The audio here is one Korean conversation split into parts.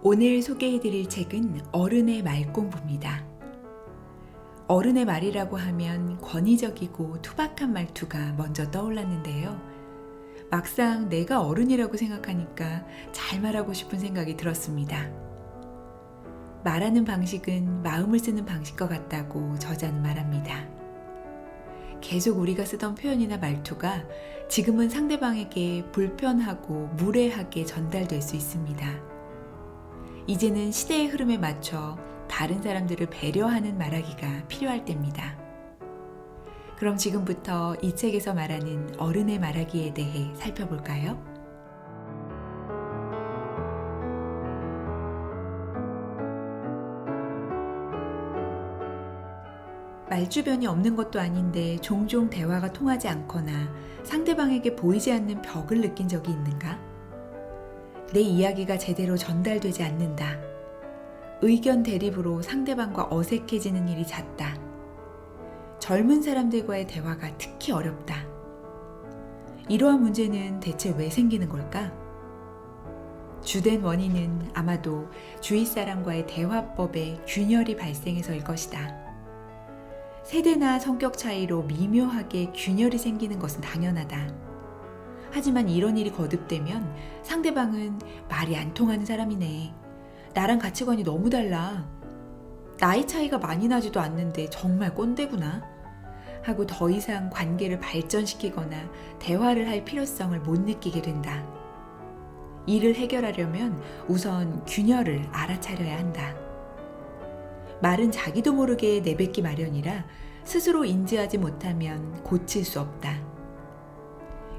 오늘 소개해드릴 책은 어른의 말 공부입니다. 어른의 말이라고 하면 권위적이고 투박한 말투가 먼저 떠올랐는데요. 막상 내가 어른이라고 생각하니까 잘 말하고 싶은 생각이 들었습니다. 말하는 방식은 마음을 쓰는 방식과 같다고 저자는 말합니다. 계속 우리가 쓰던 표현이나 말투가 지금은 상대방에게 불편하고 무례하게 전달될 수 있습니다. 이제는 시대의 흐름에 맞춰 다른 사람들을 배려하는 말하기가 필요할 때입니다. 그럼 지금부터 이 책에서 말하는 어른의 말하기에 대해 살펴볼까요? 말주변이 없는 것도 아닌데 종종 대화가 통하지 않거나 상대방에게 보이지 않는 벽을 느낀 적이 있는가? 내 이야기가 제대로 전달되지 않는다. 의견 대립으로 상대방과 어색해지는 일이 잦다. 젊은 사람들과의 대화가 특히 어렵다. 이러한 문제는 대체 왜 생기는 걸까? 주된 원인은 아마도 주위 사람과의 대화법에 균열이 발생해서일 것이다. 세대나 성격 차이로 미묘하게 균열이 생기는 것은 당연하다. 하지만 이런 일이 거듭되면 상대방은 말이 안 통하는 사람이네. 나랑 가치관이 너무 달라. 나이 차이가 많이 나지도 않는데 정말 꼰대구나. 하고 더 이상 관계를 발전시키거나 대화를 할 필요성을 못 느끼게 된다. 이를 해결하려면 우선 균열을 알아차려야 한다. 말은 자기도 모르게 내뱉기 마련이라 스스로 인지하지 못하면 고칠 수 없다.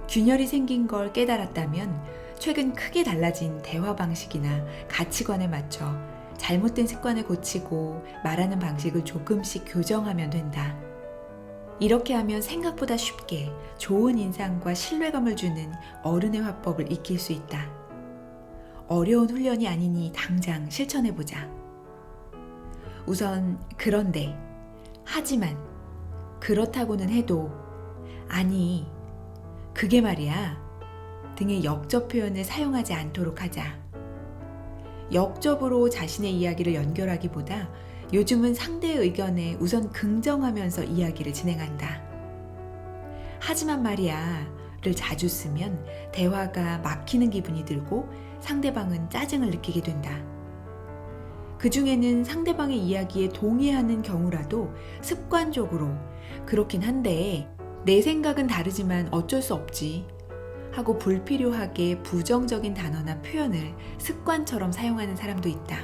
균열이 생긴 걸 깨달았다면 최근 크게 달라진 대화 방식이나 가치관에 맞춰 잘못된 습관을 고치고 말하는 방식을 조금씩 교정하면 된다. 이렇게 하면 생각보다 쉽게 좋은 인상과 신뢰감을 주는 어른의 화법을 익힐 수 있다. 어려운 훈련이 아니니 당장 실천해보자. 우선 그런데, 하지만, 그렇다고는 해도, 아니, 그게 말이야 등의 역접 표현을 사용하지 않도록 하자. 역접으로 자신의 이야기를 연결하기보다 요즘은 상대의 의견에 우선 긍정하면서 이야기를 진행한다. 하지만 말이야 를 자주 쓰면 대화가 막히는 기분이 들고 상대방은 짜증을 느끼게 된다. 그 중에는 상대방의 이야기에 동의하는 경우라도 습관적으로 그렇긴 한데 내 생각은 다르지만 어쩔 수 없지 하고 불필요하게 부정적인 단어나 표현을 습관처럼 사용하는 사람도 있다.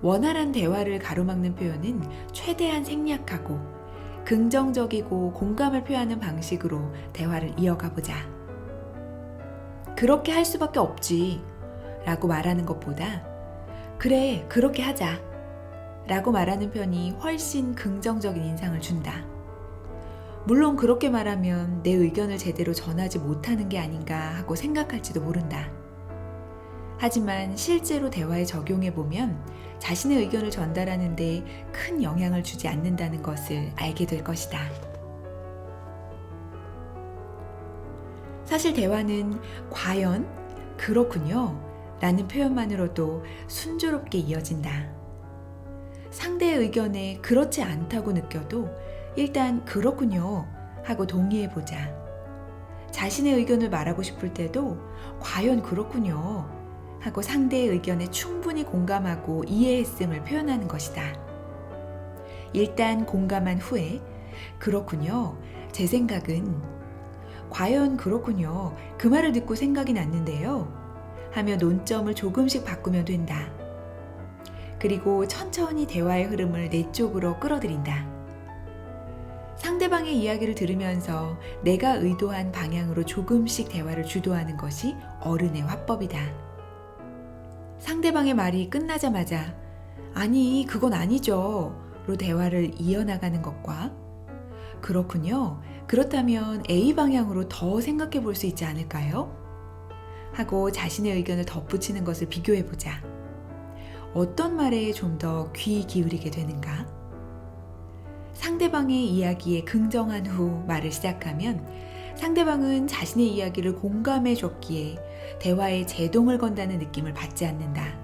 원활한 대화를 가로막는 표현은 최대한 생략하고 긍정적이고 공감을 표하는 방식으로 대화를 이어가 보자. 그렇게 할 수밖에 없지 라고 말하는 것보다 그래, 그렇게 하자 라고 말하는 편이 훨씬 긍정적인 인상을 준다. 물론 그렇게 말하면 내 의견을 제대로 전하지 못하는 게 아닌가 하고 생각할지도 모른다. 하지만 실제로 대화에 적용해보면 자신의 의견을 전달하는 데 큰 영향을 주지 않는다는 것을 알게 될 것이다. 사실 대화는 과연, 그렇군요 라는 표현만으로도 순조롭게 이어진다. 상대의 의견에 그렇지 않다고 느껴도 일단 그렇군요 하고 동의해보자. 자신의 의견을 말하고 싶을 때도 과연 그렇군요 하고 상대의 의견에 충분히 공감하고 이해했음을 표현하는 것이다. 일단 공감한 후에 그렇군요, 제 생각은 과연 그렇군요, 그 말을 듣고 생각이 났는데요 하며 논점을 조금씩 바꾸면 된다. 그리고 천천히 대화의 흐름을 내 쪽으로 끌어들인다. 상대방의 이야기를 들으면서 내가 의도한 방향으로 조금씩 대화를 주도하는 것이 어른의 화법이다. 상대방의 말이 끝나자마자 아니, 그건 아니죠 로 대화를 이어나가는 것과 그렇군요, 그렇다면 A 방향으로 더 생각해 볼 수 있지 않을까요? 하고 자신의 의견을 덧붙이는 것을 비교해보자. 어떤 말에 좀 더 귀 기울이게 되는가? 상대방의 이야기에 긍정한 후 말을 시작하면 상대방은 자신의 이야기를 공감해 줬기에 대화에 제동을 건다는 느낌을 받지 않는다.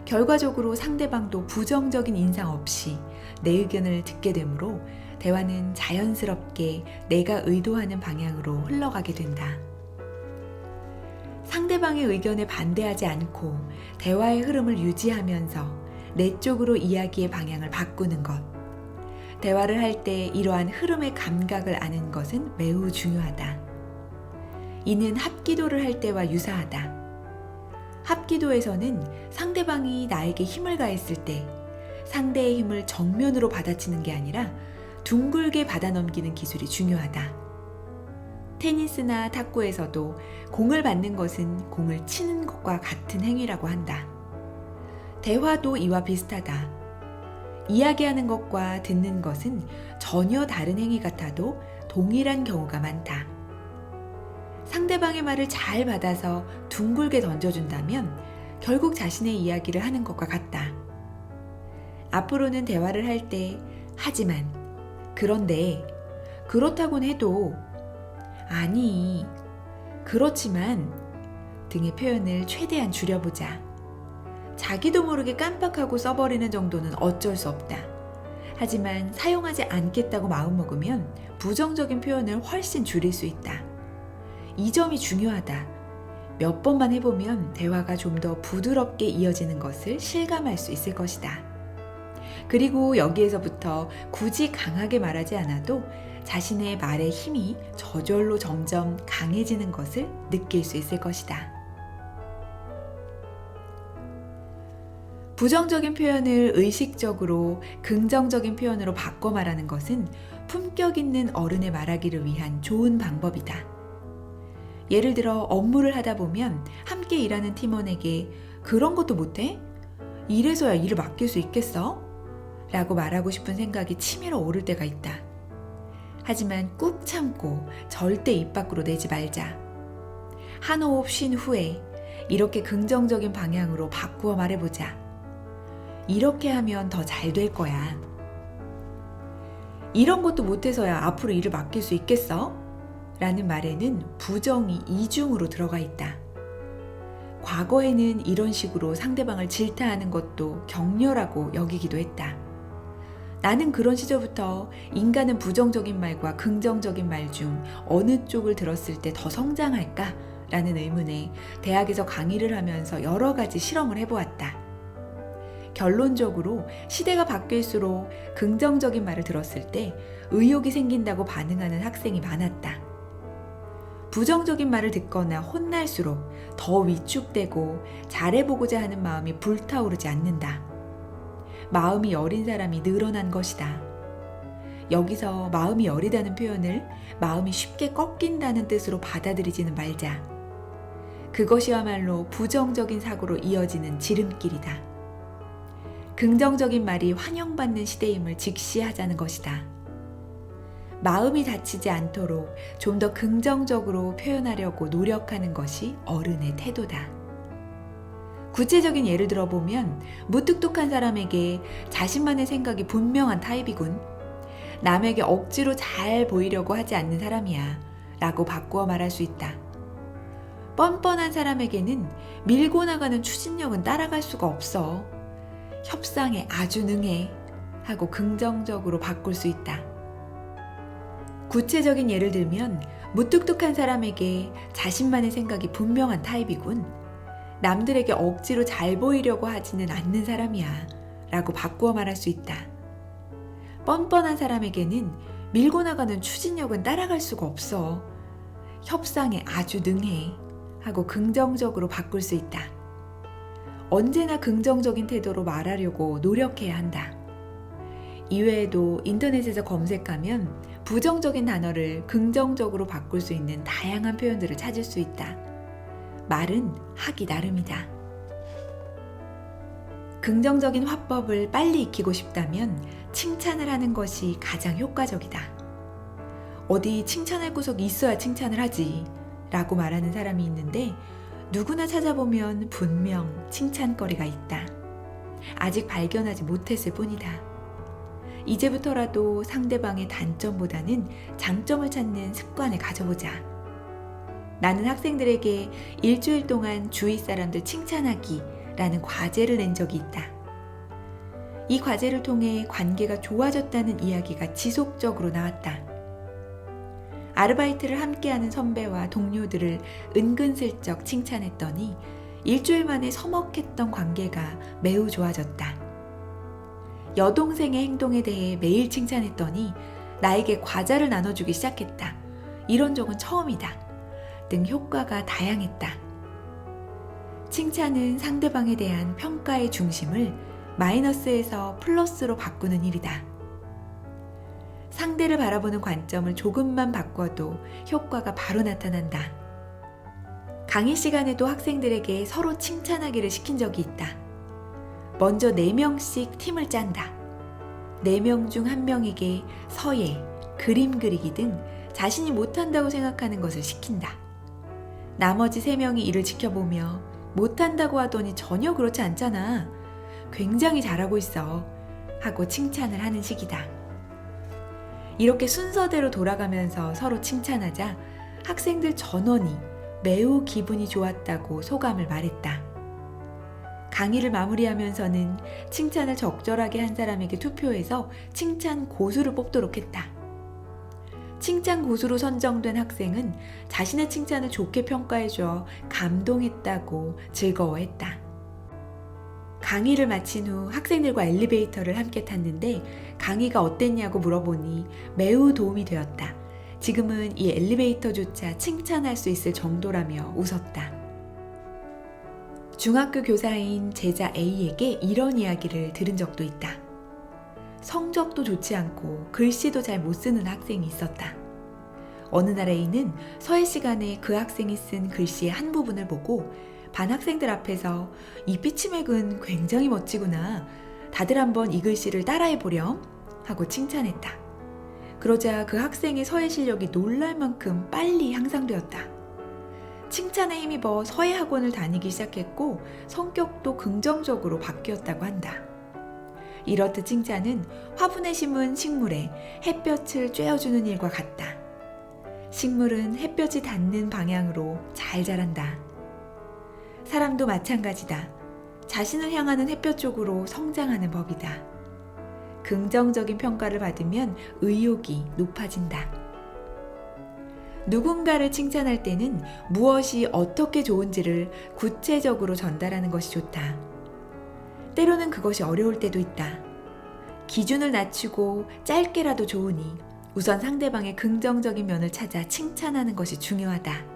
결과적으로 상대방도 부정적인 인상 없이 내 의견을 듣게 되므로 대화는 자연스럽게 내가 의도하는 방향으로 흘러가게 된다. 상대방의 의견에 반대하지 않고 대화의 흐름을 유지하면서 내 쪽으로 이야기의 방향을 바꾸는 것. 대화를 할 때 이러한 흐름의 감각을 아는 것은 매우 중요하다. 이는 합기도를 할 때와 유사하다. 합기도에서는 상대방이 나에게 힘을 가했을 때 상대의 힘을 정면으로 받아치는 게 아니라 둥글게 받아 넘기는 기술이 중요하다. 테니스나 탁구에서도 공을 받는 것은 공을 치는 것과 같은 행위라고 한다. 대화도 이와 비슷하다. 이야기하는 것과 듣는 것은 전혀 다른 행위 같아도 동일한 경우가 많다. 상대방의 말을 잘 받아서 둥글게 던져준다면 결국 자신의 이야기를 하는 것과 같다. 앞으로는 대화를 할 때 하지만, 그런데, 그렇다곤 해도, 아니, 그렇지만 등의 표현을 최대한 줄여보자. 자기도 모르게 깜빡하고 써버리는 정도는 어쩔 수 없다. 하지만 사용하지 않겠다고 마음먹으면 부정적인 표현을 훨씬 줄일 수 있다. 이 점이 중요하다. 몇 번만 해보면 대화가 좀 더 부드럽게 이어지는 것을 실감할 수 있을 것이다. 그리고 여기에서부터 굳이 강하게 말하지 않아도 자신의 말의 힘이 저절로 점점 강해지는 것을 느낄 수 있을 것이다. 부정적인 표현을 의식적으로 긍정적인 표현으로 바꿔 말하는 것은 품격 있는 어른의 말하기를 위한 좋은 방법이다. 예를 들어 업무를 하다 보면 함께 일하는 팀원에게 그런 것도 못해? 이래서야 일을 맡길 수 있겠어? 라고 말하고 싶은 생각이 치밀어 오를 때가 있다. 하지만 꾹 참고 절대 입 밖으로 내지 말자. 한 호흡 쉰 후에 이렇게 긍정적인 방향으로 바꾸어 말해보자. 이렇게 하면 더 잘 될 거야. 이런 것도 못해서야 앞으로 일을 맡길 수 있겠어? 라는 말에는 부정이 이중으로 들어가 있다. 과거에는 이런 식으로 상대방을 질타하는 것도 격려라고 여기기도 했다. 나는 그런 시절부터 인간은 부정적인 말과 긍정적인 말 중 어느 쪽을 들었을 때 더 성장할까? 라는 의문에 대학에서 강의를 하면서 여러 가지 실험을 해보았다. 결론적으로 시대가 바뀔수록 긍정적인 말을 들었을 때 의욕이 생긴다고 반응하는 학생이 많았다. 부정적인 말을 듣거나 혼날수록 더 위축되고 잘해보고자 하는 마음이 불타오르지 않는다. 마음이 여린 사람이 늘어난 것이다. 여기서 마음이 여리다는 표현을 마음이 쉽게 꺾인다는 뜻으로 받아들이지는 말자. 그것이야말로 부정적인 사고로 이어지는 지름길이다. 긍정적인 말이 환영받는 시대임을 직시하자는 것이다. 마음이 다치지 않도록 좀 더 긍정적으로 표현하려고 노력하는 것이 어른의 태도다. 구체적인 예를 들어보면 무뚝뚝한 사람에게 자신만의 생각이 분명한 타입이군. 남에게 억지로 잘 보이려고 하지 않는 사람이야 라고 바꾸어 말할 수 있다. 뻔뻔한 사람에게는 밀고 나가는 추진력은 따라갈 수가 없어. 협상에 아주 능해 하고 긍정적으로 바꿀 수 있다. 구체적인 예를 들면 무뚝뚝한 사람에게 자신만의 생각이 분명한 타입이군. 남들에게 억지로 잘 보이려고 하지는 않는 사람이야 라고 바꾸어 말할 수 있다. 뻔뻔한 사람에게는 밀고 나가는 추진력은 따라갈 수가 없어. 협상에 아주 능해 하고 긍정적으로 바꿀 수 있다. 언제나 긍정적인 태도로 말하려고 노력해야 한다. 이외에도 인터넷에서 검색하면 부정적인 단어를 긍정적으로 바꿀 수 있는 다양한 표현들을 찾을 수 있다. 말은 하기 나름이다. 긍정적인 화법을 빨리 익히고 싶다면 칭찬을 하는 것이 가장 효과적이다. 어디 칭찬할 구석이 있어야 칭찬을 하지 라고 말하는 사람이 있는데 누구나 찾아보면 분명 칭찬거리가 있다. 아직 발견하지 못했을 뿐이다. 이제부터라도 상대방의 단점보다는 장점을 찾는 습관을 가져보자. 나는 학생들에게 일주일 동안 주위 사람들 칭찬하기 라는 과제를 낸 적이 있다. 이 과제를 통해 관계가 좋아졌다는 이야기가 지속적으로 나왔다. 아르바이트를 함께하는 선배와 동료들을 은근슬쩍 칭찬했더니 일주일 만에 서먹했던 관계가 매우 좋아졌다. 여동생의 행동에 대해 매일 칭찬했더니 나에게 과자를 나눠주기 시작했다. 이런 적은 처음이다. 등 효과가 다양했다. 칭찬은 상대방에 대한 평가의 중심을 마이너스에서 플러스로 바꾸는 일이다. 상대를 바라보는 관점을 조금만 바꿔도 효과가 바로 나타난다. 강의 시간에도 학생들에게 서로 칭찬하기를 시킨 적이 있다. 먼저 4명씩 팀을 짠다. 4명 중 1명에게 서예, 그림 그리기 등 자신이 못한다고 생각하는 것을 시킨다. 나머지 3명이 이를 지켜보며 못한다고 하더니 전혀 그렇지 않잖아. 굉장히 잘하고 있어. 하고 칭찬을 하는 식이다. 이렇게 순서대로 돌아가면서 서로 칭찬하자 학생들 전원이 매우 기분이 좋았다고 소감을 말했다. 강의를 마무리하면서는 칭찬을 적절하게 한 사람에게 투표해서 칭찬 고수를 뽑도록 했다. 칭찬 고수로 선정된 학생은 자신의 칭찬을 좋게 평가해줘 감동했다고 즐거워했다. 강의를 마친 후 학생들과 엘리베이터를 함께 탔는데 강의가 어땠냐고 물어보니 매우 도움이 되었다. 지금은 이 엘리베이터조차 칭찬할 수 있을 정도라며 웃었다. 중학교 교사인 제자 A에게 이런 이야기를 들은 적도 있다. 성적도 좋지 않고 글씨도 잘 못 쓰는 학생이 있었다. 어느 날 A는 서예 시간에 그 학생이 쓴 글씨의 한 부분을 보고 반 학생들 앞에서 이 피치맥은 굉장히 멋지구나. 다들 한번 이 글씨를 따라해 보렴 하고 칭찬했다. 그러자 그 학생의 서예 실력이 놀랄 만큼 빨리 향상되었다. 칭찬에 힘입어 서예 학원을 다니기 시작했고 성격도 긍정적으로 바뀌었다고 한다. 이렇듯 칭찬은 화분에 심은 식물에 햇볕을 쬐어주는 일과 같다. 식물은 햇볕이 닿는 방향으로 잘 자란다. 사람도 마찬가지다. 자신을 향하는 햇볕 쪽으로 성장하는 법이다. 긍정적인 평가를 받으면 의욕이 높아진다. 누군가를 칭찬할 때는 무엇이 어떻게 좋은지를 구체적으로 전달하는 것이 좋다. 때로는 그것이 어려울 때도 있다. 기준을 낮추고 짧게라도 좋으니 우선 상대방의 긍정적인 면을 찾아 칭찬하는 것이 중요하다.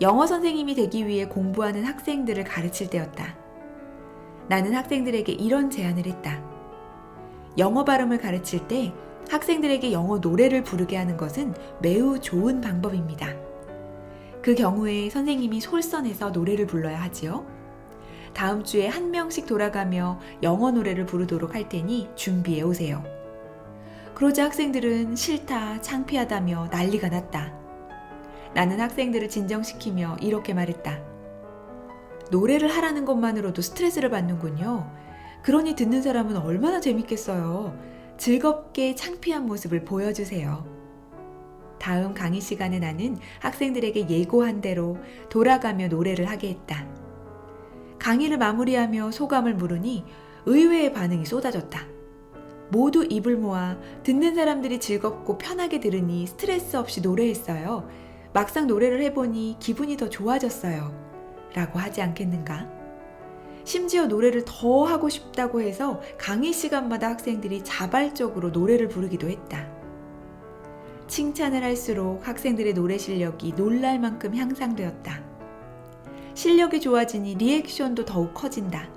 영어 선생님이 되기 위해 공부하는 학생들을 가르칠 때였다. 나는 학생들에게 이런 제안을 했다. 영어 발음을 가르칠 때 학생들에게 영어 노래를 부르게 하는 것은 매우 좋은 방법입니다. 그 경우에 선생님이 솔선해서 노래를 불러야 하지요. 다음 주에 1명씩 돌아가며 영어 노래를 부르도록 할 테니 준비해 오세요. 그러자 학생들은 싫다, 창피하다며 난리가 났다. 나는 학생들을 진정시키며 이렇게 말했다. 노래를 하라는 것만으로도 스트레스를 받는군요. 그러니 듣는 사람은 얼마나 재밌겠어요. 즐겁게 창피한 모습을 보여주세요. 다음 강의 시간에 나는 학생들에게 예고한 대로 돌아가며 노래를 하게 했다. 강의를 마무리하며 소감을 물으니 의외의 반응이 쏟아졌다. 모두 입을 모아 듣는 사람들이 즐겁고 편하게 들으니 스트레스 없이 노래했어요. 막상 노래를 해보니 기분이 더 좋아졌어요. 라고 하지 않겠는가? 심지어 노래를 더 하고 싶다고 해서 강의 시간마다 학생들이 자발적으로 노래를 부르기도 했다. 칭찬을 할수록 학생들의 노래 실력이 놀랄 만큼 향상되었다. 실력이 좋아지니 리액션도 더욱 커진다.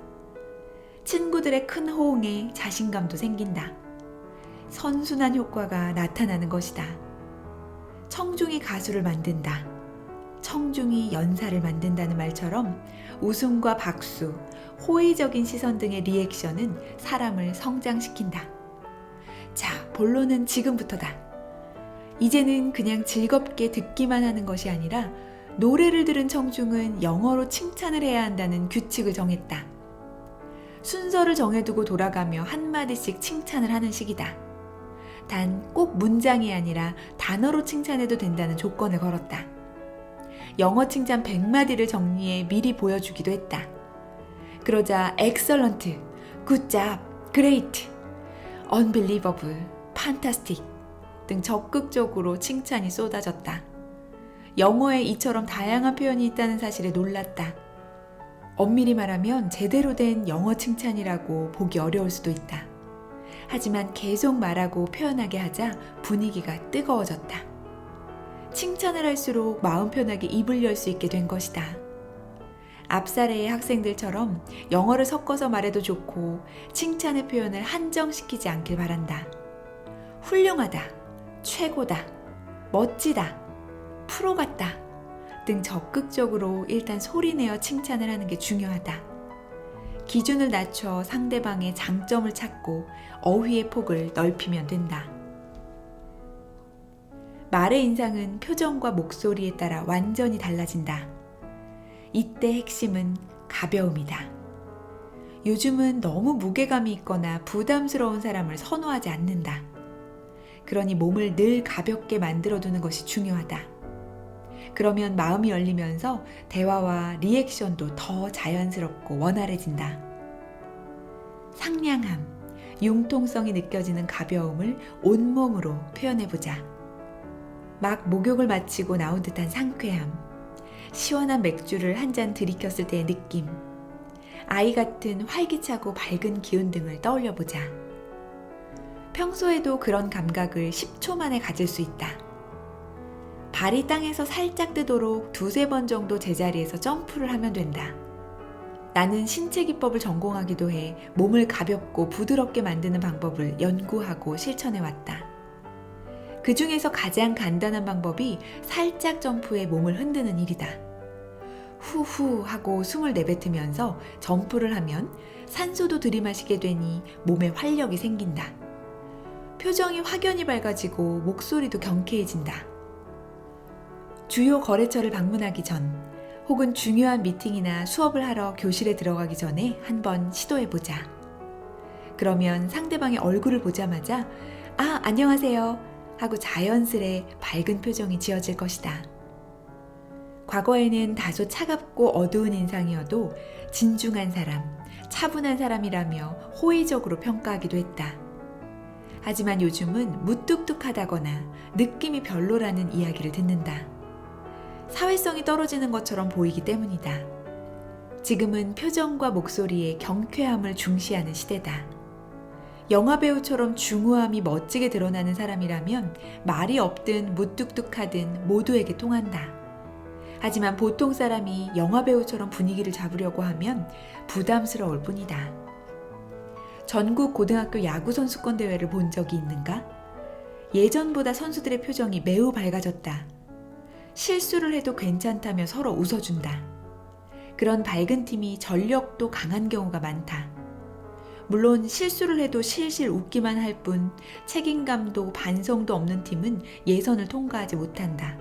친구들의 큰 호응에 자신감도 생긴다. 선순환 효과가 나타나는 것이다. 청중이 가수를 만든다. 청중이 연사를 만든다는 말처럼 웃음과 박수, 호의적인 시선 등의 리액션은 사람을 성장시킨다. 자, 본론은 지금부터다. 이제는 그냥 즐겁게 듣기만 하는 것이 아니라 노래를 들은 청중은 영어로 칭찬을 해야 한다는 규칙을 정했다. 순서를 정해두고 돌아가며 한마디씩 칭찬을 하는 식이다. 단 꼭 문장이 아니라 단어로 칭찬해도 된다는 조건을 걸었다. 영어 칭찬 100마디를 정리해 미리 보여주기도 했다. 그러자 excellent, good job, great, unbelievable, fantastic 등 적극적으로 칭찬이 쏟아졌다. 영어에 이처럼 다양한 표현이 있다는 사실에 놀랐다. 엄밀히 말하면 제대로 된 영어 칭찬이라고 보기 어려울 수도 있다. 하지만 계속 말하고 표현하게 하자 분위기가 뜨거워졌다. 칭찬을 할수록 마음 편하게 입을 열 수 있게 된 것이다. 앞사례의 학생들처럼 영어를 섞어서 말해도 좋고 칭찬의 표현을 한정시키지 않길 바란다. 훌륭하다, 최고다, 멋지다, 프로 같다 등 적극적으로 일단 소리내어 칭찬을 하는 게 중요하다. 기준을 낮춰 상대방의 장점을 찾고 어휘의 폭을 넓히면 된다. 말의 인상은 표정과 목소리에 따라 완전히 달라진다. 이때 핵심은 가벼움이다. 요즘은 너무 무게감이 있거나 부담스러운 사람을 선호하지 않는다. 그러니 몸을 늘 가볍게 만들어두는 것이 중요하다. 그러면 마음이 열리면서 대화와 리액션도 더 자연스럽고 원활해진다. 상냥함, 융통성이 느껴지는 가벼움을 온몸으로 표현해보자. 막 목욕을 마치고 나온 듯한 상쾌함, 시원한 맥주를 한 잔 들이켰을 때의 느낌, 아이 같은 활기차고 밝은 기운 등을 떠올려보자. 평소에도 그런 감각을 10초 만에 가질 수 있다. 발이 땅에서 살짝 뜨도록 2-3번 정도 제자리에서 점프를 하면 된다. 나는 신체 기법을 전공하기도 해 몸을 가볍고 부드럽게 만드는 방법을 연구하고 실천해왔다. 그 중에서 가장 간단한 방법이 살짝 점프해 몸을 흔드는 일이다. 후후 하고 숨을 내뱉으면서 점프를 하면 산소도 들이마시게 되니 몸에 활력이 생긴다. 표정이 확연히 밝아지고 목소리도 경쾌해진다. 주요 거래처를 방문하기 전 혹은 중요한 미팅이나 수업을 하러 교실에 들어가기 전에 한번 시도해보자. 그러면 상대방의 얼굴을 보자마자 아, 안녕하세요 하고 자연스레 밝은 표정이 지어질 것이다. 과거에는 다소 차갑고 어두운 인상이어도 진중한 사람, 차분한 사람이라며 호의적으로 평가하기도 했다. 하지만 요즘은 무뚝뚝하다거나 느낌이 별로라는 이야기를 듣는다. 사회성이 떨어지는 것처럼 보이기 때문이다. 지금은 표정과 목소리의 경쾌함을 중시하는 시대다. 영화배우처럼 중후함이 멋지게 드러나는 사람이라면 말이 없든 무뚝뚝하든 모두에게 통한다. 하지만 보통 사람이 영화배우처럼 분위기를 잡으려고 하면 부담스러울 뿐이다. 전국 고등학교 야구 선수권 대회를 본 적이 있는가? 예전보다 선수들의 표정이 매우 밝아졌다. 실수를 해도 괜찮다며 서로 웃어준다. 그런 밝은 팀이 전력도 강한 경우가 많다. 물론 실수를 해도 실실 웃기만 할 뿐 책임감도 반성도 없는 팀은 예선을 통과하지 못한다.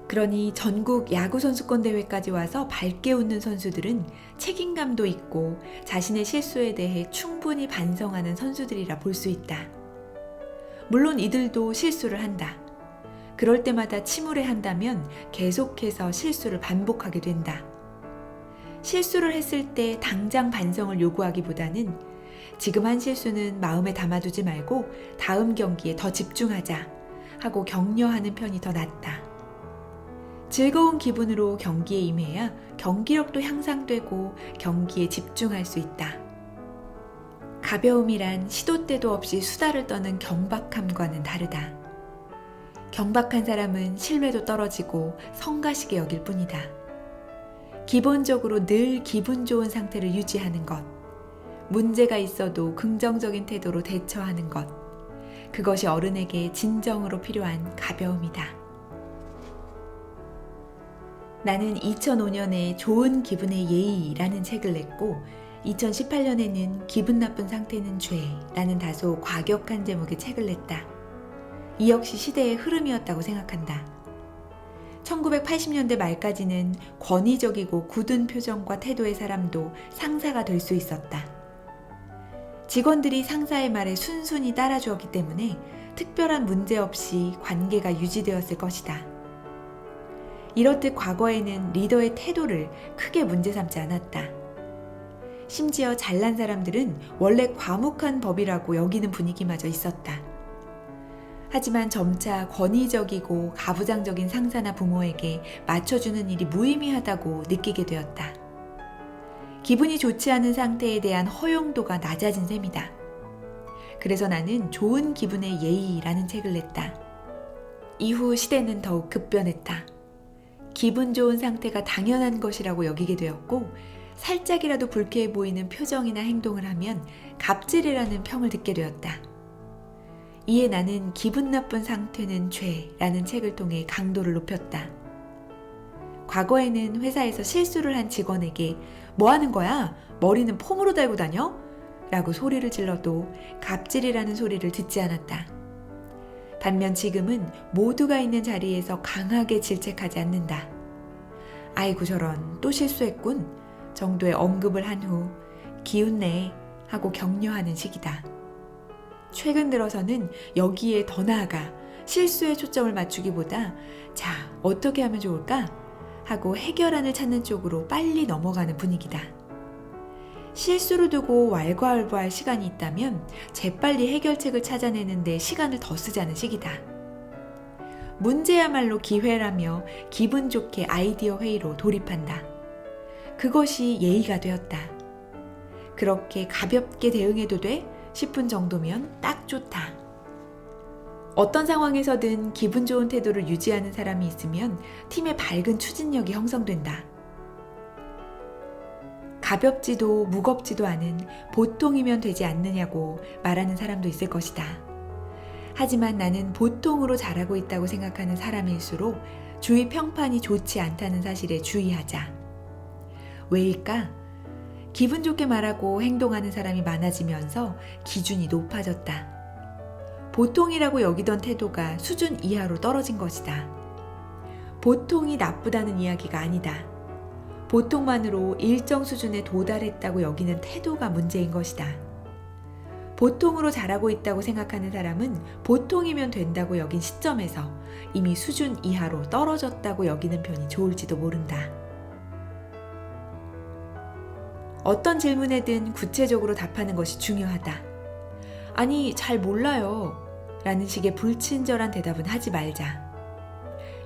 그러니 전국 야구 선수권 대회까지 와서 밝게 웃는 선수들은 책임감도 있고 자신의 실수에 대해 충분히 반성하는 선수들이라 볼 수 있다. 물론 이들도 실수를 한다. 그럴 때마다 침울해한다면 계속해서 실수를 반복하게 된다. 실수를 했을 때 당장 반성을 요구하기보다는 지금 한 실수는 마음에 담아두지 말고 다음 경기에 더 집중하자 하고 격려하는 편이 더 낫다. 즐거운 기분으로 경기에 임해야 경기력도 향상되고 경기에 집중할 수 있다. 가벼움이란 시도 때도 없이 수다를 떠는 경박함과는 다르다. 경박한 사람은 신뢰도 떨어지고 성가시게 여길 뿐이다. 기본적으로 늘 기분 좋은 상태를 유지하는 것, 문제가 있어도 긍정적인 태도로 대처하는 것, 그것이 어른에게 진정으로 필요한 가벼움이다. 나는 2005년에 좋은 기분의 예의라는 책을 냈고 2018년에는 기분 나쁜 상태는 죄라는 다소 과격한 제목의 책을 냈다. 이 역시 시대의 흐름이었다고 생각한다. 1980년대 말까지는 권위적이고 굳은 표정과 태도의 사람도 상사가 될 수 있었다. 직원들이 상사의 말에 순순히 따라주었기 때문에 특별한 문제 없이 관계가 유지되었을 것이다. 이렇듯 과거에는 리더의 태도를 크게 문제 삼지 않았다. 심지어 잘난 사람들은 원래 과묵한 법이라고 여기는 분위기마저 있었다. 하지만 점차 권위적이고 가부장적인 상사나 부모에게 맞춰주는 일이 무의미하다고 느끼게 되었다. 기분이 좋지 않은 상태에 대한 허용도가 낮아진 셈이다. 그래서 나는 좋은 기분의 예의라는 책을 냈다. 이후 시대는 더욱 급변했다. 기분 좋은 상태가 당연한 것이라고 여기게 되었고, 살짝이라도 불쾌해 보이는 표정이나 행동을 하면 갑질이라는 평을 듣게 되었다. 이에 나는 기분 나쁜 상태는 죄라는 책을 통해 강도를 높였다. 과거에는 회사에서 실수를 한 직원에게 뭐 하는 거야? 머리는 폼으로 달고 다녀? 라고 소리를 질러도 갑질이라는 소리를 듣지 않았다. 반면 지금은 모두가 있는 자리에서 강하게 질책하지 않는다. 아이고 저런 또 실수했군 정도의 언급을 한 후 기운내 하고 격려하는 시기다. 최근 들어서는 여기에 더 나아가 실수에 초점을 맞추기보다 자, 어떻게 하면 좋을까? 하고 해결안을 찾는 쪽으로 빨리 넘어가는 분위기다. 실수를 두고 왈가왈부할 시간이 있다면 재빨리 해결책을 찾아내는데 시간을 더 쓰자는 시기다. 문제야말로 기회라며 기분 좋게 아이디어 회의로 돌입한다. 그것이 예의가 되었다. 그렇게 가볍게 대응해도 돼? 싶은 정도면 딱 좋다. 어떤 상황에서든 기분 좋은 태도를 유지하는 사람이 있으면 팀의 밝은 추진력이 형성된다. 가볍지도 무겁지도 않은 보통이면 되지 않느냐고 말하는 사람도 있을 것이다. 하지만 나는 보통으로 잘하고 있다고 생각하는 사람일수록 주위 평판이 좋지 않다는 사실에 주의하자. 왜일까? 기분 좋게 말하고 행동하는 사람이 많아지면서 기준이 높아졌다. 보통이라고 여기던 태도가 수준 이하로 떨어진 것이다. 보통이 나쁘다는 이야기가 아니다. 보통만으로 일정 수준에 도달했다고 여기는 태도가 문제인 것이다. 보통으로 잘하고 있다고 생각하는 사람은 보통이면 된다고 여긴 시점에서 이미 수준 이하로 떨어졌다고 여기는 편이 좋을지도 모른다. 어떤 질문에든 구체적으로 답하는 것이 중요하다. 아니, 잘 몰라요. 라는 식의 불친절한 대답은 하지 말자.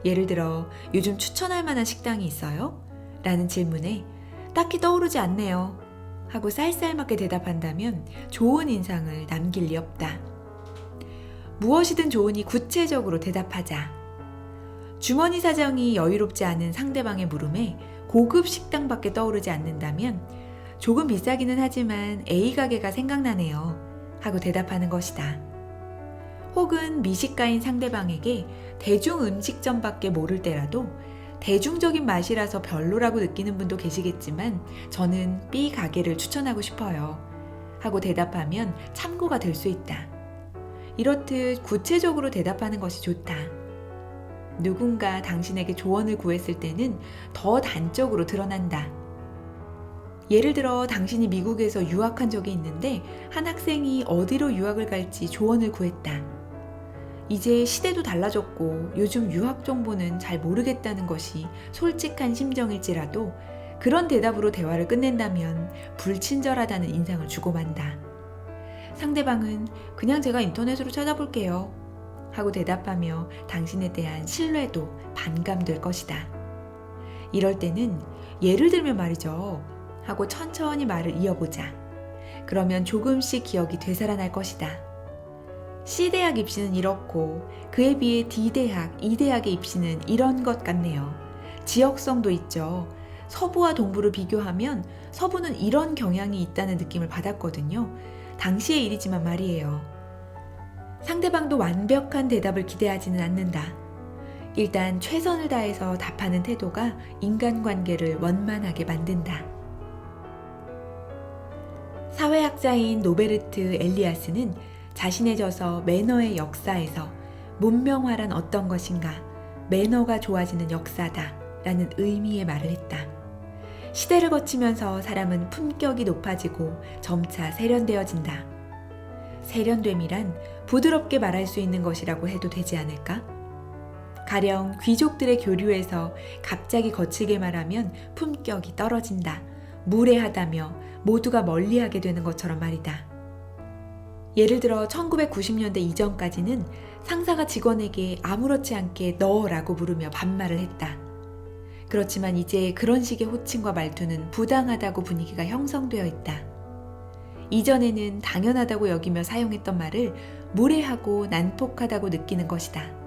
예를 들어, 요즘 추천할 만한 식당이 있어요? 라는 질문에 딱히 떠오르지 않네요. 하고 쌀쌀맞게 대답한다면 좋은 인상을 남길 리 없다. 무엇이든 좋으니 구체적으로 대답하자. 주머니 사정이 여유롭지 않은 상대방의 물음에 고급 식당밖에 떠오르지 않는다면 조금 비싸기는 하지만 A 가게가 생각나네요. 하고 대답하는 것이다. 혹은 미식가인 상대방에게 대중 음식점밖에 모를 때라도 대중적인 맛이라서 별로라고 느끼는 분도 계시겠지만 저는 B 가게를 추천하고 싶어요. 하고 대답하면 참고가 될 수 있다. 이렇듯 구체적으로 대답하는 것이 좋다. 누군가 당신에게 조언을 구했을 때는 더 단적으로 드러난다. 예를 들어 당신이 미국에서 유학한 적이 있는데 한 학생이 어디로 유학을 갈지 조언을 구했다. 이제 시대도 달라졌고 요즘 유학 정보는 잘 모르겠다는 것이 솔직한 심정일지라도 그런 대답으로 대화를 끝낸다면 불친절하다는 인상을 주고 만다. 상대방은 그냥 제가 인터넷으로 찾아볼게요. 하고 대답하며 당신에 대한 신뢰도 반감될 것이다. 이럴 때는 예를 들면 말이죠. 하고 천천히 말을 이어보자. 그러면 조금씩 기억이 되살아날 것이다. C대학 입시는 이렇고 그에 비해 D대학, E대학의 입시는 이런 것 같네요. 지역성도 있죠. 서부와 동부를 비교하면 서부는 이런 경향이 있다는 느낌을 받았거든요. 당시의 일이지만 말이에요. 상대방도 완벽한 대답을 기대하지는 않는다. 일단 최선을 다해서 답하는 태도가 인간관계를 원만하게 만든다. 사회학자인 노베르트 엘리아스는 자신의 저서 매너의 역사에서 문명화란 어떤 것인가, 매너가 좋아지는 역사다 라는 의미의 말을 했다. 시대를 거치면서 사람은 품격이 높아지고 점차 세련되어진다. 세련됨이란 부드럽게 말할 수 있는 것이라고 해도 되지 않을까? 가령 귀족들의 교류에서 갑자기 거칠게 말하면 품격이 떨어진다, 무례하다며 모두가 멀리하게 되는 것처럼 말이다. 예를 들어 1990년대 이전까지는 상사가 직원에게 아무렇지 않게 너라고 부르며 반말을 했다. 그렇지만 이제 그런 식의 호칭과 말투는 부당하다고 분위기가 형성되어 있다. 이전에는 당연하다고 여기며 사용했던 말을 무례하고 난폭하다고 느끼는 것이다.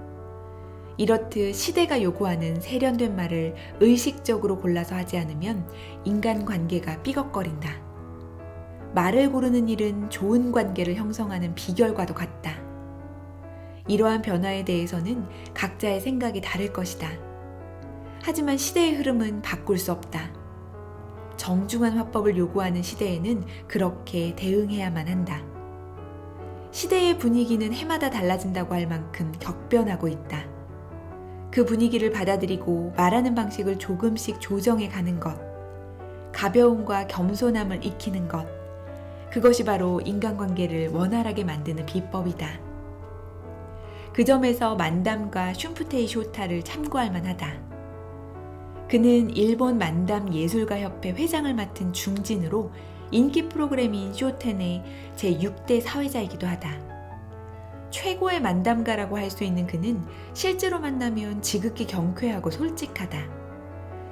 이렇듯 시대가 요구하는 세련된 말을 의식적으로 골라서 하지 않으면 인간관계가 삐걱거린다. 말을 고르는 일은 좋은 관계를 형성하는 비결과도 같다. 이러한 변화에 대해서는 각자의 생각이 다를 것이다. 하지만 시대의 흐름은 바꿀 수 없다. 정중한 화법을 요구하는 시대에는 그렇게 대응해야만 한다. 시대의 분위기는 해마다 달라진다고 할 만큼 격변하고 있다. 그 분위기를 받아들이고 말하는 방식을 조금씩 조정해 가는 것, 가벼움과 겸손함을 익히는 것, 그것이 바로 인간관계를 원활하게 만드는 비법이다. 그 점에서 만담가 슌프테이 쇼타를 참고할 만하다. 그는 일본 만담 예술가협회 회장을 맡은 중진으로 인기 프로그램인 쇼텐의 제6대 사회자이기도 하다. 최고의 만담가라고 할 수 있는 그는 실제로 만나면 지극히 경쾌하고 솔직하다.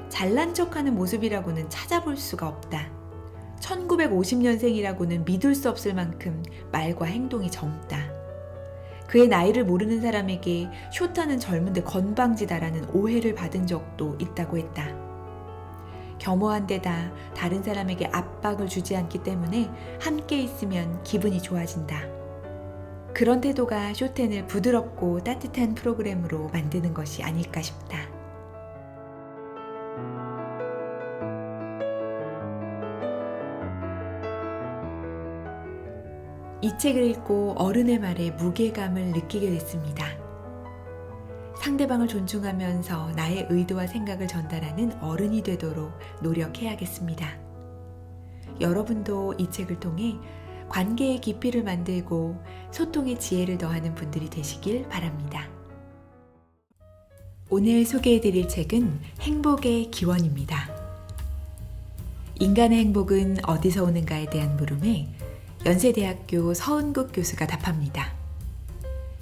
잘난 척하는 모습이라고는 찾아볼 수가 없다. 1950년생이라고는 믿을 수 없을 만큼 말과 행동이 젊다. 그의 나이를 모르는 사람에게 쇼타는 젊은데 건방지다라는 오해를 받은 적도 있다고 했다. 겸허한 데다 다른 사람에게 압박을 주지 않기 때문에 함께 있으면 기분이 좋아진다. 그런 태도가 쇼텐을 부드럽고 따뜻한 프로그램으로 만드는 것이 아닐까 싶다. 이 책을 읽고 어른의 말에 무게감을 느끼게 됐습니다. 상대방을 존중하면서 나의 의도와 생각을 전달하는 어른이 되도록 노력해야겠습니다. 여러분도 이 책을 통해 관계의 깊이를 만들고 소통의 지혜를 더하는 분들이 되시길 바랍니다. 오늘 소개해드릴 책은 행복의 기원입니다. 인간의 행복은 어디서 오는가에 대한 물음에 연세대학교 서은국 교수가 답합니다.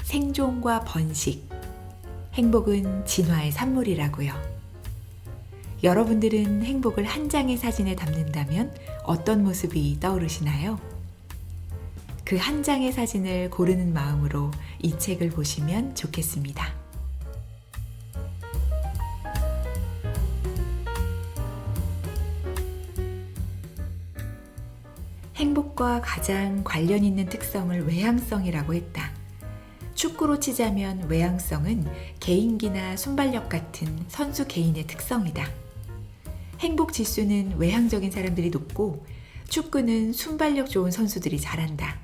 생존과 번식, 행복은 진화의 산물이라고요. 여러분들은 행복을 한 장의 사진에 담는다면 어떤 모습이 떠오르시나요? 그 한 장의 사진을 고르는 마음으로 이 책을 보시면 좋겠습니다. 행복과 가장 관련 있는 특성을 외향성이라고 했다. 축구로 치자면 외향성은 개인기나 순발력 같은 선수 개인의 특성이다. 행복 지수는 외향적인 사람들이 높고 축구는 순발력 좋은 선수들이 잘한다.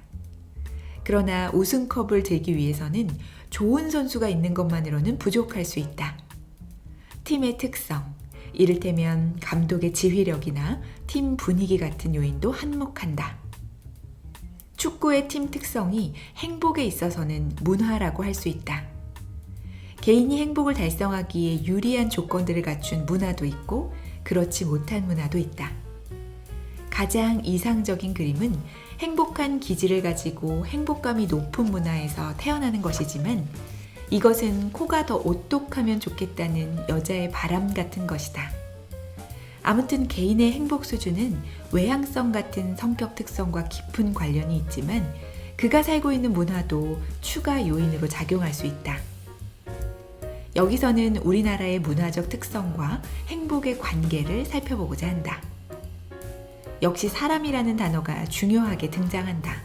그러나 우승컵을 들기 위해서는 좋은 선수가 있는 것만으로는 부족할 수 있다. 팀의 특성, 이를테면 감독의 지휘력이나 팀 분위기 같은 요인도 한몫한다. 축구의 팀 특성이 행복에 있어서는 문화라고 할 수 있다. 개인이 행복을 달성하기에 유리한 조건들을 갖춘 문화도 있고 그렇지 못한 문화도 있다. 가장 이상적인 그림은 행복한 기질을 가지고 행복감이 높은 문화에서 태어나는 것이지만 이것은 코가 더 오똑하면 좋겠다는 여자의 바람 같은 것이다. 아무튼 개인의 행복 수준은 외향성 같은 성격 특성과 깊은 관련이 있지만 그가 살고 있는 문화도 추가 요인으로 작용할 수 있다. 여기서는 우리나라의 문화적 특성과 행복의 관계를 살펴보고자 한다. 역시 사람이라는 단어가 중요하게 등장한다.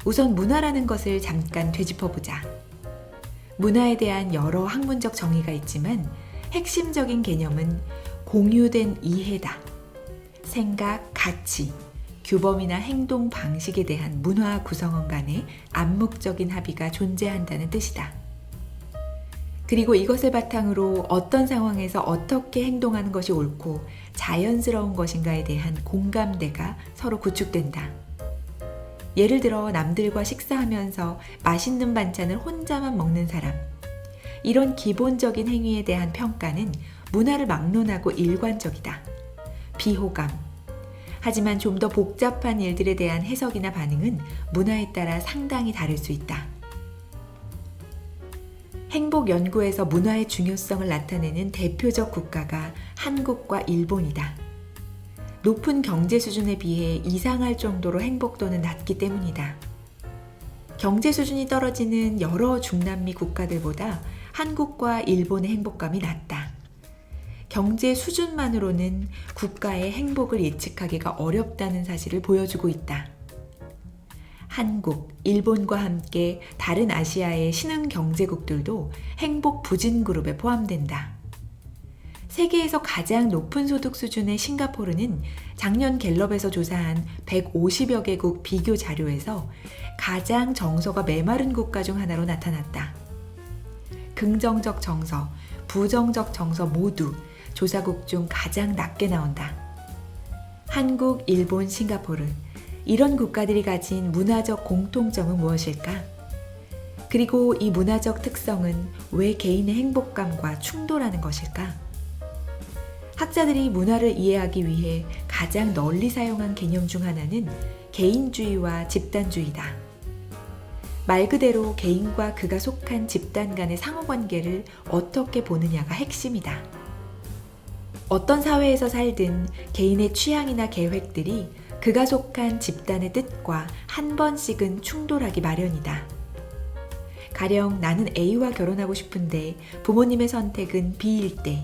우선 문화라는 것을 잠깐 되짚어보자. 문화에 대한 여러 학문적 정의가 있지만 핵심적인 개념은 공유된 이해다. 생각, 가치, 규범이나 행동 방식에 대한 문화 구성원 간의 암묵적인 합의가 존재한다는 뜻이다. 그리고 이것을 바탕으로 어떤 상황에서 어떻게 행동하는 것이 옳고 자연스러운 것인가에 대한 공감대가 서로 구축된다. 예를 들어 남들과 식사하면서 맛있는 반찬을 혼자만 먹는 사람. 이런 기본적인 행위에 대한 평가는 문화를 막론하고 일관적이다. 비호감. 하지만 좀 더 복잡한 일들에 대한 해석이나 반응은 문화에 따라 상당히 다를 수 있다. 행복 연구에서 문화의 중요성을 나타내는 대표적 국가가 한국과 일본이다. 높은 경제 수준에 비해 이상할 정도로 행복도는 낮기 때문이다. 경제 수준이 떨어지는 여러 중남미 국가들보다 한국과 일본의 행복감이 낮다. 경제 수준만으로는 국가의 행복을 예측하기가 어렵다는 사실을 보여주고 있다. 한국, 일본과 함께 다른 아시아의 신흥 경제국들도 행복 부진 그룹에 포함된다. 세계에서 가장 높은 소득 수준의 싱가포르는 작년 갤럽에서 조사한 150여 개국 비교 자료에서 가장 정서가 메마른 국가 중 하나로 나타났다. 긍정적 정서, 부정적 정서 모두 조사국 중 가장 낮게 나온다. 한국, 일본, 싱가포르, 이런 국가들이 가진 문화적 공통점은 무엇일까? 그리고 이 문화적 특성은 왜 개인의 행복감과 충돌하는 것일까? 학자들이 문화를 이해하기 위해 가장 널리 사용한 개념 중 하나는 개인주의와 집단주의다. 말 그대로 개인과 그가 속한 집단 간의 상호관계를 어떻게 보느냐가 핵심이다. 어떤 사회에서 살든 개인의 취향이나 계획들이 그가 속한 집단의 뜻과 한 번씩은 충돌하기 마련이다. 가령 나는 A와 결혼하고 싶은데 부모님의 선택은 B일 때,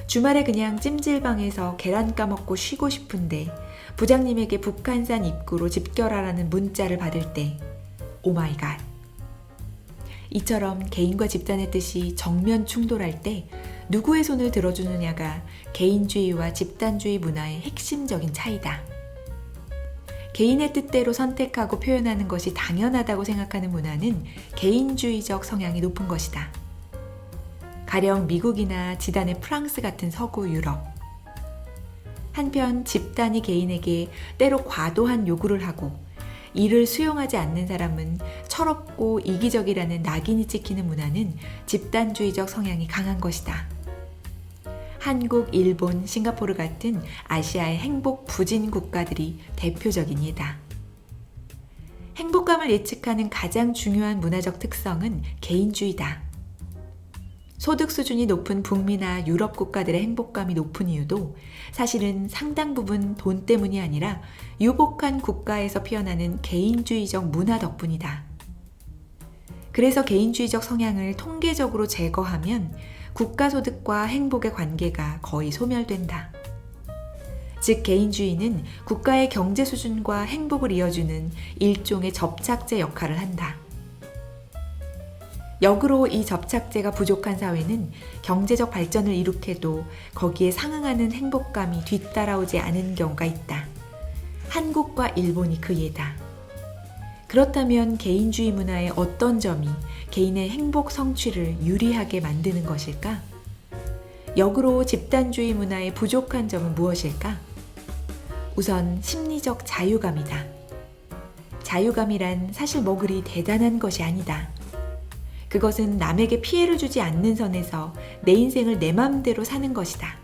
주말에 그냥 찜질방에서 계란 까먹고 쉬고 싶은데 부장님에게 북한산 입구로 집결하라는 문자를 받을 때, 오마이갓. 이처럼 개인과 집단의 뜻이 정면 충돌할 때 누구의 손을 들어주느냐가 개인주의와 집단주의 문화의 핵심적인 차이다. 개인의 뜻대로 선택하고 표현하는 것이 당연하다고 생각하는 문화는 개인주의적 성향이 높은 것이다. 가령 미국이나 지단의 프랑스 같은 서구 유럽. 한편 집단이 개인에게 때로 과도한 요구를 하고 이를 수용하지 않는 사람은 철없고 이기적이라는 낙인이 찍히는 문화는 집단주의적 성향이 강한 것이다. 한국, 일본, 싱가포르 같은 아시아의 행복 부진 국가들이 대표적인 예다. 행복감을 예측하는 가장 중요한 문화적 특성은 개인주의다. 소득 수준이 높은 북미나 유럽 국가들의 행복감이 높은 이유도 사실은 상당 부분 돈 때문이 아니라 유복한 국가에서 피어나는 개인주의적 문화 덕분이다. 그래서 개인주의적 성향을 통계적으로 제거하면 국가 소득과 행복의 관계가 거의 소멸된다. 즉 개인주의는 국가의 경제 수준과 행복을 이어주는 일종의 접착제 역할을 한다. 역으로 이 접착제가 부족한 사회는 경제적 발전을 이룩해도 거기에 상응하는 행복감이 뒤따라오지 않은 경우가 있다. 한국과 일본이 그 예다. 그렇다면 개인주의 문화의 어떤 점이 개인의 행복 성취를 유리하게 만드는 것일까? 역으로 집단주의 문화의 부족한 점은 무엇일까? 우선 심리적 자유감이다. 자유감이란 사실 뭐 그리 대단한 것이 아니다. 그것은 남에게 피해를 주지 않는 선에서 내 인생을 내 맘대로 사는 것이다.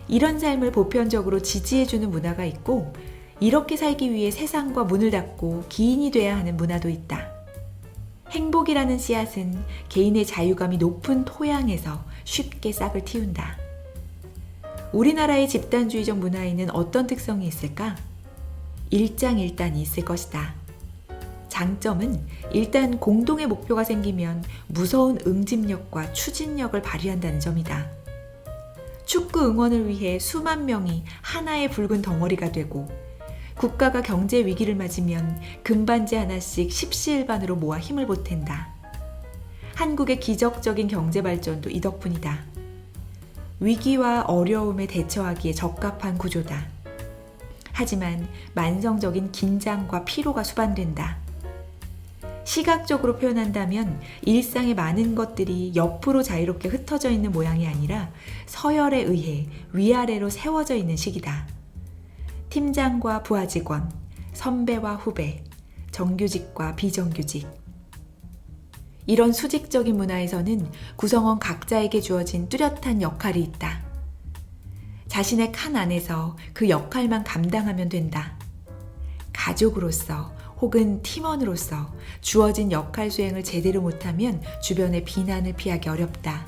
이런 삶을 보편적으로 지지해주는 문화가 있고 이렇게 살기 위해 세상과 문을 닫고 기인이 돼야 하는 문화도 있다. 행복이라는 씨앗은 개인의 자유감이 높은 토양에서 쉽게 싹을 틔운다. 우리나라의 집단주의적 문화에는 어떤 특성이 있을까? 일장일단이 있을 것이다. 장점은 일단 공동의 목표가 생기면 무서운 응집력과 추진력을 발휘한다는 점이다. 축구 응원을 위해 수만 명이 하나의 붉은 덩어리가 되고 국가가 경제 위기를 맞으면 금반지 하나씩 십시일반으로 모아 힘을 보탠다. 한국의 기적적인 경제 발전도 이 덕분이다. 위기와 어려움에 대처하기에 적합한 구조다. 하지만 만성적인 긴장과 피로가 수반된다. 시각적으로 표현한다면 일상의 많은 것들이 옆으로 자유롭게 흩어져 있는 모양이 아니라 서열에 의해 위아래로 세워져 있는 시기다. 팀장과 부하 직원, 선배와 후배, 정규직과 비정규직. 이런 수직적인 문화에서는 구성원 각자에게 주어진 뚜렷한 역할이 있다. 자신의 칸 안에서 그 역할만 감당하면 된다. 가족으로서 혹은 팀원으로서 주어진 역할 수행을 제대로 못하면 주변의 비난을 피하기 어렵다.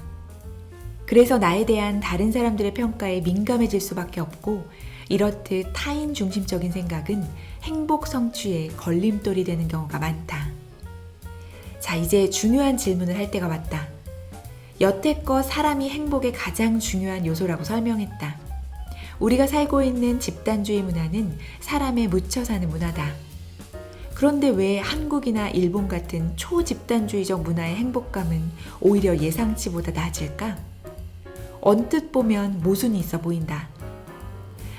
그래서 나에 대한 다른 사람들의 평가에 민감해질 수밖에 없고, 이렇듯 타인 중심적인 생각은 행복 성취에 걸림돌이 되는 경우가 많다. 자, 이제 중요한 질문을 할 때가 왔다. 여태껏 사람이 행복의 가장 중요한 요소라고 설명했다. 우리가 살고 있는 집단주의 문화는 사람에 묻혀 사는 문화다. 그런데 왜 한국이나 일본 같은 초집단주의적 문화의 행복감은 오히려 예상치보다 낮을까? 언뜻 보면 모순이 있어 보인다.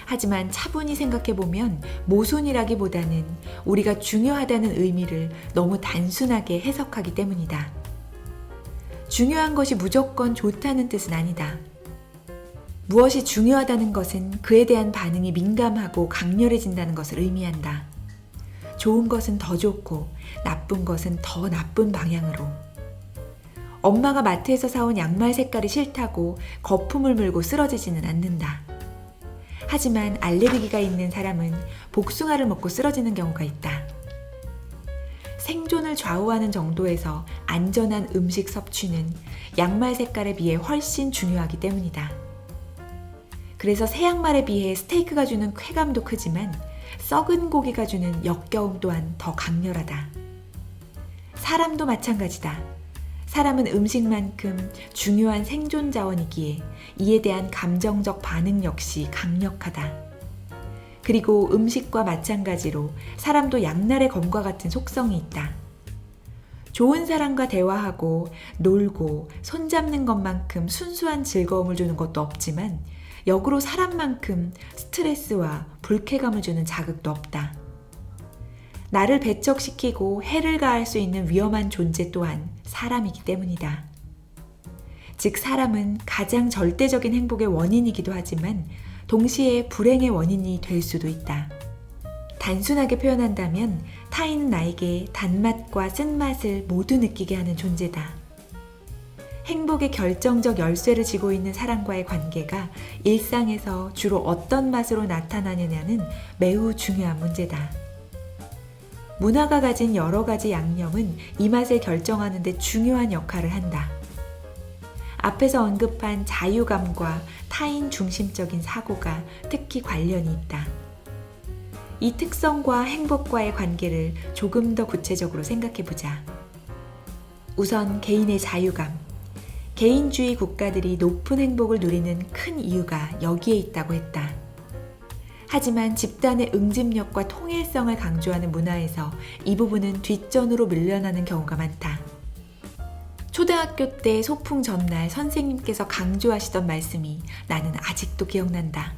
하지만 차분히 생각해보면 모순이라기보다는 우리가 중요하다는 의미를 너무 단순하게 해석하기 때문이다. 중요한 것이 무조건 좋다는 뜻은 아니다. 무엇이 중요하다는 것은 그에 대한 반응이 민감하고 강렬해진다는 것을 의미한다. 좋은 것은 더 좋고 나쁜 것은 더 나쁜 방향으로. 엄마가 마트에서 사온 양말 색깔이 싫다고 거품을 물고 쓰러지지는 않는다. 하지만 알레르기가 있는 사람은 복숭아를 먹고 쓰러지는 경우가 있다. 생존을 좌우하는 정도에서 안전한 음식 섭취는 양말 색깔에 비해 훨씬 중요하기 때문이다. 그래서 새 양말에 비해 스테이크가 주는 쾌감도 크지만 썩은 고기가 주는 역겨움 또한 더 강렬하다. 사람도 마찬가지다. 사람은 음식만큼 중요한 생존 자원이기에 이에 대한 감정적 반응 역시 강력하다. 그리고 음식과 마찬가지로 사람도 양날의 검과 같은 속성이 있다. 좋은 사람과 대화하고 놀고 손잡는 것만큼 순수한 즐거움을 주는 것도 없지만 역으로 사람만큼 스트레스와 불쾌감을 주는 자극도 없다. 나를 배척시키고 해를 가할 수 있는 위험한 존재 또한 사람이기 때문이다. 즉 사람은 가장 절대적인 행복의 원인이기도 하지만 동시에 불행의 원인이 될 수도 있다. 단순하게 표현한다면 타인은 나에게 단맛과 쓴맛을 모두 느끼게 하는 존재다. 행복의 결정적 열쇠를 쥐고 있는 사람과의 관계가 일상에서 주로 어떤 맛으로 나타나느냐는 매우 중요한 문제다. 문화가 가진 여러 가지 양념은 이 맛을 결정하는 데 중요한 역할을 한다. 앞에서 언급한 자유감과 타인 중심적인 사고가 특히 관련이 있다. 이 특성과 행복과의 관계를 조금 더 구체적으로 생각해보자. 우선 개인의 자유감. 개인주의 국가들이 높은 행복을 누리는 큰 이유가 여기에 있다고 했다. 하지만 집단의 응집력과 통일성을 강조하는 문화에서 이 부분은 뒷전으로 밀려나는 경우가 많다. 초등학교 때 소풍 전날 선생님께서 강조하시던 말씀이 나는 아직도 기억난다.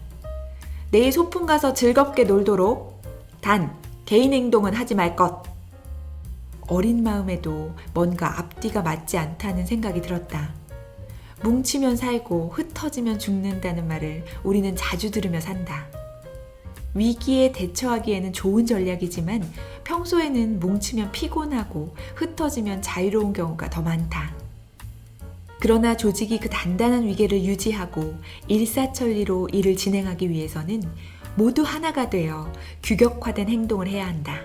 내일 소풍 가서 즐겁게 놀도록. 단, 개인 행동은 하지 말 것. 어린 마음에도 뭔가 앞뒤가 맞지 않다는 생각이 들었다. 뭉치면 살고 흩어지면 죽는다는 말을 우리는 자주 들으며 산다. 위기에 대처하기에는 좋은 전략이지만 평소에는 뭉치면 피곤하고 흩어지면 자유로운 경우가 더 많다. 그러나 조직이 그 단단한 위계를 유지하고 일사천리로 일을 진행하기 위해서는 모두 하나가 되어 규격화된 행동을 해야 한다.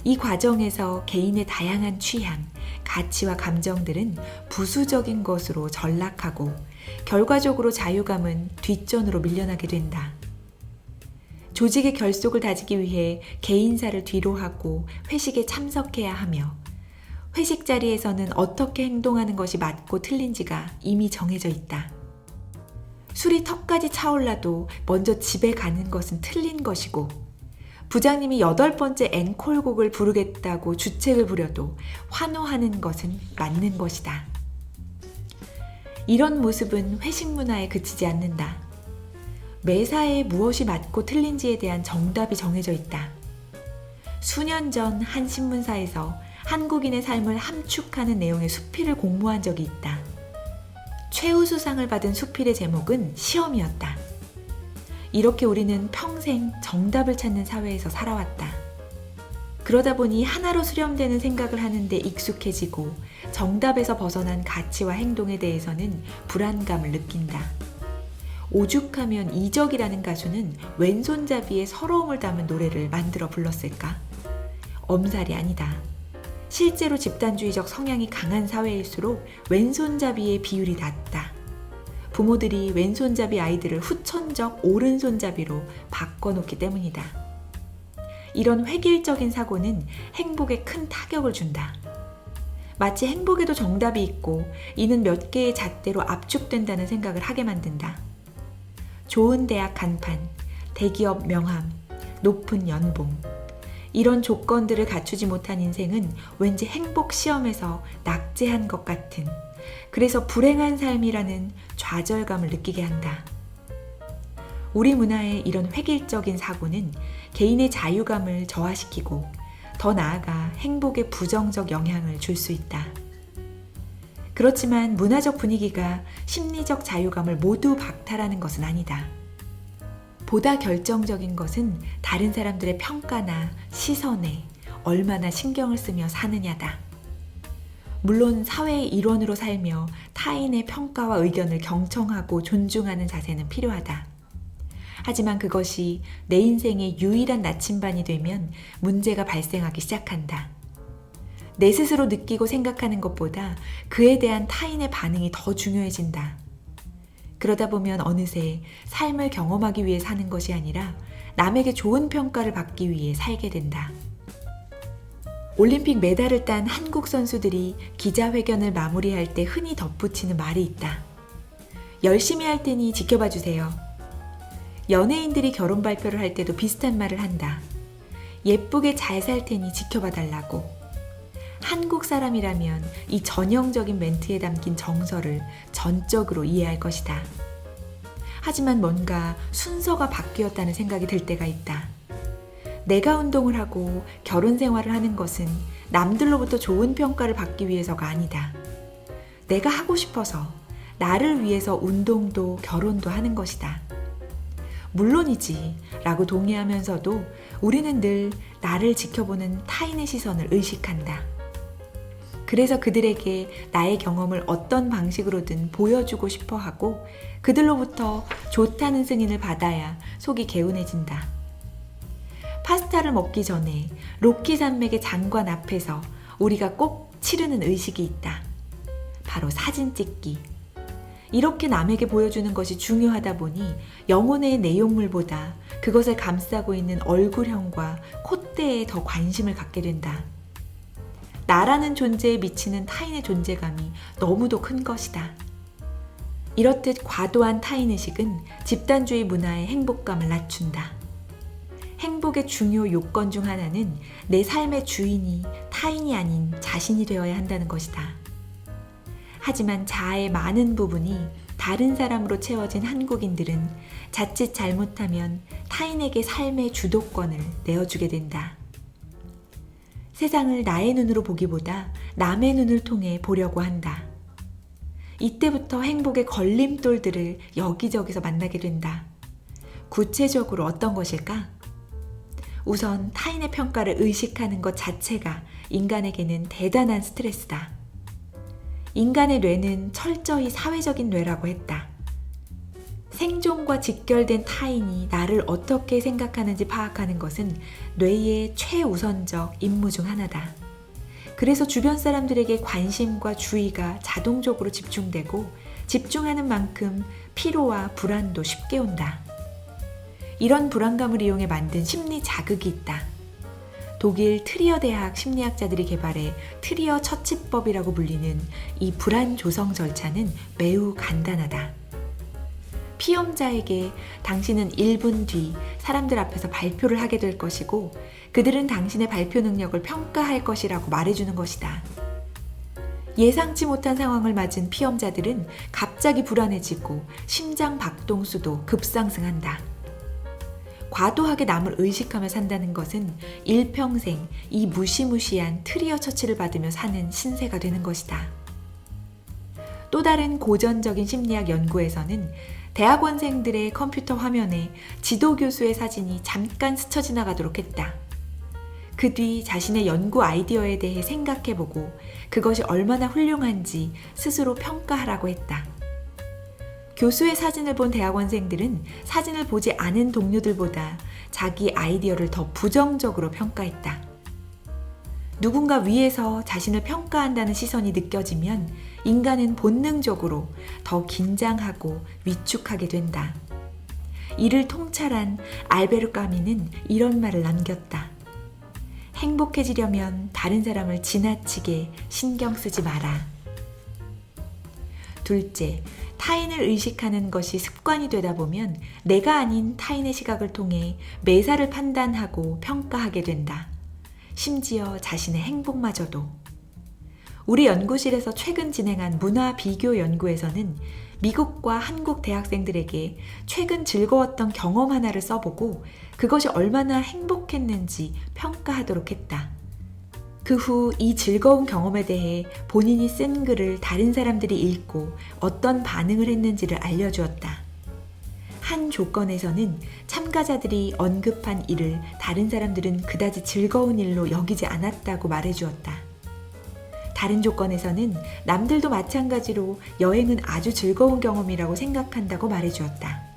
이 과정에서 개인의 다양한 취향, 가치와 감정들은 부수적인 것으로 전락하고 결과적으로 자유감은 뒷전으로 밀려나게 된다. 조직의 결속을 다지기 위해 개인사를 뒤로하고 회식에 참석해야 하며 회식 자리에서는 어떻게 행동하는 것이 맞고 틀린지가 이미 정해져 있다. 술이 턱까지 차올라도 먼저 집에 가는 것은 틀린 것이고 부장님이 8번째 앵콜곡을 부르겠다고 주책을 부려도 환호하는 것은 맞는 것이다. 이런 모습은 회식 문화에 그치지 않는다. 매사에 무엇이 맞고 틀린지에 대한 정답이 정해져 있다. 수년 전 한 신문사에서 한국인의 삶을 함축하는 내용의 수필을 공모한 적이 있다. 최우수상을 받은 수필의 제목은 시험이었다. 이렇게 우리는 평생 정답을 찾는 사회에서 살아왔다. 그러다 보니 하나로 수렴되는 생각을 하는데 익숙해지고 정답에서 벗어난 가치와 행동에 대해서는 불안감을 느낀다. 오죽하면 이적이라는 가수는 왼손잡이의 서러움을 담은 노래를 만들어 불렀을까? 엄살이 아니다. 실제로 집단주의적 성향이 강한 사회일수록 왼손잡이의 비율이 낮다. 부모들이 왼손잡이 아이들을 후천적 오른손잡이로 바꿔놓기 때문이다. 이런 획일적인 사고는 행복에 큰 타격을 준다. 마치 행복에도 정답이 있고 이는 몇 개의 잣대로 압축된다는 생각을 하게 만든다. 좋은 대학 간판, 대기업 명함, 높은 연봉. 이런 조건들을 갖추지 못한 인생은 왠지 행복 시험에서 낙제한 것 같은, 그래서 불행한 삶이라는 좌절감을 느끼게 한다. 우리 문화의 이런 획일적인 사고는 개인의 자유감을 저하시키고 더 나아가 행복에 부정적 영향을 줄 수 있다. 그렇지만 문화적 분위기가 심리적 자유감을 모두 박탈하는 것은 아니다. 보다 결정적인 것은 다른 사람들의 평가나 시선에 얼마나 신경을 쓰며 사느냐다. 물론 사회의 일원으로 살며 타인의 평가와 의견을 경청하고 존중하는 자세는 필요하다. 하지만 그것이 내 인생의 유일한 나침반이 되면 문제가 발생하기 시작한다. 내 스스로 느끼고 생각하는 것보다 그에 대한 타인의 반응이 더 중요해진다. 그러다 보면 어느새 삶을 경험하기 위해 사는 것이 아니라 남에게 좋은 평가를 받기 위해 살게 된다. 올림픽 메달을 딴 한국 선수들이 기자회견을 마무리할 때 흔히 덧붙이는 말이 있다. 열심히 할 테니 지켜봐 주세요. 연예인들이 결혼 발표를 할 때도 비슷한 말을 한다. 예쁘게 잘 살 테니 지켜봐 달라고. 한국 사람이라면 이 전형적인 멘트에 담긴 정서를 전적으로 이해할 것이다. 하지만 뭔가 순서가 바뀌었다는 생각이 들 때가 있다. 내가 운동을 하고 결혼 생활을 하는 것은 남들로부터 좋은 평가를 받기 위해서가 아니다. 내가 하고 싶어서 나를 위해서 운동도 결혼도 하는 것이다. 물론이지 라고 동의하면서도 우리는 늘 나를 지켜보는 타인의 시선을 의식한다. 그래서 그들에게 나의 경험을 어떤 방식으로든 보여주고 싶어 하고 그들로부터 좋다는 승인을 받아야 속이 개운해진다. 파스타를 먹기 전에 로키 산맥의 장관 앞에서 우리가 꼭 치르는 의식이 있다. 바로 사진 찍기. 이렇게 남에게 보여주는 것이 중요하다 보니 영혼의 내용물보다 그것을 감싸고 있는 얼굴형과 콧대에 더 관심을 갖게 된다. 나라는 존재에 미치는 타인의 존재감이 너무도 큰 것이다. 이렇듯 과도한 타인의식은 집단주의 문화의 행복감을 낮춘다. 행복의 중요 요건 중 하나는 내 삶의 주인이 타인이 아닌 자신이 되어야 한다는 것이다. 하지만 자아의 많은 부분이 다른 사람으로 채워진 한국인들은 자칫 잘못하면 타인에게 삶의 주도권을 내어주게 된다. 세상을 나의 눈으로 보기보다 남의 눈을 통해 보려고 한다. 이때부터 행복의 걸림돌들을 여기저기서 만나게 된다. 구체적으로 어떤 것일까? 우선 타인의 평가를 의식하는 것 자체가 인간에게는 대단한 스트레스다. 인간의 뇌는 철저히 사회적인 뇌라고 했다. 생존과 직결된 타인이 나를 어떻게 생각하는지 파악하는 것은 뇌의 최우선적 임무 중 하나다. 그래서 주변 사람들에게 관심과 주의가 자동적으로 집중되고 집중하는 만큼 피로와 불안도 쉽게 온다. 이런 불안감을 이용해 만든 심리 자극이 있다. 독일 트리어 대학 심리학자들이 개발해 트리어 처치법이라고 불리는 이 불안 조성 절차는 매우 간단하다. 피험자에게 당신은 1분 뒤 사람들 앞에서 발표를 하게 될 것이고 그들은 당신의 발표 능력을 평가할 것이라고 말해주는 것이다. 예상치 못한 상황을 맞은 피험자들은 갑자기 불안해지고 심장 박동수도 급상승한다. 과도하게 남을 의식하며 산다는 것은 일평생 이 무시무시한 트리어 처치를 받으며 사는 신세가 되는 것이다. 또 다른 고전적인 심리학 연구에서는 대학원생들의 컴퓨터 화면에 지도교수의 사진이 잠깐 스쳐 지나가도록 했다. 그 뒤 자신의 연구 아이디어에 대해 생각해보고 그것이 얼마나 훌륭한지 스스로 평가하라고 했다. 교수의 사진을 본 대학원생들은 사진을 보지 않은 동료들보다 자기 아이디어를 더 부정적으로 평가했다. 누군가 위에서 자신을 평가한다는 시선이 느껴지면 인간은 본능적으로 더 긴장하고 위축하게 된다. 이를 통찰한 알베르 까미는 이런 말을 남겼다. 행복해지려면 다른 사람을 지나치게 신경 쓰지 마라. 둘째, 타인을 의식하는 것이 습관이 되다 보면 내가 아닌 타인의 시각을 통해 매사를 판단하고 평가하게 된다. 심지어 자신의 행복마저도. 우리 연구실에서 최근 진행한 문화 비교 연구에서는 미국과 한국 대학생들에게 최근 즐거웠던 경험 하나를 써보고 그것이 얼마나 행복했는지 평가하도록 했다. 그 후 이 즐거운 경험에 대해 본인이 쓴 글을 다른 사람들이 읽고 어떤 반응을 했는지를 알려주었다. 한 조건에서는 참가자들이 언급한 일을 다른 사람들은 그다지 즐거운 일로 여기지 않았다고 말해주었다. 다른 조건에서는 남들도 마찬가지로 여행은 아주 즐거운 경험이라고 생각한다고 말해주었다.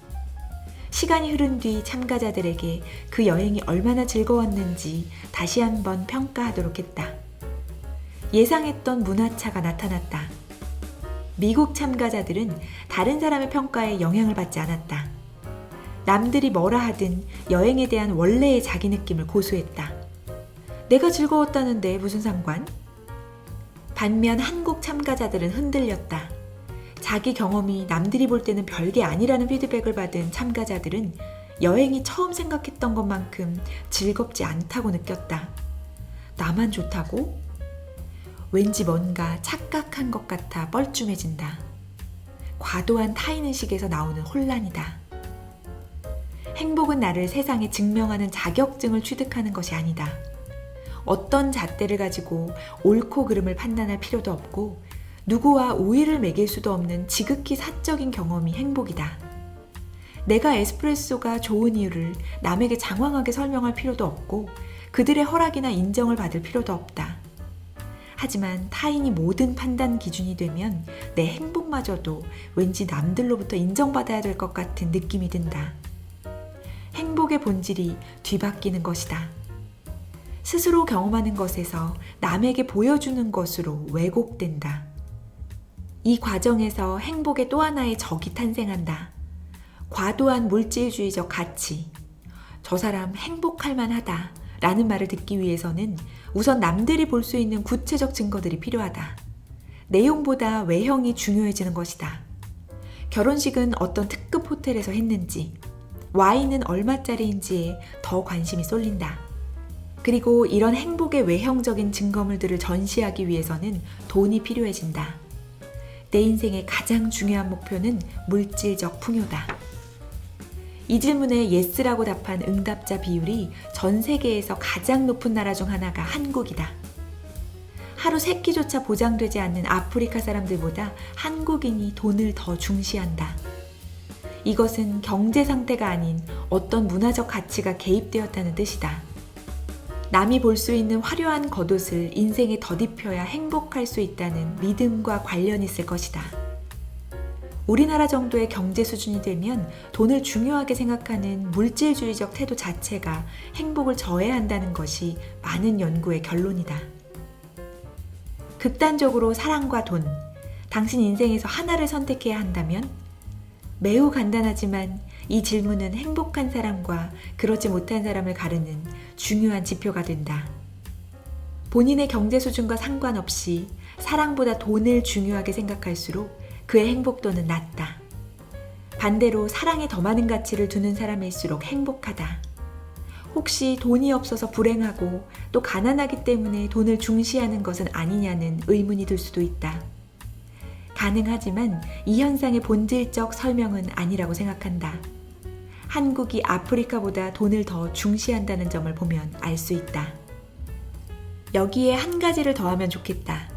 시간이 흐른 뒤 참가자들에게 그 여행이 얼마나 즐거웠는지 다시 한번 평가하도록 했다. 예상했던 문화차가 나타났다. 미국 참가자들은 다른 사람의 평가에 영향을 받지 않았다. 남들이 뭐라 하든 여행에 대한 원래의 자기 느낌을 고수했다. 내가 즐거웠다는데 무슨 상관? 반면 한국 참가자들은 흔들렸다. 자기 경험이 남들이 볼 때는 별게 아니라는 피드백을 받은 참가자들은 여행이 처음 생각했던 것만큼 즐겁지 않다고 느꼈다. 나만 좋다고? 왠지 뭔가 착각한 것 같아 뻘쭘해진다. 과도한 타인의식에서 나오는 혼란이다. 행복은 나를 세상에 증명하는 자격증을 취득하는 것이 아니다. 어떤 잣대를 가지고 옳고 그름을 판단할 필요도 없고 누구와 우위를 매길 수도 없는 지극히 사적인 경험이 행복이다. 내가 에스프레소가 좋은 이유를 남에게 장황하게 설명할 필요도 없고 그들의 허락이나 인정을 받을 필요도 없다. 하지만 타인이 모든 판단 기준이 되면 내 행복마저도 왠지 남들로부터 인정받아야 될 것 같은 느낌이 든다. 행복의 본질이 뒤바뀌는 것이다. 스스로 경험하는 것에서 남에게 보여주는 것으로 왜곡된다. 이 과정에서 행복의 또 하나의 적이 탄생한다. 과도한 물질주의적 가치. 저 사람 행복할 만하다 라는 말을 듣기 위해서는 우선 남들이 볼 수 있는 구체적 증거들이 필요하다. 내용보다 외형이 중요해지는 것이다. 결혼식은 어떤 특급 호텔에서 했는지, 와인은 얼마짜리인지에 더 관심이 쏠린다. 그리고 이런 행복의 외형적인 증거물들을 전시하기 위해서는 돈이 필요해진다. 내 인생의 가장 중요한 목표는 물질적 풍요다. 이 질문에 예스라고 답한 응답자 비율이 전 세계에서 가장 높은 나라 중 하나가 한국이다. 하루 3끼조차 보장되지 않는 아프리카 사람들보다 한국인이 돈을 더 중시한다. 이것은 경제 상태가 아닌 어떤 문화적 가치가 개입되었다는 뜻이다. 남이 볼 수 있는 화려한 겉옷을 인생에 덧입혀야 행복할 수 있다는 믿음과 관련이 있을 것이다. 우리나라 정도의 경제 수준이 되면 돈을 중요하게 생각하는 물질주의적 태도 자체가 행복을 저해한다는 것이 많은 연구의 결론이다. 극단적으로 사랑과 돈, 당신 인생에서 하나를 선택해야 한다면? 매우 간단하지만 이 질문은 행복한 사람과 그렇지 못한 사람을 가르는 중요한 지표가 된다. 본인의 경제 수준과 상관없이 사랑보다 돈을 중요하게 생각할수록 그의 행복도는 낮다. 반대로 사랑에 더 많은 가치를 두는 사람일수록 행복하다. 혹시 돈이 없어서 불행하고 또 가난하기 때문에 돈을 중시하는 것은 아니냐는 의문이 들 수도 있다. 가능하지만 이 현상의 본질적 설명은 아니라고 생각한다. 한국이 아프리카보다 돈을 더 중시한다는 점을 보면 알 수 있다. 여기에 한 가지를 더하면 좋겠다.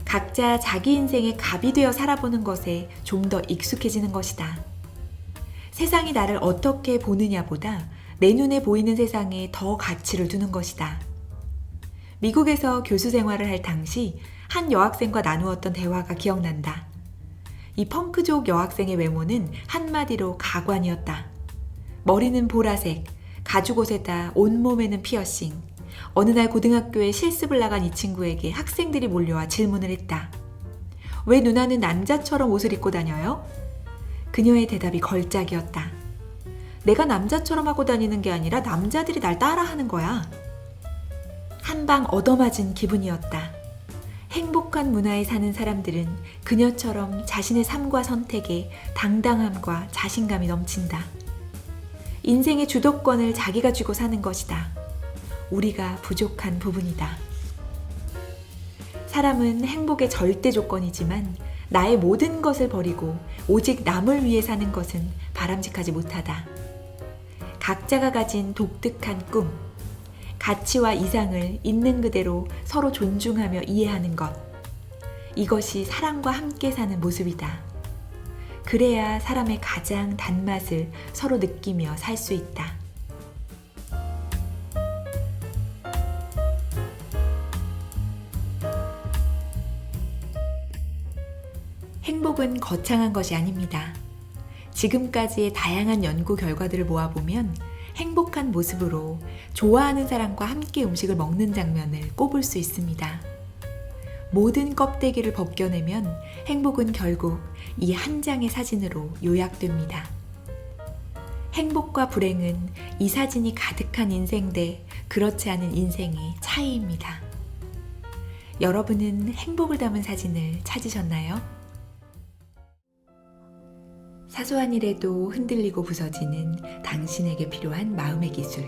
각자 자기 인생의 갑이 되어 살아보는 것에 좀 더 익숙해지는 것이다. 세상이 나를 어떻게 보느냐보다 내 눈에 보이는 세상에 더 가치를 두는 것이다. 미국에서 교수 생활을 할 당시 한 여학생과 나누었던 대화가 기억난다. 이 펑크족 여학생의 외모는 한마디로 가관이었다. 머리는 보라색, 가죽옷에다 온몸에는 피어싱. 어느 날 고등학교에 실습을 나간 이 친구에게 학생들이 몰려와 질문을 했다. 왜 누나는 남자처럼 옷을 입고 다녀요? 그녀의 대답이 걸작이었다. 내가 남자처럼 하고 다니는 게 아니라 남자들이 날 따라하는 거야. 한 방 얻어맞은 기분이었다. 행복한 문화에 사는 사람들은 그녀처럼 자신의 삶과 선택에 당당함과 자신감이 넘친다. 인생의 주도권을 자기가 쥐고 사는 것이다. 우리가 부족한 부분이다. 사람은 행복의 절대 조건이지만 나의 모든 것을 버리고 오직 남을 위해 사는 것은 바람직하지 못하다. 각자가 가진 독특한 꿈, 가치와 이상을 있는 그대로 서로 존중하며 이해하는 것. 이것이 사랑과 함께 사는 모습이다. 그래야 사람의 가장 단맛을 서로 느끼며 살 수 있다. 행복은 거창한 것이 아닙니다. 지금까지의 다양한 연구 결과들을 모아보면 행복한 모습으로 좋아하는 사람과 함께 음식을 먹는 장면을 꼽을 수 있습니다. 모든 껍데기를 벗겨내면 행복은 결국 이 한 장의 사진으로 요약됩니다. 행복과 불행은 이 사진이 가득한 인생 대 그렇지 않은 인생의 차이입니다. 여러분은 행복을 담은 사진을 찾으셨나요? 사소한 일에도 흔들리고 부서지는 당신에게 필요한 마음의 기술.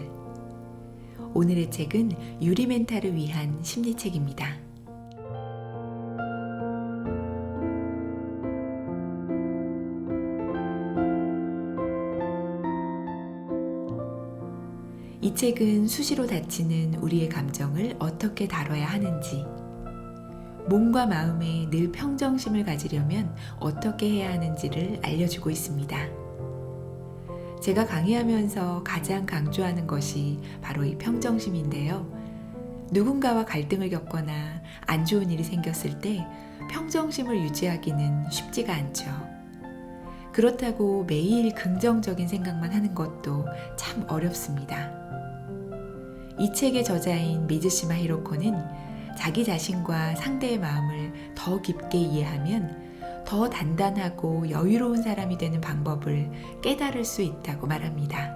오늘의 책은 유리멘탈을 위한 심리책입니다. 이 책은 수시로 닫히는 우리의 감정을 어떻게 다뤄야 하는지, 몸과 마음에 늘 평정심을 가지려면 어떻게 해야 하는지를 알려주고 있습니다. 제가 강의하면서 가장 강조하는 것이 바로 이 평정심인데요. 누군가와 갈등을 겪거나 안 좋은 일이 생겼을 때 평정심을 유지하기는 쉽지가 않죠. 그렇다고 매일 긍정적인 생각만 하는 것도 참 어렵습니다. 이 책의 저자인 미즈시마 히로코는 자기 자신과 상대의 마음을 더 깊게 이해하면 더 단단하고 여유로운 사람이 되는 방법을 깨달을 수 있다고 말합니다.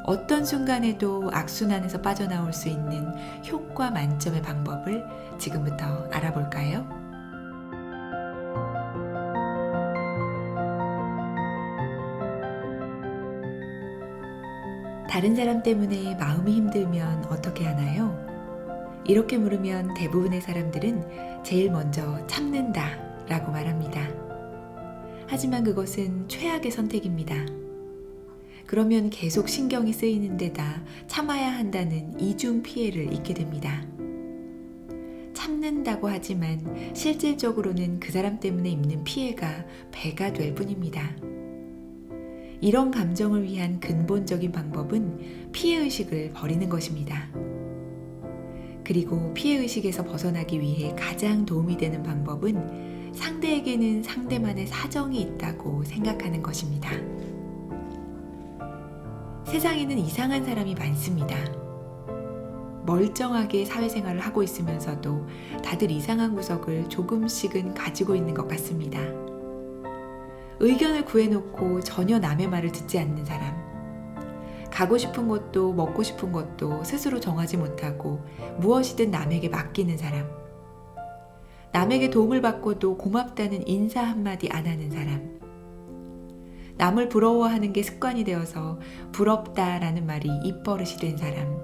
어떤 순간에도 악순환에서 빠져나올 수 있는 효과 만점의 방법을 지금부터 알아볼까요? 다른 사람 때문에 마음이 힘들면 어떻게 하나요? 이렇게 물으면 대부분의 사람들은 제일 먼저 참는다 라고 말합니다. 하지만 그것은 최악의 선택입니다. 그러면 계속 신경이 쓰이는 데다 참아야 한다는 이중 피해를 입게 됩니다. 참는다고 하지만 실질적으로는 그 사람 때문에 입는 피해가 배가 될 뿐입니다. 이런 감정을 위한 근본적인 방법은 피해의식을 버리는 것입니다. 그리고 피해의식에서 벗어나기 위해 가장 도움이 되는 방법은 상대에게는 상대만의 사정이 있다고 생각하는 것입니다. 세상에는 이상한 사람이 많습니다. 멀쩡하게 사회생활을 하고 있으면서도 다들 이상한 구석을 조금씩은 가지고 있는 것 같습니다. 의견을 구해놓고 전혀 남의 말을 듣지 않는 사람, 가고 싶은 곳도 먹고 싶은 것도 스스로 정하지 못하고 무엇이든 남에게 맡기는 사람, 남에게 도움을 받고도 고맙다는 인사 한마디 안 하는 사람, 남을 부러워하는 게 습관이 되어서 부럽다라는 말이 입버릇이 된 사람,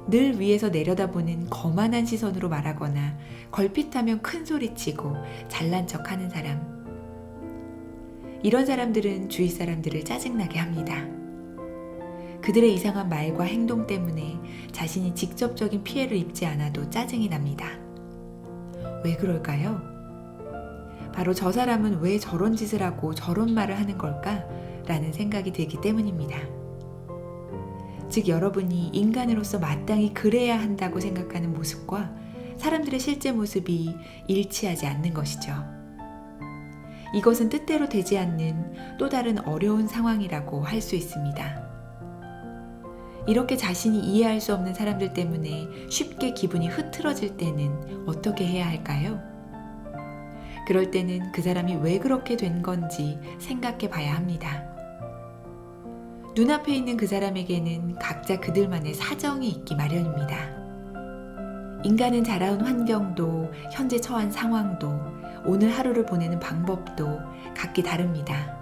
늘 위에서 내려다보는 거만한 시선으로 말하거나 걸핏하면 큰 소리치고 잘난 척하는 사람. 이런 사람들은 주위 사람들을 짜증나게 합니다. 그들의 이상한 말과 행동 때문에 자신이 직접적인 피해를 입지 않아도 짜증이 납니다. 왜 그럴까요? 바로 저 사람은 왜 저런 짓을 하고 저런 말을 하는 걸까? 라는 생각이 들기 때문입니다. 즉 여러분이 인간으로서 마땅히 그래야 한다고 생각하는 모습과 사람들의 실제 모습이 일치하지 않는 것이죠. 이것은 뜻대로 되지 않는 또 다른 어려운 상황이라고 할 수 있습니다. 이렇게 자신이 이해할 수 없는 사람들 때문에 쉽게 기분이 흐트러질 때는 어떻게 해야 할까요? 그럴 때는 그 사람이 왜 그렇게 된 건지 생각해 봐야 합니다. 눈앞에 있는 그 사람에게는 각자 그들만의 사정이 있기 마련입니다. 인간은 자라온 환경도, 현재 처한 상황도, 오늘 하루를 보내는 방법도 각기 다릅니다.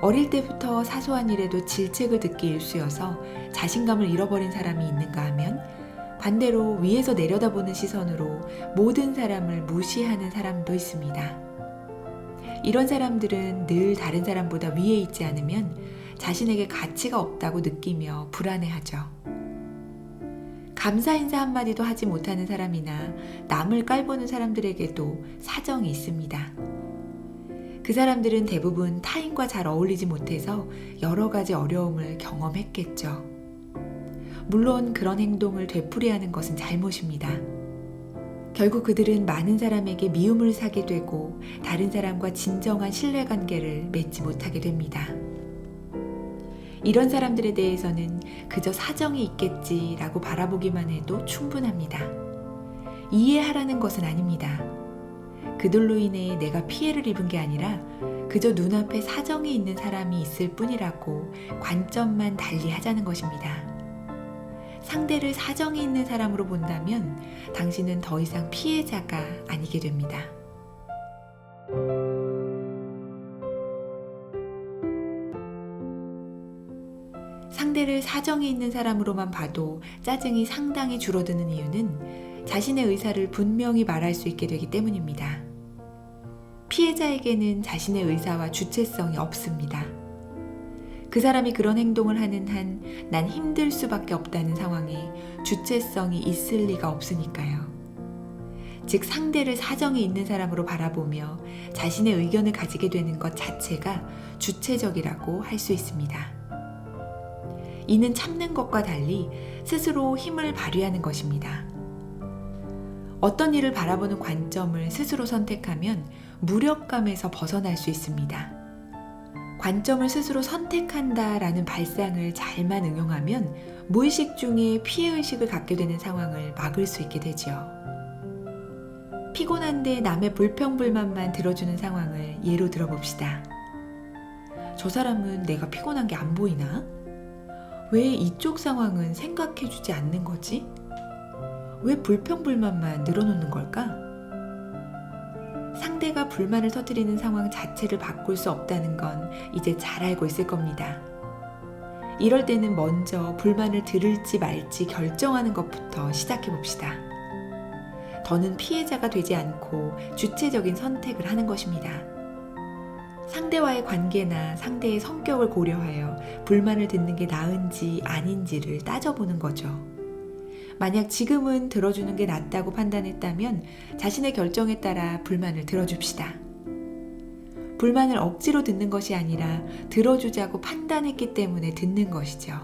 어릴 때부터 사소한 일에도 질책을 듣기 일쑤여서 자신감을 잃어버린 사람이 있는가 하면 반대로 위에서 내려다보는 시선으로 모든 사람을 무시하는 사람도 있습니다. 이런 사람들은 늘 다른 사람보다 위에 있지 않으면 자신에게 가치가 없다고 느끼며 불안해하죠. 감사 인사 한마디도 하지 못하는 사람이나 남을 깔보는 사람들에게도 사정이 있습니다. 그 사람들은 대부분 타인과 잘 어울리지 못해서 여러 가지 어려움을 경험했겠죠. 물론 그런 행동을 되풀이하는 것은 잘못입니다. 결국 그들은 많은 사람에게 미움을 사게 되고 다른 사람과 진정한 신뢰관계를 맺지 못하게 됩니다. 이런 사람들에 대해서는 그저 사정이 있겠지라고 바라보기만 해도 충분합니다. 이해하라는 것은 아닙니다. 그들로 인해 내가 피해를 입은 게 아니라 그저 눈앞에 사정이 있는 사람이 있을 뿐이라고 관점만 달리 하자는 것입니다. 상대를 사정이 있는 사람으로 본다면 당신은 더 이상 피해자가 아니게 됩니다. 상대를 사정이 있는 사람으로만 봐도 짜증이 상당히 줄어드는 이유는 자신의 의사를 분명히 말할 수 있게 되기 때문입니다. 피해자에게는 자신의 의사와 주체성이 없습니다. 그 사람이 그런 행동을 하는 한 난 힘들 수밖에 없다는 상황에 주체성이 있을 리가 없으니까요. 즉 상대를 사정이 있는 사람으로 바라보며 자신의 의견을 가지게 되는 것 자체가 주체적이라고 할 수 있습니다. 이는 참는 것과 달리 스스로 힘을 발휘하는 것입니다. 어떤 일을 바라보는 관점을 스스로 선택하면 무력감에서 벗어날 수 있습니다. 관점을 스스로 선택한다라는 발상을 잘만 응용하면 무의식 중에 피해의식을 갖게 되는 상황을 막을 수 있게 되죠. 피곤한데 남의 불평불만만 들어주는 상황을 예로 들어봅시다. 저 사람은 내가 피곤한 게 안 보이나? 왜 이쪽 상황은 생각해주지 않는 거지? 왜 불평불만만 늘어놓는 걸까? 상대가 불만을 터뜨리는 상황 자체를 바꿀 수 없다는 건 이제 잘 알고 있을 겁니다. 이럴 때는 먼저 불만을 들을지 말지 결정하는 것부터 시작해 봅시다. 더는 피해자가 되지 않고 주체적인 선택을 하는 것입니다. 상대와의 관계나 상대의 성격을 고려하여 불만을 듣는 게 나은지 아닌지를 따져보는 거죠. 만약 지금은 들어주는 게 낫다고 판단했다면 자신의 결정에 따라 불만을 들어줍시다. 불만을 억지로 듣는 것이 아니라 들어주자고 판단했기 때문에 듣는 것이죠.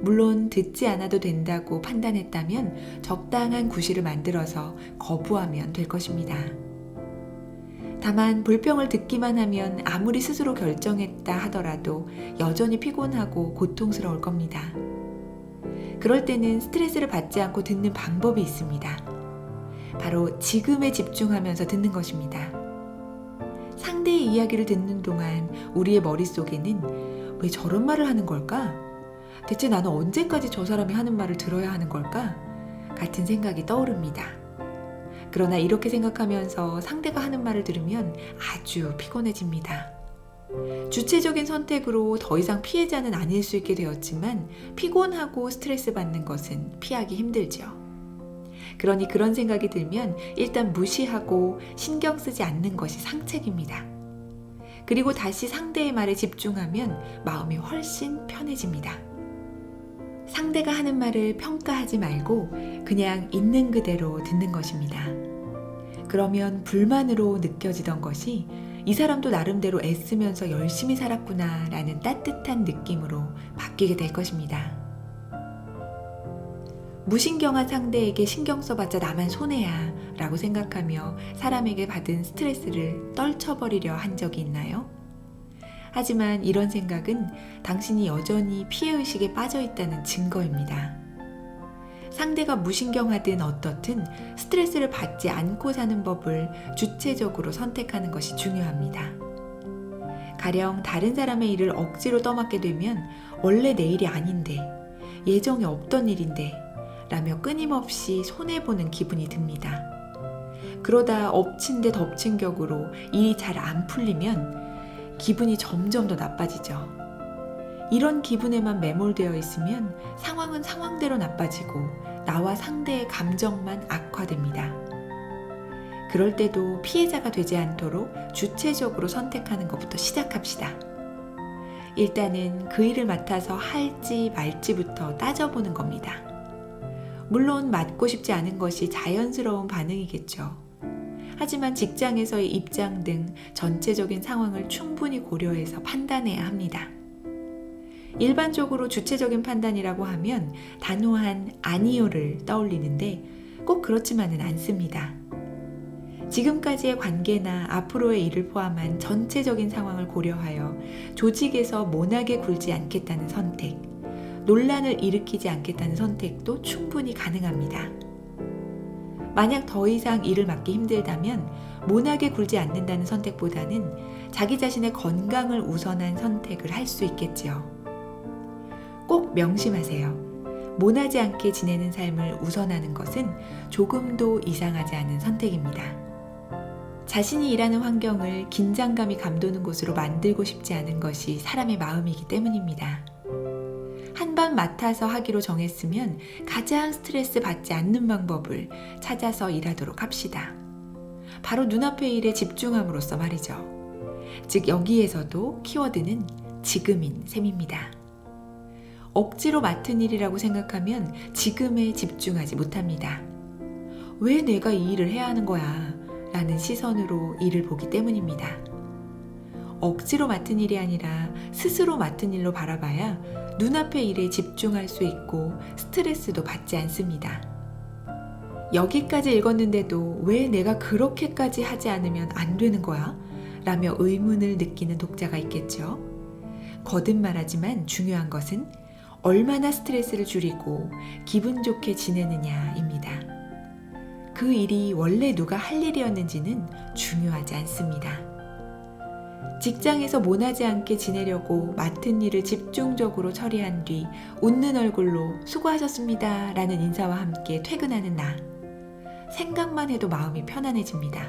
물론 듣지 않아도 된다고 판단했다면 적당한 구실을 만들어서 거부하면 될 것입니다. 다만 불평을 듣기만 하면 아무리 스스로 결정했다 하더라도 여전히 피곤하고 고통스러울 겁니다. 그럴 때는 스트레스를 받지 않고 듣는 방법이 있습니다. 바로 지금에 집중하면서 듣는 것입니다. 상대의 이야기를 듣는 동안 우리의 머릿속에는 왜 저런 말을 하는 걸까? 대체 나는 언제까지 저 사람이 하는 말을 들어야 하는 걸까? 같은 생각이 떠오릅니다. 그러나 이렇게 생각하면서 상대가 하는 말을 들으면 아주 피곤해집니다. 주체적인 선택으로 더 이상 피해자는 아닐 수 있게 되었지만 피곤하고 스트레스 받는 것은 피하기 힘들죠. 그러니 그런 생각이 들면 일단 무시하고 신경 쓰지 않는 것이 상책입니다. 그리고 다시 상대의 말에 집중하면 마음이 훨씬 편해집니다. 상대가 하는 말을 평가하지 말고 그냥 있는 그대로 듣는 것입니다. 그러면 불만으로 느껴지던 것이 이 사람도 나름대로 애쓰면서 열심히 살았구나 라는 따뜻한 느낌으로 바뀌게 될 것입니다. 무신경한 상대에게 신경 써봤자 나만 손해야 라고 생각하며 사람에게 받은 스트레스를 떨쳐버리려 한 적이 있나요? 하지만 이런 생각은 당신이 여전히 피해의식에 빠져 있다는 증거입니다. 상대가 무신경하든 어떻든 스트레스를 받지 않고 사는 법을 주체적으로 선택하는 것이 중요합니다. 가령 다른 사람의 일을 억지로 떠맡게 되면 원래 내 일이 아닌데, 예정에 없던 일인데 라며 끊임없이 손해보는 기분이 듭니다. 그러다 엎친 데 덮친 격으로 일이 잘 안 풀리면 기분이 점점 더 나빠지죠. 이런 기분에만 매몰되어 있으면 상황은 상황대로 나빠지고 나와 상대의 감정만 악화됩니다. 그럴 때도 피해자가 되지 않도록 주체적으로 선택하는 것부터 시작합시다. 일단은 그 일을 맡아서 할지 말지부터 따져보는 겁니다. 물론 맡고 싶지 않은 것이 자연스러운 반응이겠죠. 하지만 직장에서의 입장 등 전체적인 상황을 충분히 고려해서 판단해야 합니다. 일반적으로 주체적인 판단이라고 하면 단호한 아니요를 떠올리는데 꼭 그렇지만은 않습니다. 지금까지의 관계나 앞으로의 일을 포함한 전체적인 상황을 고려하여 조직에서 모나게 굴지 않겠다는 선택, 논란을 일으키지 않겠다는 선택도 충분히 가능합니다. 만약 더 이상 일을 맡기 힘들다면 모나게 굴지 않는다는 선택보다는 자기 자신의 건강을 우선한 선택을 할 수 있겠지요. 꼭 명심하세요. 모나지 않게 지내는 삶을 우선하는 것은 조금도 이상하지 않은 선택입니다. 자신이 일하는 환경을 긴장감이 감도는 곳으로 만들고 싶지 않은 것이 사람의 마음이기 때문입니다. 한번 맡아서 하기로 정했으면 가장 스트레스 받지 않는 방법을 찾아서 일하도록 합시다. 바로 눈앞의 일에 집중함으로써 말이죠. 즉 여기에서도 키워드는 지금인 셈입니다. 억지로 맡은 일이라고 생각하면 지금에 집중하지 못합니다. 왜 내가 이 일을 해야 하는 거야? 라는 시선으로 일을 보기 때문입니다. 억지로 맡은 일이 아니라 스스로 맡은 일로 바라봐야 눈앞의 일에 집중할 수 있고 스트레스도 받지 않습니다. 여기까지 읽었는데도 왜 내가 그렇게까지 하지 않으면 안 되는 거야? 라며 의문을 느끼는 독자가 있겠죠. 거듭 말하지만 중요한 것은 얼마나 스트레스를 줄이고 기분 좋게 지내느냐입니다. 그 일이 원래 누가 할 일이었는지는 중요하지 않습니다. 직장에서 모나지 않게 지내려고 맡은 일을 집중적으로 처리한 뒤 웃는 얼굴로 수고하셨습니다 라는 인사와 함께 퇴근하는 나. 생각만 해도 마음이 편안해집니다.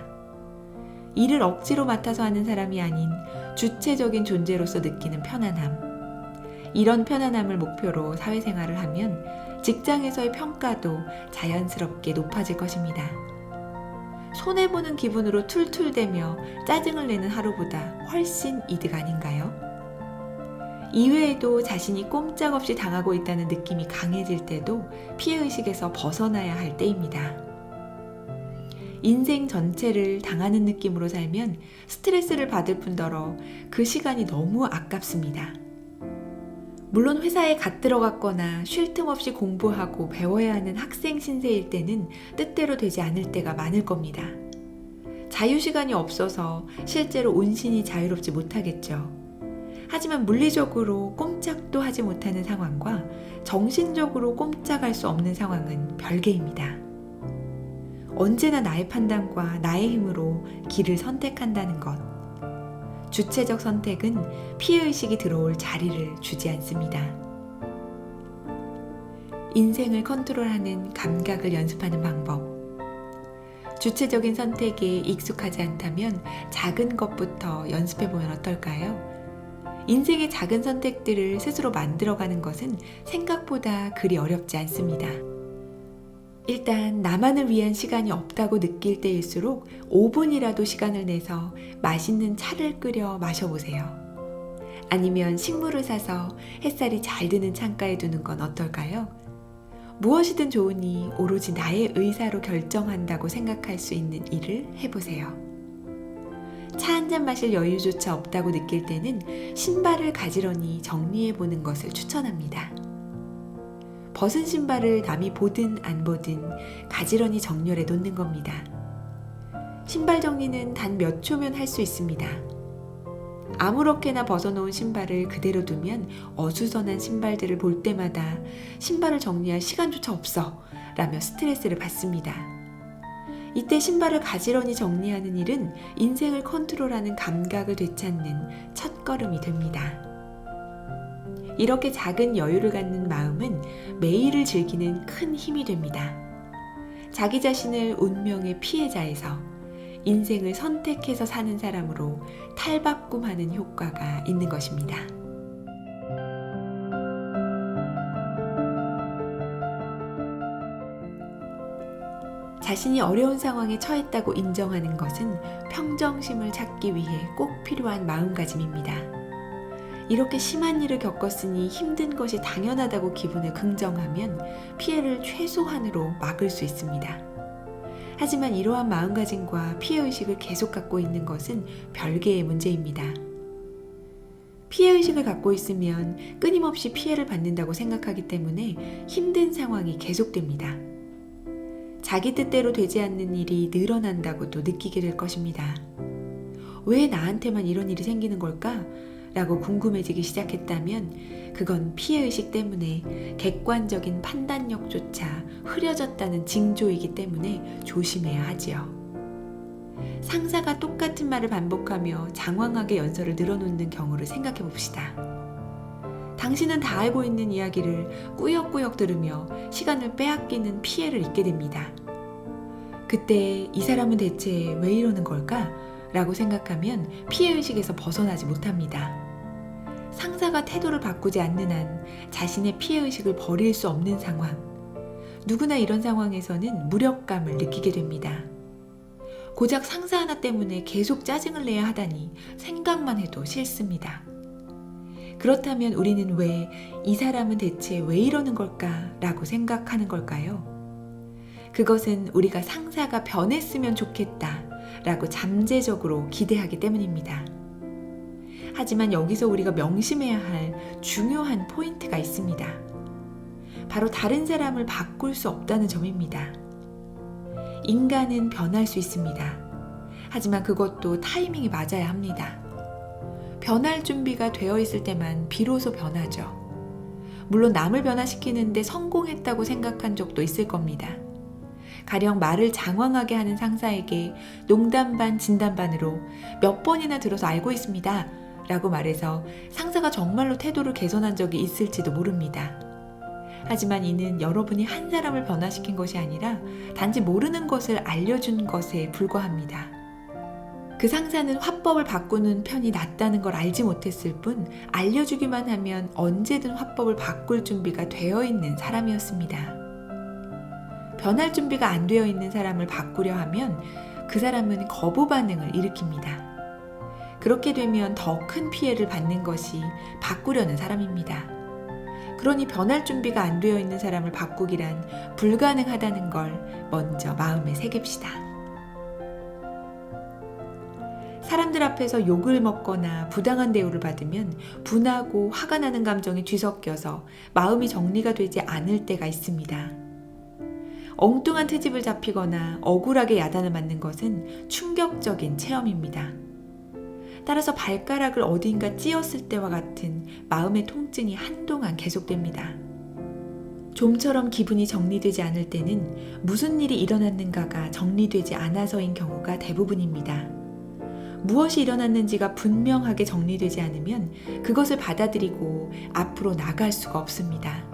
일을 억지로 맡아서 하는 사람이 아닌 주체적인 존재로서 느끼는 편안함. 이런 편안함을 목표로 사회생활을 하면 직장에서의 평가도 자연스럽게 높아질 것입니다. 손해보는 기분으로 툴툴대며 짜증을 내는 하루보다 훨씬 이득 아닌가요? 이외에도 자신이 꼼짝없이 당하고 있다는 느낌이 강해질 때도 피해의식에서 벗어나야 할 때입니다. 인생 전체를 당하는 느낌으로 살면 스트레스를 받을 뿐더러 그 시간이 너무 아깝습니다. 물론 회사에 갓 들어갔거나 쉴 틈 없이 공부하고 배워야 하는 학생 신세일 때는 뜻대로 되지 않을 때가 많을 겁니다. 자유시간이 없어서 실제로 온신이 자유롭지 못하겠죠. 하지만 물리적으로 꼼짝도 하지 못하는 상황과 정신적으로 꼼짝할 수 없는 상황은 별개입니다. 언제나 나의 판단과 나의 힘으로 길을 선택한다는 것. 주체적 선택은 피해의식이 들어올 자리를 주지 않습니다. 인생을 컨트롤하는 감각을 연습하는 방법. 주체적인 선택에 익숙하지 않다면 작은 것부터 연습해보면 어떨까요? 인생의 작은 선택들을 스스로 만들어가는 것은 생각보다 그리 어렵지 않습니다. 일단 나만을 위한 시간이 없다고 느낄 때일수록 5분이라도 시간을 내서 맛있는 차를 끓여 마셔보세요. 아니면 식물을 사서 햇살이 잘 드는 창가에 두는 건 어떨까요? 무엇이든 좋으니 오로지 나의 의사로 결정한다고 생각할 수 있는 일을 해보세요. 차 한 잔 마실 여유조차 없다고 느낄 때는 신발을 가지런히 정리해보는 것을 추천합니다. 벗은 신발을 남이 보든 안 보든 가지런히 정렬해 놓는 겁니다. 신발 정리는 단 몇 초면 할 수 있습니다. 아무렇게나 벗어놓은 신발을 그대로 두면 어수선한 신발들을 볼 때마다 신발을 정리할 시간조차 없어 라며 스트레스를 받습니다. 이때 신발을 가지런히 정리하는 일은 인생을 컨트롤하는 감각을 되찾는 첫걸음이 됩니다. 이렇게 작은 여유를 갖는 마음은 매일을 즐기는 큰 힘이 됩니다. 자기 자신을 운명의 피해자에서 인생을 선택해서 사는 사람으로 탈바꿈하는 효과가 있는 것입니다. 자신이 어려운 상황에 처했다고 인정하는 것은 평정심을 찾기 위해 꼭 필요한 마음가짐입니다. 이렇게 심한 일을 겪었으니 힘든 것이 당연하다고 기분을 긍정하면 피해를 최소한으로 막을 수 있습니다. 하지만 이러한 마음가짐과 피해의식을 계속 갖고 있는 것은 별개의 문제입니다. 피해의식을 갖고 있으면 끊임없이 피해를 받는다고 생각하기 때문에 힘든 상황이 계속됩니다. 자기 뜻대로 되지 않는 일이 늘어난다고도 느끼게 될 것입니다. 왜 나한테만 이런 일이 생기는 걸까? 라고 궁금해지기 시작했다면 그건 피해의식 때문에 객관적인 판단력조차 흐려졌다는 징조이기 때문에 조심해야 하지요. 상사가 똑같은 말을 반복하며 장황하게 연설을 늘어놓는 경우를 생각해 봅시다. 당신은 다 알고 있는 이야기를 꾸역꾸역 들으며 시간을 빼앗기는 피해를 입게 됩니다. 그때 이 사람은 대체 왜 이러는 걸까? 라고 생각하면 피해의식에서 벗어나지 못합니다. 상사가 태도를 바꾸지 않는 한 자신의 피해의식을 버릴 수 없는 상황. 누구나 이런 상황에서는 무력감을 느끼게 됩니다. 고작 상사 하나 때문에 계속 짜증을 내야 하다니 생각만 해도 싫습니다. 그렇다면 우리는 왜 이 사람은 대체 왜 이러는 걸까? 라고 생각하는 걸까요? 그것은 우리가 상사가 변했으면 좋겠다 라고 잠재적으로 기대하기 때문입니다. 하지만 여기서 우리가 명심해야 할 중요한 포인트가 있습니다. 바로 다른 사람을 바꿀 수 없다는 점입니다. 인간은 변할 수 있습니다. 하지만 그것도 타이밍이 맞아야 합니다. 변할 준비가 되어 있을 때만 비로소 변하죠. 물론 남을 변화시키는데 성공했다고 생각한 적도 있을 겁니다. 가령 말을 장황하게 하는 상사에게 농담 반 진담 반으로 몇 번이나 들어서 알고 있습니다 라고 말해서 상사가 정말로 태도를 개선한 적이 있을지도 모릅니다. 하지만 이는 여러분이 한 사람을 변화시킨 것이 아니라 단지 모르는 것을 알려준 것에 불과합니다. 그 상사는 화법을 바꾸는 편이 낫다는 걸 알지 못했을 뿐 알려주기만 하면 언제든 화법을 바꿀 준비가 되어 있는 사람이었습니다. 변할 준비가 안 되어 있는 사람을 바꾸려 하면 그 사람은 거부 반응을 일으킵니다. 그렇게 되면 더 큰 피해를 받는 것이 바꾸려는 사람입니다. 그러니 변할 준비가 안 되어 있는 사람을 바꾸기란 불가능하다는 걸 먼저 마음에 새깁시다. 사람들 앞에서 욕을 먹거나 부당한 대우를 받으면 분하고 화가 나는 감정이 뒤섞여서 마음이 정리가 되지 않을 때가 있습니다. 엉뚱한 트집을 잡히거나 억울하게 야단을 맞는 것은 충격적인 체험입니다. 따라서 발가락을 어딘가 찧었을 때와 같은 마음의 통증이 한동안 계속됩니다. 좀처럼 기분이 정리되지 않을 때는 무슨 일이 일어났는가가 정리되지 않아서인 경우가 대부분입니다. 무엇이 일어났는지가 분명하게 정리되지 않으면 그것을 받아들이고 앞으로 나갈 수가 없습니다.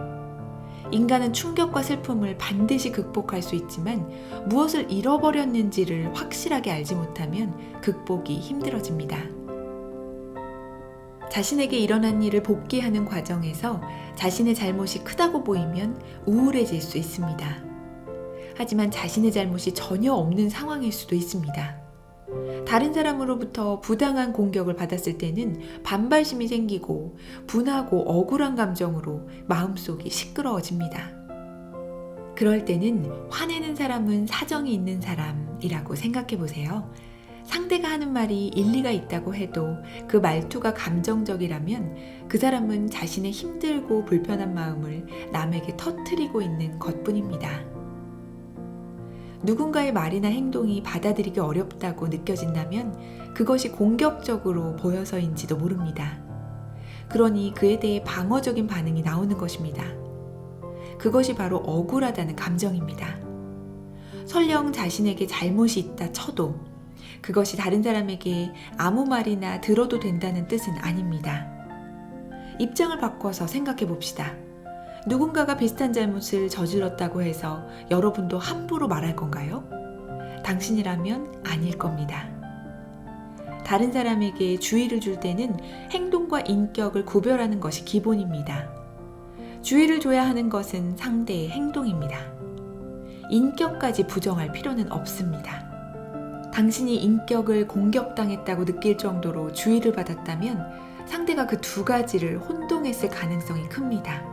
인간은 충격과 슬픔을 반드시 극복할 수 있지만 무엇을 잃어버렸는지를 확실하게 알지 못하면 극복이 힘들어집니다. 자신에게 일어난 일을 복귀하는 과정에서 자신의 잘못이 크다고 보이면 우울해질 수 있습니다. 하지만 자신의 잘못이 전혀 없는 상황일 수도 있습니다. 다른 사람으로부터 부당한 공격을 받았을 때는 반발심이 생기고 분하고 억울한 감정으로 마음속이 시끄러워집니다. 그럴 때는 화내는 사람은 사정이 있는 사람이라고 생각해 보세요. 상대가 하는 말이 일리가 있다고 해도 그 말투가 감정적이라면 그 사람은 자신의 힘들고 불편한 마음을 남에게 터뜨리고 있는 것뿐입니다. 누군가의 말이나 행동이 받아들이기 어렵다고 느껴진다면 그것이 공격적으로 보여서인지도 모릅니다. 그러니 그에 대해 방어적인 반응이 나오는 것입니다. 그것이 바로 억울하다는 감정입니다. 설령 자신에게 잘못이 있다 쳐도 그것이 다른 사람에게 아무 말이나 들어도 된다는 뜻은 아닙니다. 입장을 바꿔서 생각해 봅시다. 누군가가 비슷한 잘못을 저질렀다고 해서 여러분도 함부로 말할 건가요? 당신이라면 아닐 겁니다. 다른 사람에게 주의를 줄 때는 행동과 인격을 구별하는 것이 기본입니다. 주의를 줘야 하는 것은 상대의 행동입니다. 인격까지 부정할 필요는 없습니다. 당신이 인격을 공격당했다고 느낄 정도로 주의를 받았다면 상대가 그 두 가지를 혼동했을 가능성이 큽니다.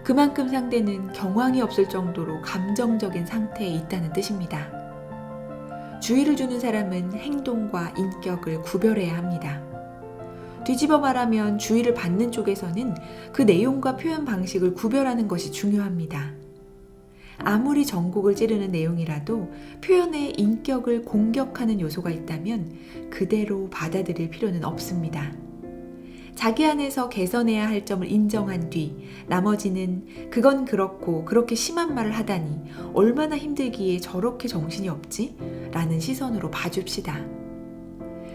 그만큼 상대는 경황이 없을 정도로 감정적인 상태에 있다는 뜻입니다. 주의를 주는 사람은 행동과 인격을 구별해야 합니다. 뒤집어 말하면 주의를 받는 쪽에서는 그 내용과 표현 방식을 구별하는 것이 중요합니다. 아무리 전곡을 찌르는 내용이라도 표현에 인격을 공격하는 요소가 있다면 그대로 받아들일 필요는 없습니다. 자기 안에서 개선해야 할 점을 인정한 뒤 나머지는 그건 그렇고 그렇게 심한 말을 하다니 얼마나 힘들기에 저렇게 정신이 없지? 라는 시선으로 봐줍시다.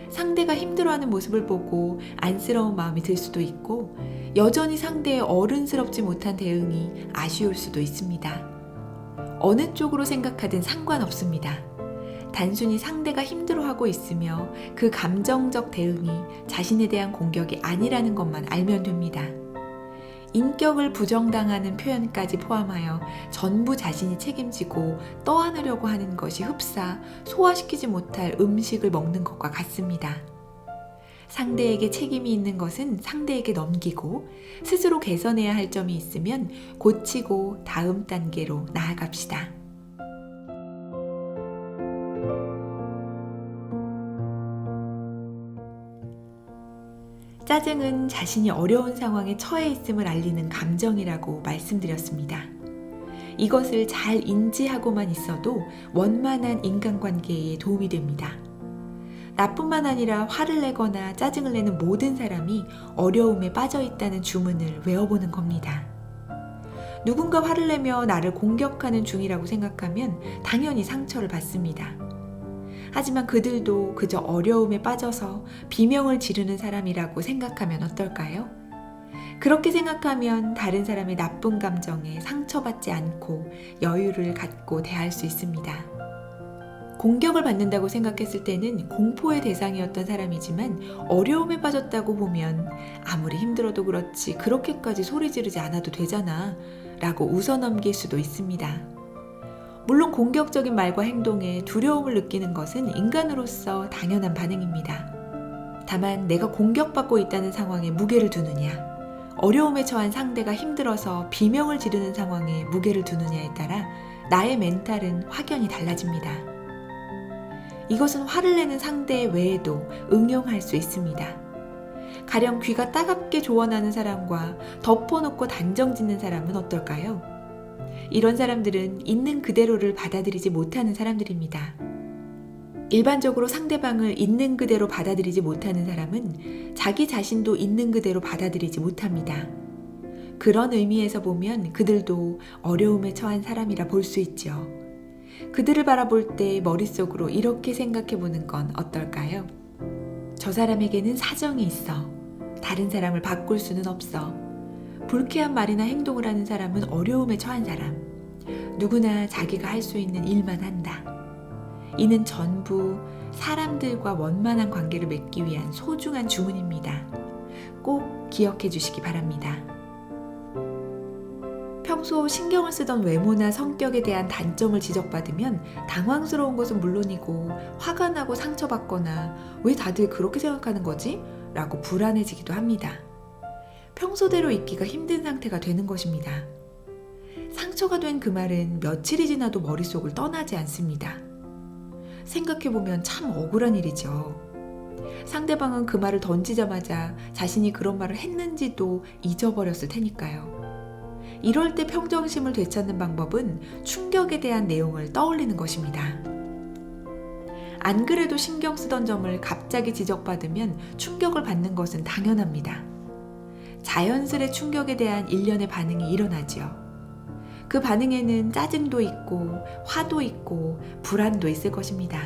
상대가 힘들어하는 모습을 보고 안쓰러운 마음이 들 수도 있고 여전히 상대의 어른스럽지 못한 대응이 아쉬울 수도 있습니다. 어느 쪽으로 생각하든 상관없습니다. 단순히 상대가 힘들어하고 있으며 그 감정적 대응이 자신에 대한 공격이 아니라는 것만 알면 됩니다. 인격을 부정당하는 표현까지 포함하여 전부 자신이 책임지고 떠안으려고 하는 것이 흡사 소화시키지 못할 음식을 먹는 것과 같습니다. 상대에게 책임이 있는 것은 상대에게 넘기고 스스로 개선해야 할 점이 있으면 고치고 다음 단계로 나아갑시다. 짜증은 자신이 어려운 상황에 처해 있음을 알리는 감정이라고 말씀드렸습니다. 이것을 잘 인지하고만 있어도 원만한 인간관계에 도움이 됩니다. 나뿐만 아니라 화를 내거나 짜증을 내는 모든 사람이 어려움에 빠져 있다는 주문을 외워보는 겁니다. 누군가 화를 내며 나를 공격하는 중이라고 생각하면 당연히 상처를 받습니다. 하지만 그들도 그저 어려움에 빠져서 비명을 지르는 사람이라고 생각하면 어떨까요? 그렇게 생각하면 다른 사람의 나쁜 감정에 상처받지 않고 여유를 갖고 대할 수 있습니다. 공격을 받는다고 생각했을 때는 공포의 대상이었던 사람이지만 어려움에 빠졌다고 보면 아무리 힘들어도 그렇지 그렇게까지 소리 지르지 않아도 되잖아 라고 웃어넘길 수도 있습니다. 물론 공격적인 말과 행동에 두려움을 느끼는 것은 인간으로서 당연한 반응입니다. 다만 내가 공격받고 있다는 상황에 무게를 두느냐, 어려움에 처한 상대가 힘들어서 비명을 지르는 상황에 무게를 두느냐에 따라 나의 멘탈은 확연히 달라집니다. 이것은 화를 내는 상대 외에도 응용할 수 있습니다. 가령 귀가 따갑게 조언하는 사람과 덮어놓고 단정 짓는 사람은 어떨까요? 이런 사람들은 있는 그대로를 받아들이지 못하는 사람들입니다. 일반적으로 상대방을 있는 그대로 받아들이지 못하는 사람은 자기 자신도 있는 그대로 받아들이지 못합니다. 그런 의미에서 보면 그들도 어려움에 처한 사람이라 볼 수 있죠. 그들을 바라볼 때 머릿속으로 이렇게 생각해보는 건 어떨까요? 저 사람에게는 사정이 있어. 다른 사람을 바꿀 수는 없어. 불쾌한 말이나 행동을 하는 사람은 어려움에 처한 사람. 누구나 자기가 할 수 있는 일만 한다. 이는 전부 사람들과 원만한 관계를 맺기 위한 소중한 주문입니다. 꼭 기억해 주시기 바랍니다. 평소 신경을 쓰던 외모나 성격에 대한 단점을 지적받으면 당황스러운 것은 물론이고 화가 나고 상처받거나 왜 다들 그렇게 생각하는 거지? 라고 불안해지기도 합니다. 평소대로 있기가 힘든 상태가 되는 것입니다. 상처가 된 그 말은 며칠이 지나도 머릿속을 떠나지 않습니다. 생각해보면 참 억울한 일이죠. 상대방은 그 말을 던지자마자 자신이 그런 말을 했는지도 잊어버렸을 테니까요. 이럴 때 평정심을 되찾는 방법은 충격에 대한 내용을 떠올리는 것입니다. 안 그래도 신경 쓰던 점을 갑자기 지적받으면 충격을 받는 것은 당연합니다. 자연스레 충격에 대한 일련의 반응이 일어나지요. 그 반응에는 짜증도 있고 화도 있고 불안도 있을 것입니다.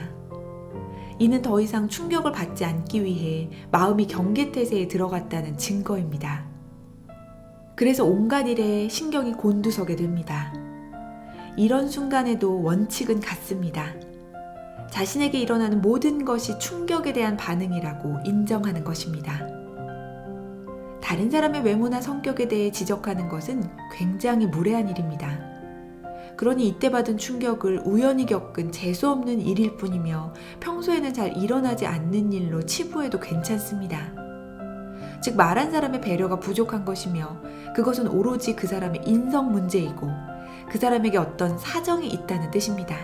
이는 더 이상 충격을 받지 않기 위해 마음이 경계태세에 들어갔다는 증거입니다. 그래서 온갖 일에 신경이 곤두서게 됩니다. 이런 순간에도 원칙은 같습니다. 자신에게 일어나는 모든 것이 충격에 대한 반응이라고 인정하는 것입니다. 다른 사람의 외모나 성격에 대해 지적하는 것은 굉장히 무례한 일입니다. 그러니 이때 받은 충격을 우연히 겪은 재수없는 일일 뿐이며 평소에는 잘 일어나지 않는 일로 치부해도 괜찮습니다. 즉 말한 사람의 배려가 부족한 것이며 그것은 오로지 그 사람의 인성 문제이고 그 사람에게 어떤 사정이 있다는 뜻입니다.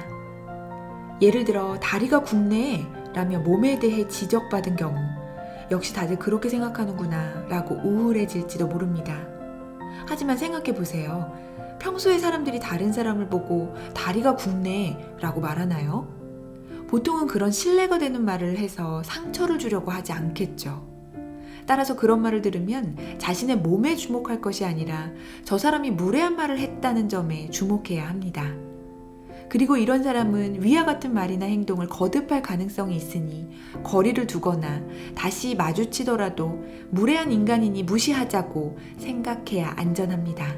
예를 들어 다리가 굽네 라며 몸에 대해 지적받은 경우 역시 다들 그렇게 생각하는구나 라고 우울해질지도 모릅니다. 하지만 생각해 보세요. 평소에 사람들이 다른 사람을 보고 다리가 굽네 라고 말하나요? 보통은 그런 신뢰가 되는 말을 해서 상처를 주려고 하지 않겠죠. 따라서 그런 말을 들으면 자신의 몸에 주목할 것이 아니라 저 사람이 무례한 말을 했다는 점에 주목해야 합니다. 그리고 이런 사람은 위와 같은 말이나 행동을 거듭할 가능성이 있으니 거리를 두거나 다시 마주치더라도 무례한 인간이니 무시하자고 생각해야 안전합니다.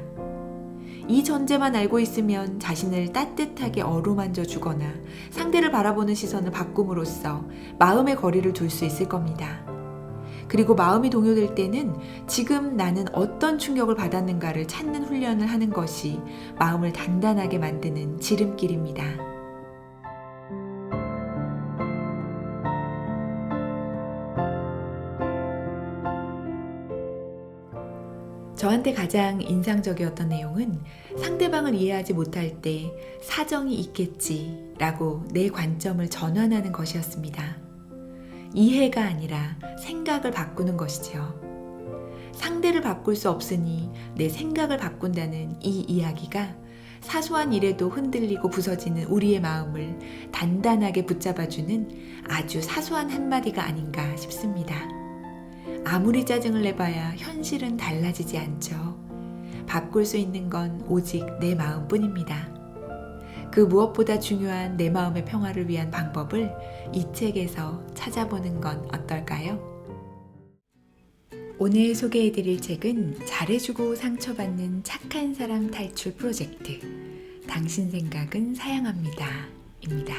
이 전제만 알고 있으면 자신을 따뜻하게 어루만져 주거나 상대를 바라보는 시선을 바꿈으로써 마음의 거리를 둘 수 있을 겁니다. 그리고 마음이 동요될 때는 지금 나는 어떤 충격을 받았는가를 찾는 훈련을 하는 것이 마음을 단단하게 만드는 지름길입니다. 저한테 가장 인상적이었던 내용은 상대방을 이해하지 못할 때 사정이 있겠지라고 내 관점을 전환하는 것이었습니다. 이해가 아니라 생각을 바꾸는 것이죠. 상대를 바꿀 수 없으니 내 생각을 바꾼다는 이 이야기가 사소한 일에도 흔들리고 부서지는 우리의 마음을 단단하게 붙잡아주는 아주 사소한 한마디가 아닌가 싶습니다. 아무리 짜증을 내봐야 현실은 달라지지 않죠. 바꿀 수 있는 건 오직 내 마음뿐입니다. 그 무엇보다 중요한 내 마음의 평화를 위한 방법을 이 책에서 찾아보는 건 어떨까요? 오늘 소개해드릴 책은 잘해주고 상처받는 착한 사람 탈출 프로젝트 당신 생각은 사양합니다 입니다.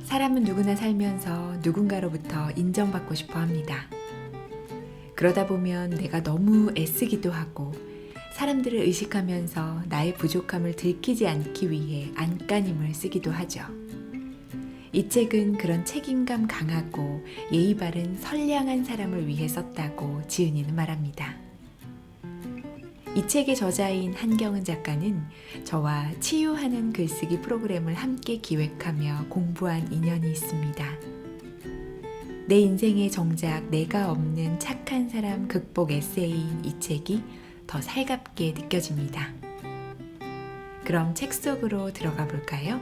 사람은 누구나 살면서 누군가로부터 인정받고 싶어 합니다. 그러다 보면 내가 너무 애쓰기도 하고 사람들을 의식하면서 나의 부족함을 들키지 않기 위해 안간힘을 쓰기도 하죠. 이 책은 그런 책임감 강하고 예의 바른 선량한 사람을 위해 썼다고 지은이는 말합니다. 이 책의 저자인 한경은 작가는 저와 치유하는 글쓰기 프로그램을 함께 기획하며 공부한 인연이 있습니다. 내 인생에 정작 내가 없는 착한 사람 극복 에세이인 이 책이 더 살갑게 느껴집니다. 그럼 책 속으로 들어가 볼까요?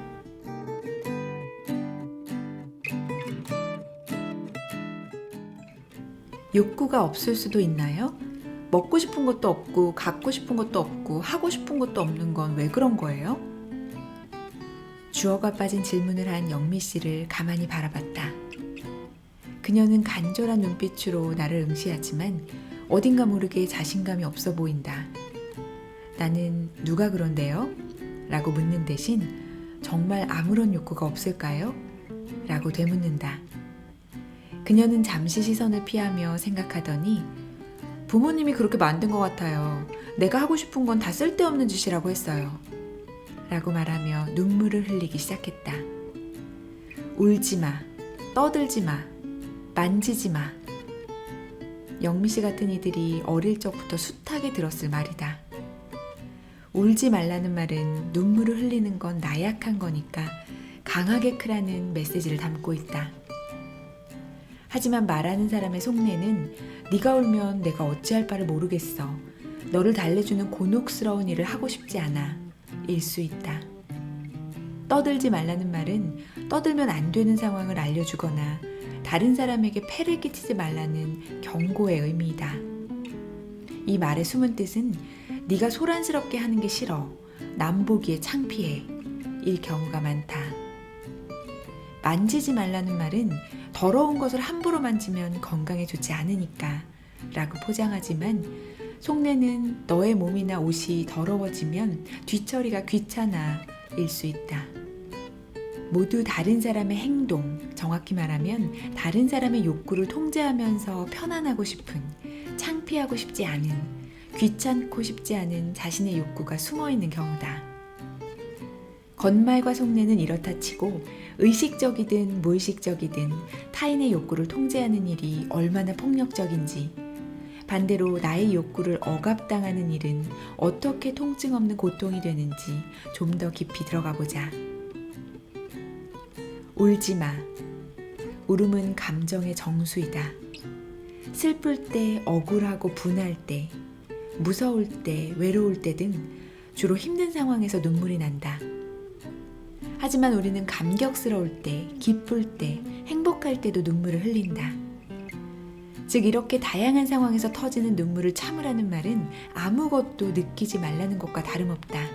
욕구가 없을 수도 있나요? 먹고 싶은 것도 없고 갖고 싶은 것도 없고 하고 싶은 것도 없는 건 왜 그런 거예요? 주어가 빠진 질문을 한 영미 씨를 가만히 바라봤다. 그녀는 간절한 눈빛으로 나를 응시하지만 어딘가 모르게 자신감이 없어 보인다. 나는 누가 그런데요? 라고 묻는 대신 정말 아무런 욕구가 없을까요? 라고 되묻는다. 그녀는 잠시 시선을 피하며 생각하더니 부모님이 그렇게 만든 것 같아요. 내가 하고 싶은 건 다 쓸데없는 짓이라고 했어요. 라고 말하며 눈물을 흘리기 시작했다. 울지 마, 떠들지 마, 만지지 마. 영미 씨 같은 이들이 어릴 적부터 숱하게 들었을 말이다. 울지 말라는 말은 눈물을 흘리는 건 나약한 거니까 강하게 크라는 메시지를 담고 있다. 하지만 말하는 사람의 속내는 네가 울면 내가 어찌할 바를 모르겠어. 너를 달래주는 곤혹스러운 일을 하고 싶지 않아. 일 수 있다. 떠들지 말라는 말은 떠들면 안 되는 상황을 알려주거나 다른 사람에게 폐를 끼치지 말라는 경고의 의미이다. 이 말의 숨은 뜻은 네가 소란스럽게 하는 게 싫어. 남 보기에 창피해. 일 경우가 많다. 만지지 말라는 말은 더러운 것을 함부로 만지면 건강에 좋지 않으니까 라고 포장하지만 속내는 너의 몸이나 옷이 더러워지면 뒤처리가 귀찮아 일 수 있다. 모두 다른 사람의 행동, 정확히 말하면 다른 사람의 욕구를 통제하면서 편안하고 싶은, 창피하고 싶지 않은, 귀찮고 싶지 않은 자신의 욕구가 숨어있는 경우다. 겉말과 속내는 이렇다 치고 의식적이든 무의식적이든 타인의 욕구를 통제하는 일이 얼마나 폭력적인지, 반대로 나의 욕구를 억압당하는 일은 어떻게 통증 없는 고통이 되는지 좀 더 깊이 들어가 보자. 울지 마. 울음은 감정의 정수이다. 슬플 때, 억울하고 분할 때, 무서울 때, 외로울 때 등 주로 힘든 상황에서 눈물이 난다. 하지만 우리는 감격스러울 때, 기쁠 때, 행복할 때도 눈물을 흘린다. 즉 이렇게 다양한 상황에서 터지는 눈물을 참으라는 말은 아무것도 느끼지 말라는 것과 다름없다.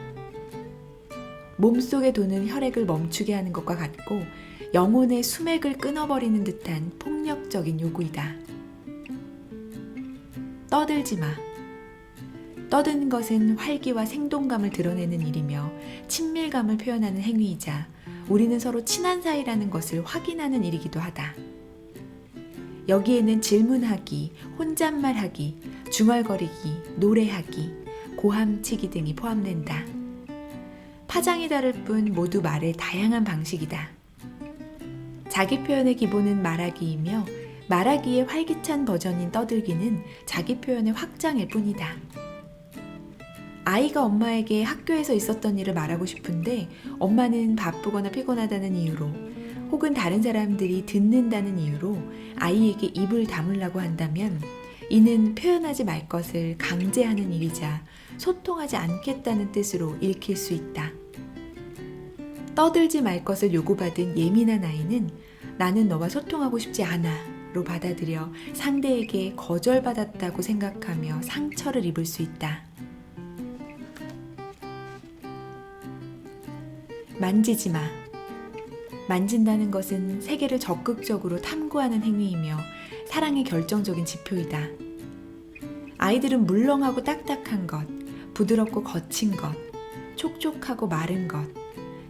몸속에 도는 혈액을 멈추게 하는 것과 같고 영혼의 수맥을 끊어버리는 듯한 폭력적인 요구이다. 떠들지 마. 떠드는 것은 활기와 생동감을 드러내는 일이며 친밀감을 표현하는 행위이자 우리는 서로 친한 사이라는 것을 확인하는 일이기도 하다. 여기에는 질문하기, 혼잣말하기, 중얼거리기, 노래하기, 고함치기 등이 포함된다. 파장이 다를 뿐 모두 말의 다양한 방식이다. 자기 표현의 기본은 말하기이며 말하기의 활기찬 버전인 떠들기는 자기 표현의 확장일 뿐이다. 아이가 엄마에게 학교에서 있었던 일을 말하고 싶은데 엄마는 바쁘거나 피곤하다는 이유로 혹은 다른 사람들이 듣는다는 이유로 아이에게 입을 다물라고 한다면 이는 표현하지 말 것을 강제하는 일이자 소통하지 않겠다는 뜻으로 읽힐 수 있다. 떠들지 말 것을 요구받은 예민한 아이는 나는 너와 소통하고 싶지 않아 로 받아들여 상대에게 거절받았다고 생각하며 상처를 입을 수 있다. 만지지 마. 만진다는 것은 세계를 적극적으로 탐구하는 행위이며 사랑의 결정적인 지표이다. 아이들은 물렁하고 딱딱한 것, 부드럽고 거친 것, 촉촉하고 마른 것,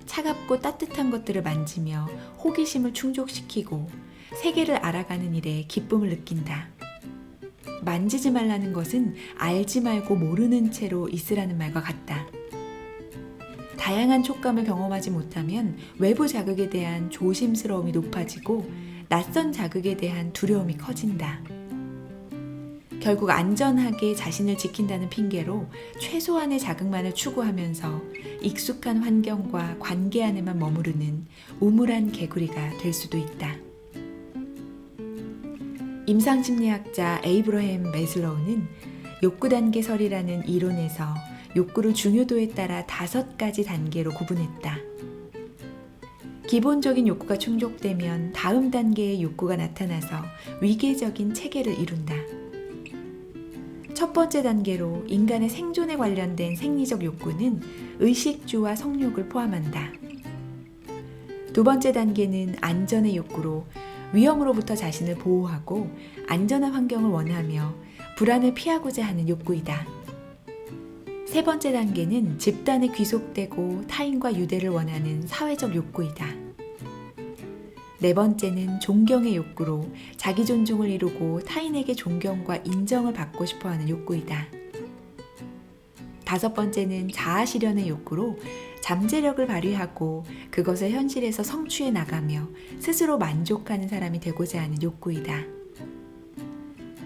차갑고 따뜻한 것들을 만지며 호기심을 충족시키고 세계를 알아가는 일에 기쁨을 느낀다. 만지지 말라는 것은 알지 말고 모르는 채로 있으라는 말과 같다. 다양한 촉감을 경험하지 못하면 외부 자극에 대한 조심스러움이 높아지고 낯선 자극에 대한 두려움이 커진다. 결국 안전하게 자신을 지킨다는 핑계로 최소한의 자극만을 추구하면서 익숙한 환경과 관계 안에만 머무르는 우물한 개구리가 될 수도 있다. 임상심리학자 에이브러햄 매슬로우는 욕구 단계설이라는 이론에서 욕구를 중요도에 따라 5가지 단계로 구분했다. 기본적인 욕구가 충족되면 다음 단계의 욕구가 나타나서 위계적인 체계를 이룬다. 첫 번째 단계로 인간의 생존에 관련된 생리적 욕구는 의식주와 성욕을 포함한다. 두 번째 단계는 안전의 욕구로 위험으로부터 자신을 보호하고 안전한 환경을 원하며 불안을 피하고자 하는 욕구이다. 세 번째 단계는 집단에 귀속되고 타인과 유대를 원하는 사회적 욕구이다. 네 번째는 존경의 욕구로 자기 존중을 이루고 타인에게 존경과 인정을 받고 싶어하는 욕구이다. 다섯 번째는 자아 실현의 욕구로 잠재력을 발휘하고 그것을 현실에서 성취해 나가며 스스로 만족하는 사람이 되고자 하는 욕구이다.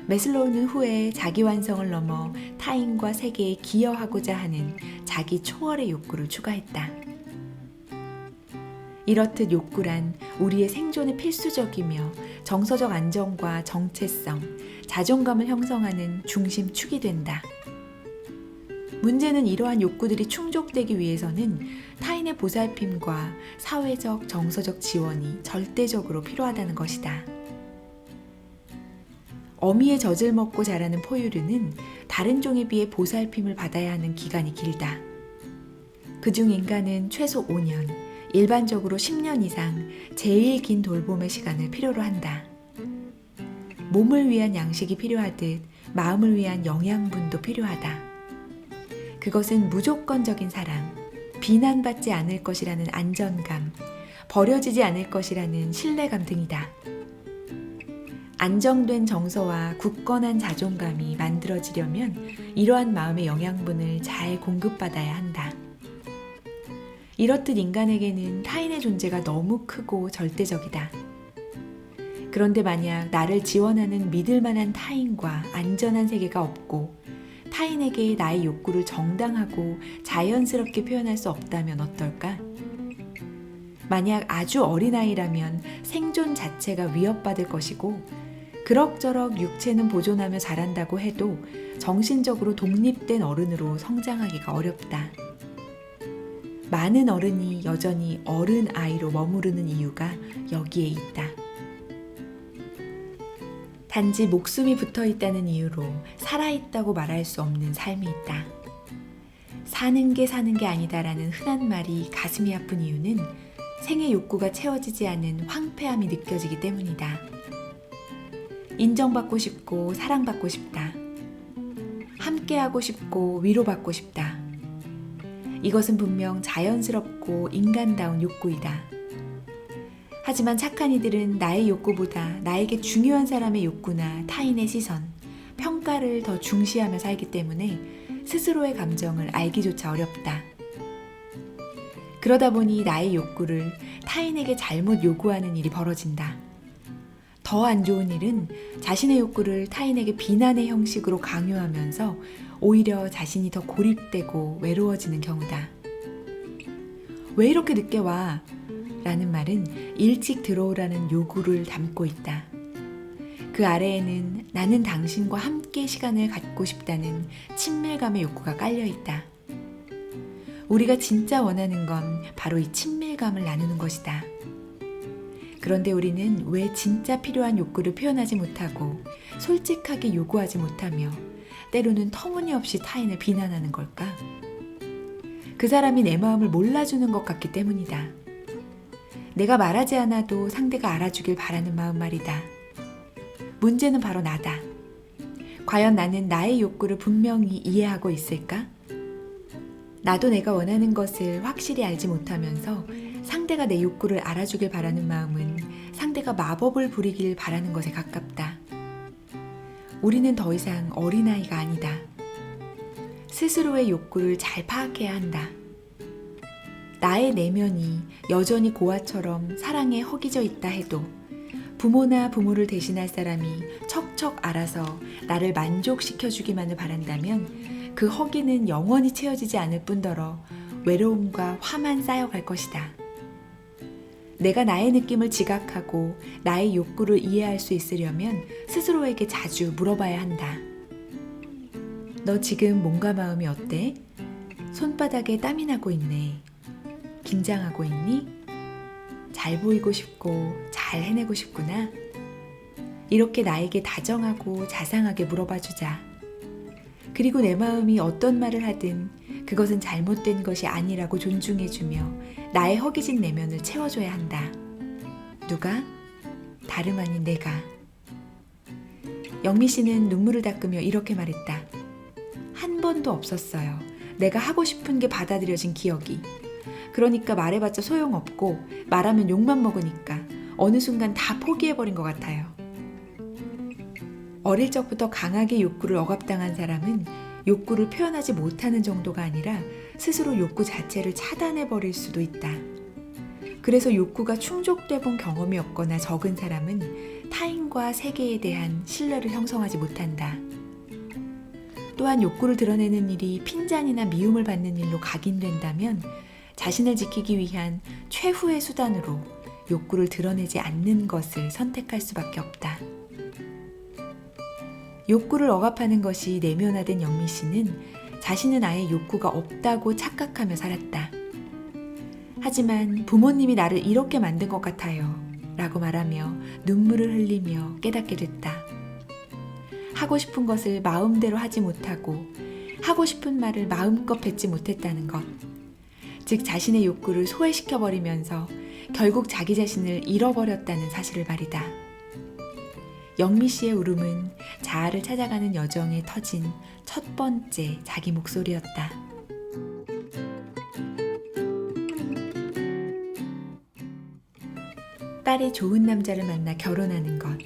매슬로우는 후에 자기 완성을 넘어 타인과 세계에 기여하고자 하는 자기 초월의 욕구를 추가했다. 이렇듯 욕구란 우리의 생존에 필수적이며 정서적 안정과 정체성, 자존감을 형성하는 중심축이 된다. 문제는 이러한 욕구들이 충족되기 위해서는 타인의 보살핌과 사회적, 정서적 지원이 절대적으로 필요하다는 것이다. 어미의 젖을 먹고 자라는 포유류는 다른 종에 비해 보살핌을 받아야 하는 기간이 길다. 그중 인간은 최소 5년, 일반적으로 10년 이상 제일 긴 돌봄의 시간을 필요로 한다. 몸을 위한 양식이 필요하듯 마음을 위한 영양분도 필요하다. 그것은 무조건적인 사랑, 비난받지 않을 것이라는 안전감, 버려지지 않을 것이라는 신뢰감 등이다. 안정된 정서와 굳건한 자존감이 만들어지려면 이러한 마음의 영양분을 잘 공급받아야 한다. 이렇듯 인간에게는 타인의 존재가 너무 크고 절대적이다. 그런데 만약 나를 지원하는 믿을 만한 타인과 안전한 세계가 없고 타인에게 나의 욕구를 정당하고 자연스럽게 표현할 수 없다면 어떨까? 만약 아주 어린아이라면 생존 자체가 위협받을 것이고 그럭저럭 육체는 보존하며 자란다고 해도 정신적으로 독립된 어른으로 성장하기가 어렵다. 많은 어른이 여전히 어른아이로 머무르는 이유가 여기에 있다. 단지 목숨이 붙어 있다는 이유로 살아있다고 말할 수 없는 삶이 있다. 사는 게 아니다라는 흔한 말이 가슴이 아픈 이유는 생의 욕구가 채워지지 않은 황폐함이 느껴지기 때문이다. 인정받고 싶고 사랑받고 싶다. 함께하고 싶고 위로받고 싶다. 이것은 분명 자연스럽고 인간다운 욕구이다. 하지만 착한 이들은 나의 욕구보다 나에게 중요한 사람의 욕구나 타인의 시선, 평가를 더 중시하며 살기 때문에 스스로의 감정을 알기조차 어렵다. 그러다 보니 나의 욕구를 타인에게 잘못 요구하는 일이 벌어진다. 더 안 좋은 일은 자신의 욕구를 타인에게 비난의 형식으로 강요하면서 오히려 자신이 더 고립되고 외로워지는 경우다. 왜 이렇게 늦게 와? 라는 말은 일찍 들어오라는 요구를 담고 있다. 그 아래에는 나는 당신과 함께 시간을 갖고 싶다는 친밀감의 욕구가 깔려 있다. 우리가 진짜 원하는 건 바로 이 친밀감을 나누는 것이다. 그런데 우리는 왜 진짜 필요한 욕구를 표현하지 못하고 솔직하게 요구하지 못하며 때로는 터무니없이 타인을 비난하는 걸까? 그 사람이 내 마음을 몰라주는 것 같기 때문이다. 내가 말하지 않아도 상대가 알아주길 바라는 마음 말이다. 문제는 바로 나다. 과연 나는 나의 욕구를 분명히 이해하고 있을까? 나도 내가 원하는 것을 확실히 알지 못하면서 상대가 내 욕구를 알아주길 바라는 마음은 상대가 마법을 부리길 바라는 것에 가깝다. 우리는 더 이상 어린아이가 아니다. 스스로의 욕구를 잘 파악해야 한다. 나의 내면이 여전히 고아처럼 사랑에 허기져 있다 해도 부모나 부모를 대신할 사람이 척척 알아서 나를 만족시켜주기만을 바란다면 그 허기는 영원히 채워지지 않을 뿐더러 외로움과 화만 쌓여갈 것이다. 내가 나의 느낌을 지각하고 나의 욕구를 이해할 수 있으려면 스스로에게 자주 물어봐야 한다. 너 지금 몸과 마음이 어때? 손바닥에 땀이 나고 있네. 긴장하고 있니? 잘 보이고 싶고 잘 해내고 싶구나. 이렇게 나에게 다정하고 자상하게 물어봐주자. 그리고 내 마음이 어떤 말을 하든 그것은 잘못된 것이 아니라고 존중해주며 나의 허기진 내면을 채워줘야 한다. 누가? 다름 아닌 내가. 영미 씨는 눈물을 닦으며 이렇게 말했다. 한 번도 없었어요. 내가 하고 싶은 게 받아들여진 기억이. 그러니까 말해봤자 소용없고 말하면 욕만 먹으니까 어느 순간 다 포기해버린 것 같아요. 어릴 적부터 강하게 욕구를 억압당한 사람은 욕구를 표현하지 못하는 정도가 아니라 스스로 욕구 자체를 차단해버릴 수도 있다. 그래서 욕구가 충족돼 본 경험이 없거나 적은 사람은 타인과 세계에 대한 신뢰를 형성하지 못한다. 또한 욕구를 드러내는 일이 핀잔이나 미움을 받는 일로 각인된다면 자신을 지키기 위한 최후의 수단으로 욕구를 드러내지 않는 것을 선택할 수밖에 없다. 욕구를 억압하는 것이 내면화된 영미 씨는 자신은 아예 욕구가 없다고 착각하며 살았다. 하지만 부모님이 나를 이렇게 만든 것 같아요 라고 말하며 눈물을 흘리며 깨닫게 됐다. 하고 싶은 것을 마음대로 하지 못하고 하고 싶은 말을 마음껏 뱉지 못했다는 것. 즉 자신의 욕구를 소외시켜버리면서 결국 자기 자신을 잃어버렸다는 사실을 말이다. 영미 씨의 울음은 자아를 찾아가는 여정에 터진 첫 번째 자기 목소리였다. 딸이 좋은 남자를 만나 결혼하는 것,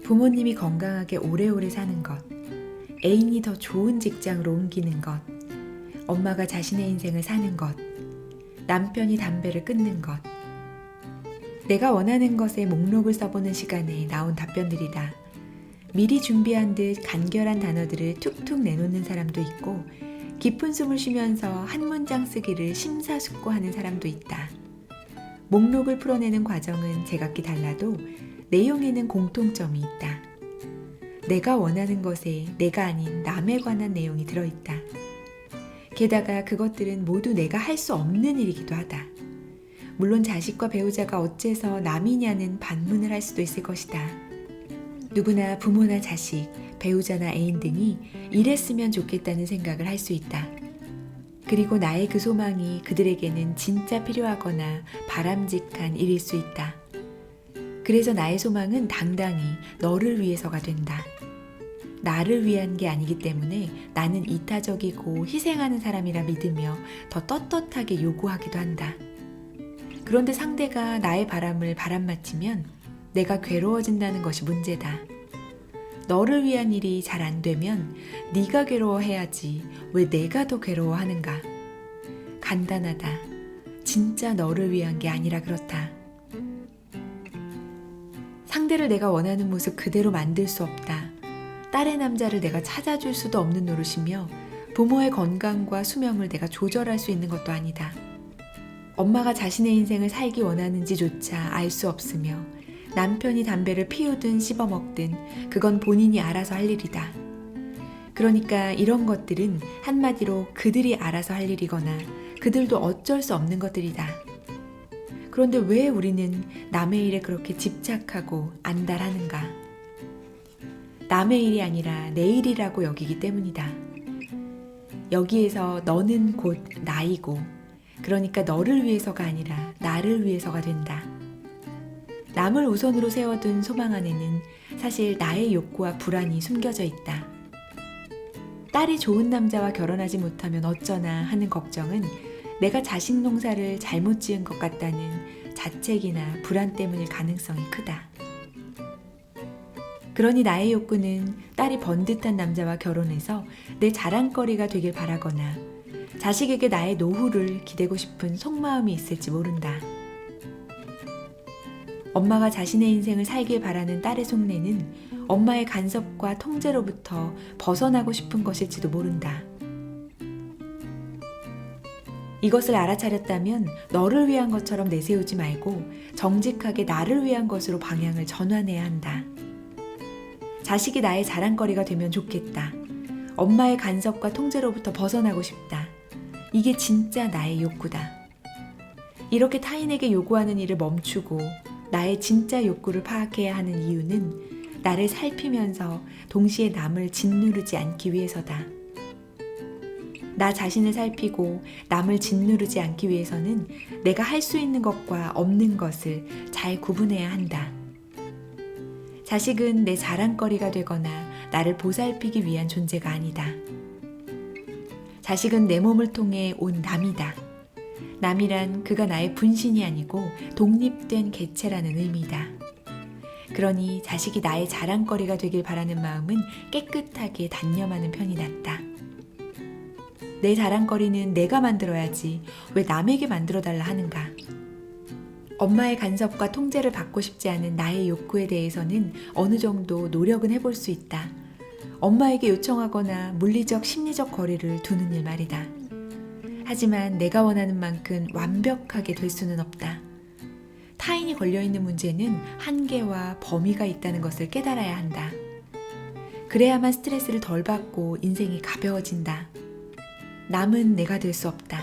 부모님이 건강하게 오래오래 사는 것, 애인이 더 좋은 직장으로 옮기는 것, 엄마가 자신의 인생을 사는 것, 남편이 담배를 끊는 것. 내가 원하는 것의 목록을 써보는 시간에 나온 답변들이다. 미리 준비한 듯 간결한 단어들을 툭툭 내놓는 사람도 있고 깊은 숨을 쉬면서 한 문장 쓰기를 심사숙고하는 사람도 있다. 목록을 풀어내는 과정은 제각기 달라도 내용에는 공통점이 있다. 내가 원하는 것에 내가 아닌 남에 관한 내용이 들어있다. 게다가 그것들은 모두 내가 할 수 없는 일이기도 하다. 물론 자식과 배우자가 어째서 남이냐는 반문을 할 수도 있을 것이다. 누구나 부모나 자식, 배우자나 애인 등이 이랬으면 좋겠다는 생각을 할 수 있다. 그리고 나의 그 소망이 그들에게는 진짜 필요하거나 바람직한 일일 수 있다. 그래서 나의 소망은 당당히 너를 위해서가 된다. 나를 위한 게 아니기 때문에 나는 이타적이고 희생하는 사람이라 믿으며 더 떳떳하게 요구하기도 한다. 그런데 상대가 나의 바람을 바람맞히면 내가 괴로워진다는 것이 문제다. 너를 위한 일이 잘 안 되면 네가 괴로워해야지 왜 내가 더 괴로워하는가? 간단하다. 진짜 너를 위한 게 아니라 그렇다. 상대를 내가 원하는 모습 그대로 만들 수 없다. 딸의 남자를 내가 찾아줄 수도 없는 노릇이며 부모의 건강과 수명을 내가 조절할 수 있는 것도 아니다. 엄마가 자신의 인생을 살기 원하는지조차 알 수 없으며 남편이 담배를 피우든 씹어먹든 그건 본인이 알아서 할 일이다. 그러니까 이런 것들은 한마디로 그들이 알아서 할 일이거나 그들도 어쩔 수 없는 것들이다. 그런데 왜 우리는 남의 일에 그렇게 집착하고 안달하는가? 남의 일이 아니라 내 일이라고 여기기 때문이다. 여기에서 너는 곧 나이고, 그러니까 너를 위해서가 아니라 나를 위해서가 된다. 남을 우선으로 세워둔 소망 안에는 사실 나의 욕구와 불안이 숨겨져 있다. 딸이 좋은 남자와 결혼하지 못하면 어쩌나 하는 걱정은 내가 자식 농사를 잘못 지은 것 같다는 자책이나 불안 때문일 가능성이 크다. 그러니 나의 욕구는 딸이 번듯한 남자와 결혼해서 내 자랑거리가 되길 바라거나 자식에게 나의 노후를 기대고 싶은 속마음이 있을지 모른다. 엄마가 자신의 인생을 살길 바라는 딸의 속내는 엄마의 간섭과 통제로부터 벗어나고 싶은 것일지도 모른다. 이것을 알아차렸다면 너를 위한 것처럼 내세우지 말고 정직하게 나를 위한 것으로 방향을 전환해야 한다. 자식이 나의 자랑거리가 되면 좋겠다. 엄마의 간섭과 통제로부터 벗어나고 싶다. 이게 진짜 나의 욕구다. 이렇게 타인에게 요구하는 일을 멈추고 나의 진짜 욕구를 파악해야 하는 이유는 나를 살피면서 동시에 남을 짓누르지 않기 위해서다. 나 자신을 살피고 남을 짓누르지 않기 위해서는 내가 할 수 있는 것과 없는 것을 잘 구분해야 한다. 자식은 내 자랑거리가 되거나 나를 보살피기 위한 존재가 아니다. 자식은 내 몸을 통해 온 남이다. 남이란 그가 나의 분신이 아니고 독립된 개체라는 의미다. 그러니 자식이 나의 자랑거리가 되길 바라는 마음은 깨끗하게 단념하는 편이 낫다. 내 자랑거리는 내가 만들어야지 왜 남에게 만들어달라 하는가? 엄마의 간섭과 통제를 받고 싶지 않은 나의 욕구에 대해서는 어느 정도 노력은 해볼 수 있다. 엄마에게 요청하거나 물리적, 심리적 거리를 두는 일 말이다. 하지만 내가 원하는 만큼 완벽하게 될 수는 없다. 타인이 걸려있는 문제는 한계와 범위가 있다는 것을 깨달아야 한다. 그래야만 스트레스를 덜 받고 인생이 가벼워진다. 남은 내가 될 수 없다.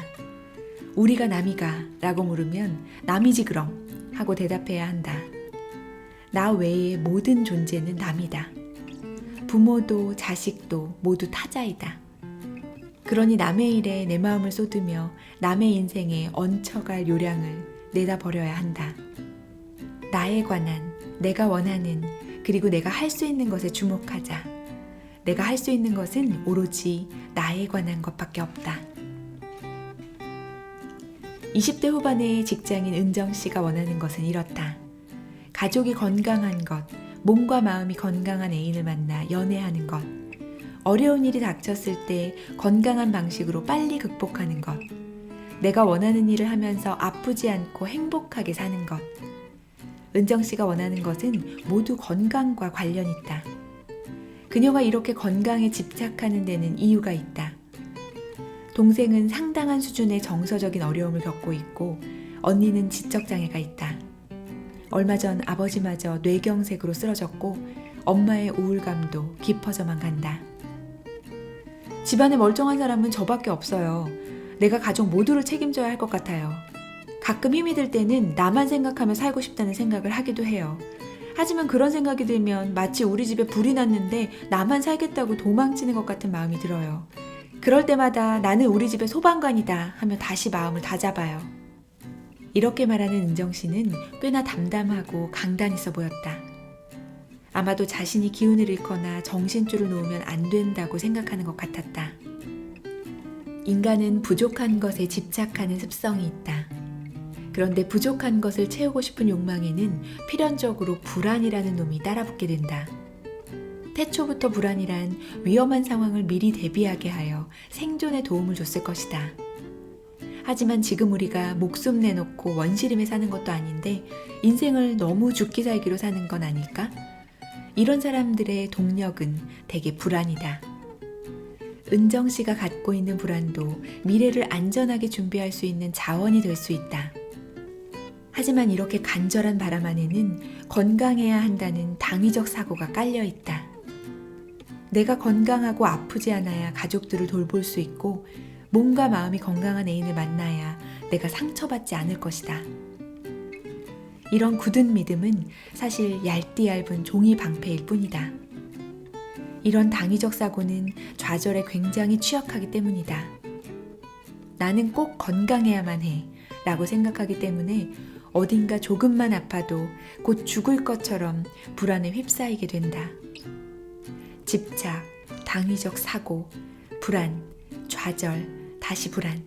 우리가 남이가? 라고 물으면 남이지 그럼 하고 대답해야 한다. 나 외의 모든 존재는 남이다. 부모도 자식도 모두 타자이다. 그러니 남의 일에 내 마음을 쏟으며 남의 인생에 얹혀갈 요량을 내다버려야 한다. 나에 관한, 내가 원하는, 그리고 내가 할 수 있는 것에 주목하자. 내가 할 수 있는 것은 오로지 나에 관한 것밖에 없다. 20대 후반의 직장인 은정씨가 원하는 것은 이렇다. 가족이 건강한 것, 몸과 마음이 건강한 애인을 만나 연애하는 것, 어려운 일이 닥쳤을 때 건강한 방식으로 빨리 극복하는 것, 내가 원하는 일을 하면서 아프지 않고 행복하게 사는 것. 은정씨가 원하는 것은 모두 건강과 관련 있다. 그녀가 이렇게 건강에 집착하는 데는 이유가 있다. 동생은 상당한 수준의 정서적인 어려움을 겪고 있고 언니는 지적장애가 있다. 얼마 전 아버지마저 뇌경색으로 쓰러졌고 엄마의 우울감도 깊어져만 간다. 집안에 멀쩡한 사람은 저밖에 없어요. 내가 가족 모두를 책임져야 할 것 같아요. 가끔 힘이 들 때는 나만 생각하며 살고 싶다는 생각을 하기도 해요. 하지만 그런 생각이 들면 마치 우리 집에 불이 났는데 나만 살겠다고 도망치는 것 같은 마음이 들어요. 그럴 때마다 나는 우리 집의 소방관이다 하며 다시 마음을 다잡아요. 이렇게 말하는 은정씨는 꽤나 담담하고 강단 있어 보였다. 아마도 자신이 기운을 잃거나 정신줄을 놓으면 안 된다고 생각하는 것 같았다. 인간은 부족한 것에 집착하는 습성이 있다. 그런데 부족한 것을 채우고 싶은 욕망에는 필연적으로 불안이라는 놈이 따라붙게 된다. 태초부터 불안이란 위험한 상황을 미리 대비하게 하여 생존에 도움을 줬을 것이다. 하지만 지금 우리가 목숨 내놓고 원시림에 사는 것도 아닌데 인생을 너무 죽기 살기로 사는 건 아닐까? 이런 사람들의 동력은 대개 불안이다. 은정씨가 갖고 있는 불안도 미래를 안전하게 준비할 수 있는 자원이 될 수 있다. 하지만 이렇게 간절한 바람 안에는 건강해야 한다는 당위적 사고가 깔려 있다. 내가 건강하고 아프지 않아야 가족들을 돌볼 수 있고 몸과 마음이 건강한 애인을 만나야 내가 상처받지 않을 것이다. 이런 굳은 믿음은 사실 얇디 얇은 종이 방패일 뿐이다. 이런 당위적 사고는 좌절에 굉장히 취약하기 때문이다. 나는 꼭 건강해야만 해 라고 생각하기 때문에 어딘가 조금만 아파도 곧 죽을 것처럼 불안에 휩싸이게 된다. 집착, 당위적 사고, 불안, 좌절, 다시 불안.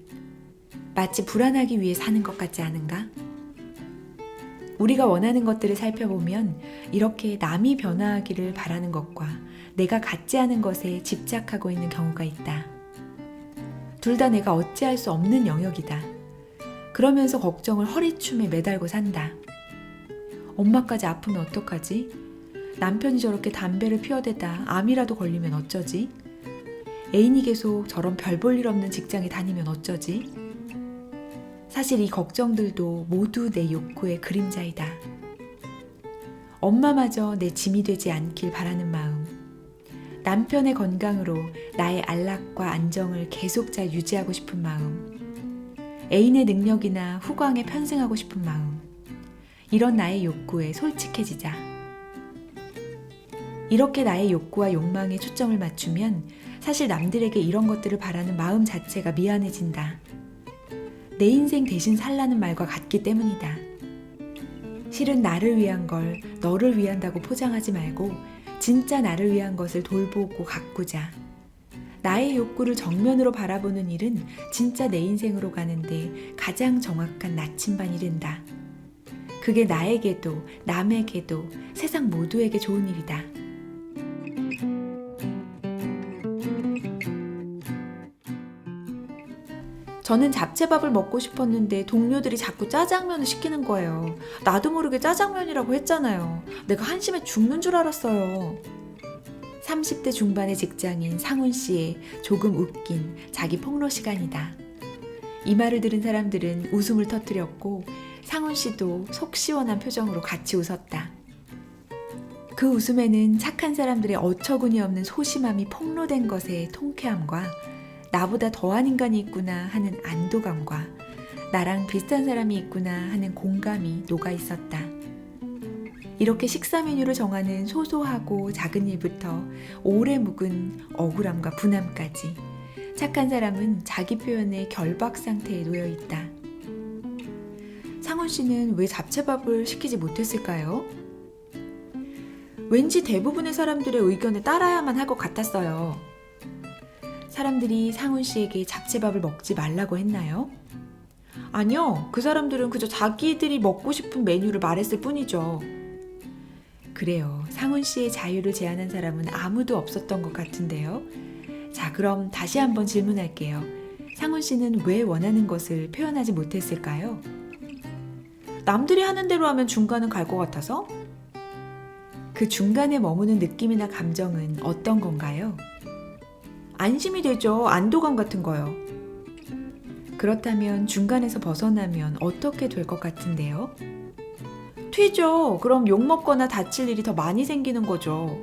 마치 불안하기 위해 사는 것 같지 않은가? 우리가 원하는 것들을 살펴보면 이렇게 남이 변화하기를 바라는 것과 내가 갖지 않은 것에 집착하고 있는 경우가 있다. 둘 다 내가 어찌할 수 없는 영역이다. 그러면서 걱정을 허리춤에 매달고 산다. 엄마까지 아프면 어떡하지? 남편이 저렇게 담배를 피워대다 암이라도 걸리면 어쩌지? 애인이 계속 저런 별 볼 일 없는 직장에 다니면 어쩌지? 사실 이 걱정들도 모두 내 욕구의 그림자이다. 엄마마저 내 짐이 되지 않길 바라는 마음, 남편의 건강으로 나의 안락과 안정을 계속 잘 유지하고 싶은 마음, 애인의 능력이나 후광에 편승하고 싶은 마음, 이런 나의 욕구에 솔직해지자. 이렇게 나의 욕구와 욕망에 초점을 맞추면 사실 남들에게 이런 것들을 바라는 마음 자체가 미안해진다. 내 인생 대신 살라는 말과 같기 때문이다. 실은 나를 위한 걸 너를 위한다고 포장하지 말고 진짜 나를 위한 것을 돌보고 가꾸자. 나의 욕구를 정면으로 바라보는 일은 진짜 내 인생으로 가는데 가장 정확한 나침반이 된다. 그게 나에게도 남에게도 세상 모두에게 좋은 일이다. 저는 잡채밥을 먹고 싶었는데 동료들이 자꾸 짜장면을 시키는 거예요. 나도 모르게 짜장면이라고 했잖아요. 내가 한심해 죽는 줄 알았어요. 30대 중반의 직장인 상훈 씨의 조금 웃긴 자기 폭로 시간이다. 이 말을 들은 사람들은 웃음을 터뜨렸고 상훈 씨도 속 시원한 표정으로 같이 웃었다. 그 웃음에는 착한 사람들의 어처구니 없는 소심함이 폭로된 것의 통쾌함과 나보다 더한 인간이 있구나 하는 안도감과 나랑 비슷한 사람이 있구나 하는 공감이 녹아 있었다. 이렇게 식사 메뉴를 정하는 소소하고 작은 일부터 오래 묵은 억울함과 분함까지 착한 사람은 자기 표현의 결박 상태에 놓여 있다. 상훈 씨는 왜 잡채밥을 시키지 못했을까요? 왠지 대부분의 사람들의 의견에 따라야만 할 것 같았어요. 사람들이 상훈 씨에게 잡채밥을 먹지 말라고 했나요? 아니요, 그 사람들은 그저 자기들이 먹고 싶은 메뉴를 말했을 뿐이죠. 그래요, 상훈 씨의 자유를 제한한 사람은 아무도 없었던 것 같은데요. 자, 그럼 다시 한번 질문할게요. 상훈 씨는 왜 원하는 것을 표현하지 못했을까요? 남들이 하는 대로 하면 중간은 갈 것 같아서? 그 중간에 머무는 느낌이나 감정은 어떤 건가요? 안심이 되죠. 안도감 같은 거요. 그렇다면 중간에서 벗어나면 어떻게 될 것 같은데요? 튀죠. 그럼 욕먹거나 다칠 일이 더 많이 생기는 거죠.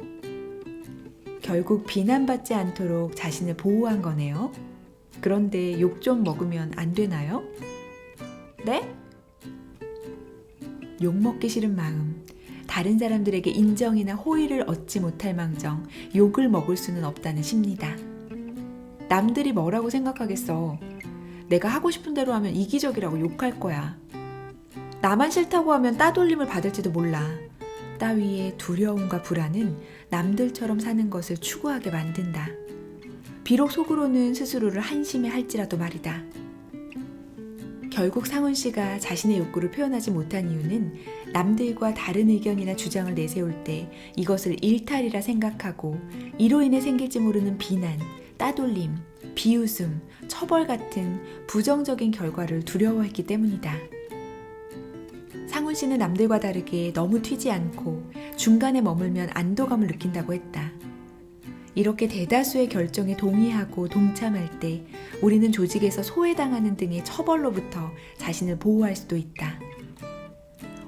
결국 비난받지 않도록 자신을 보호한 거네요. 그런데 욕 좀 먹으면 안 되나요? 네? 욕 먹기 싫은 마음, 다른 사람들에게 인정이나 호의를 얻지 못할 망정 욕을 먹을 수는 없다는 심리다. 남들이 뭐라고 생각하겠어. 내가 하고 싶은 대로 하면 이기적이라고 욕할 거야. 나만 싫다고 하면 따돌림을 받을지도 몰라. 따위의 두려움과 불안은 남들처럼 사는 것을 추구하게 만든다. 비록 속으로는 스스로를 한심해 할지라도 말이다. 결국 상훈 씨가 자신의 욕구를 표현하지 못한 이유는 남들과 다른 의견이나 주장을 내세울 때 이것을 일탈이라 생각하고 이로 인해 생길지 모르는 비난, 따돌림, 비웃음, 처벌 같은 부정적인 결과를 두려워했기 때문이다. 상훈 씨는 남들과 다르게 너무 튀지 않고 중간에 머물면 안도감을 느낀다고 했다. 이렇게 대다수의 결정에 동의하고 동참할 때 우리는 조직에서 소외당하는 등의 처벌로부터 자신을 보호할 수도 있다.